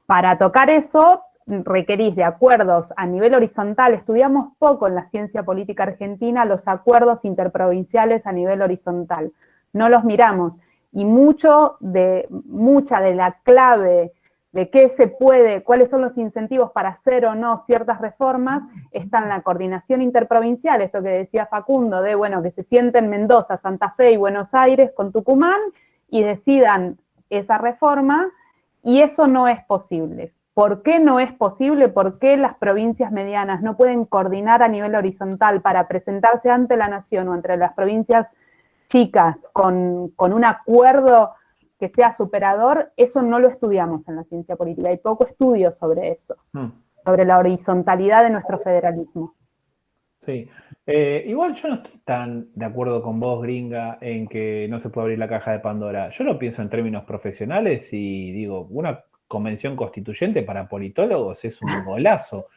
para tocar eso, requerís de acuerdos a nivel horizontal. Estudiamos poco en la ciencia política argentina los acuerdos interprovinciales a nivel horizontal. No los miramos. Y mucha de la clave de qué se puede, cuáles son los incentivos para hacer o no ciertas reformas, está en la coordinación interprovincial, esto que decía Facundo, de bueno, que se sienten Mendoza, Santa Fe y Buenos Aires con Tucumán y decidan esa reforma, y eso no es posible. ¿Por qué no es posible? ¿Por qué las provincias medianas no pueden coordinar a nivel horizontal para presentarse ante la nación o entre las provincias chicas con un acuerdo que sea superador? Eso no lo estudiamos en la ciencia política. Hay poco estudio sobre eso, sobre la horizontalidad de nuestro federalismo. Sí. Igual yo no estoy tan de acuerdo con vos, gringa, en que no se puede abrir la caja de Pandora. Yo lo pienso en términos profesionales y digo, una convención constituyente para politólogos es un golazo.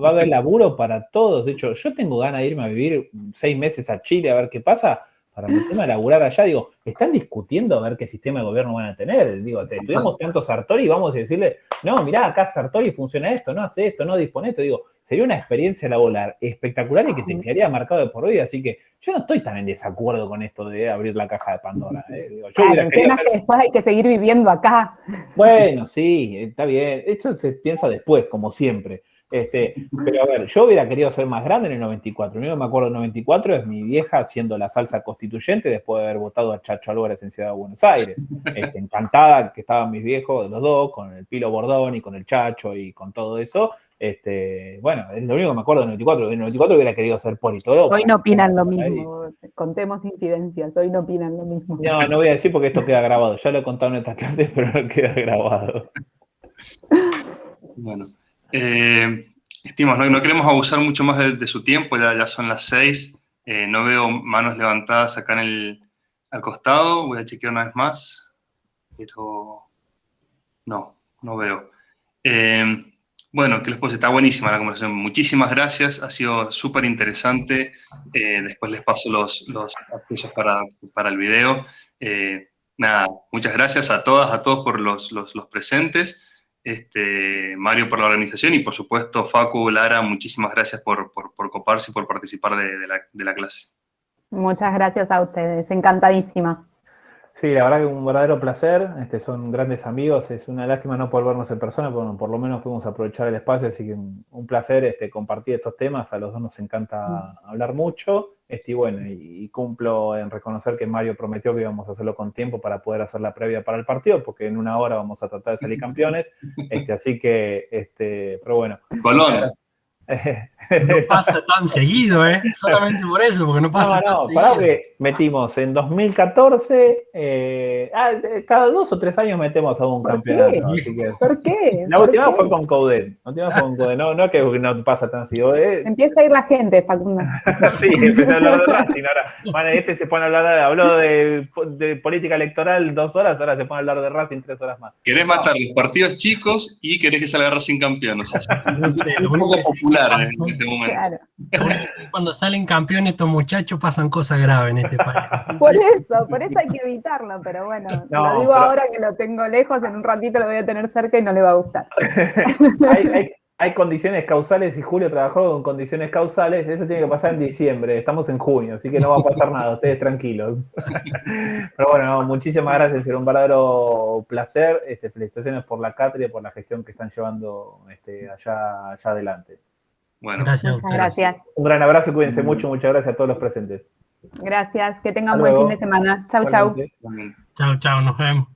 Va a haber laburo para todos. De hecho, yo tengo ganas de irme a vivir 6 meses a Chile a ver qué pasa, para meterme a laburar allá. Digo, están discutiendo a ver qué sistema de gobierno van a tener. Digo, estudiamos tanto Sartori y vamos a decirle, no, mirá, acá Sartori funciona esto, no hace esto, no dispone esto. Digo, sería una experiencia laboral espectacular y que te quedaría marcado de por vida. Así que yo no estoy tan en desacuerdo con esto de abrir la caja de Pandora. Digo, yo el tema es que después hay que seguir viviendo acá. Bueno, sí, está bien. Eso se piensa después, como siempre. Pero a ver, yo hubiera querido ser más grande en el 94. Lo único que me acuerdo del 94 es mi vieja haciendo la salsa constituyente después de haber votado a Chacho Álvarez en Ciudad de Buenos Aires. Encantada que estaban mis viejos, los dos, con el Pilo Bordón y con el Chacho y con todo eso. Bueno, es lo único que me acuerdo del 94. En el 94 hubiera querido ser politólogo. Hoy no opinan lo mismo. Contemos incidencias. Hoy no opinan lo mismo. No voy a decir porque esto queda grabado. Ya lo he contado en estas clases, pero no queda grabado. Bueno. Estimas, no queremos abusar mucho más de su tiempo, ya son las 6. No veo manos levantadas acá al costado. Voy a chequear una vez más, pero no veo. Bueno, ¿qué les puedo decir? Está buenísima la conversación. Muchísimas gracias, ha sido súper interesante. Después les paso los accesos para el video. Nada, muchas gracias a todas, a todos por los presentes. Mario por la organización y por supuesto Facu, Lara, muchísimas gracias por coparse y por participar de la clase. Muchas gracias a ustedes, encantadísima. Sí, la verdad que un verdadero placer, son grandes amigos, es una lástima no poder vernos en persona, pero por lo menos pudimos aprovechar el espacio, así que un placer compartir estos temas, a los dos nos encanta hablar mucho, y cumplo en reconocer que Mario prometió que íbamos a hacerlo con tiempo para poder hacer la previa para el partido, porque en 1 hora vamos a tratar de salir campeones, así que, pero bueno. Colón. No pasa tan seguido, solamente por eso, porque no pasa tan seguido. Pará que metimos en 2014, cada 2 o 3 años metemos a un campeonato. Así que, ¿Por qué? la última fue con Coudet. No es que no pasa tan seguido. Empieza a ir la gente, Facundo. Sí, empecé a hablar de Racing ahora. Bueno, se pone a hablar, habló de política electoral 2 horas, ahora se pone a hablar de Racing 3 horas más. Querés matar los partidos chicos y querés que salga Racing campeón. O sea, es un poco popular en este momento. Claro. Cuando salen campeones estos muchachos pasan cosas graves en este país. Por eso hay que evitarlo, pero bueno, lo digo ahora que lo tengo lejos, en un ratito lo voy a tener cerca y no le va a gustar. Hay condiciones causales y Julio trabajó con condiciones causales, eso tiene que pasar en diciembre, estamos en junio, así que no va a pasar nada, ustedes tranquilos. Pero bueno, muchísimas gracias, será un verdadero placer, felicitaciones por la cátedra y por la gestión que están llevando allá adelante. Bueno, Gracias. Muchas gracias. Un gran abrazo y cuídense mucho, muchas gracias a todos los presentes. Gracias, que tengan Hasta buen luego. fin de semana. Chau, chau. Igualmente. Chao, nos vemos.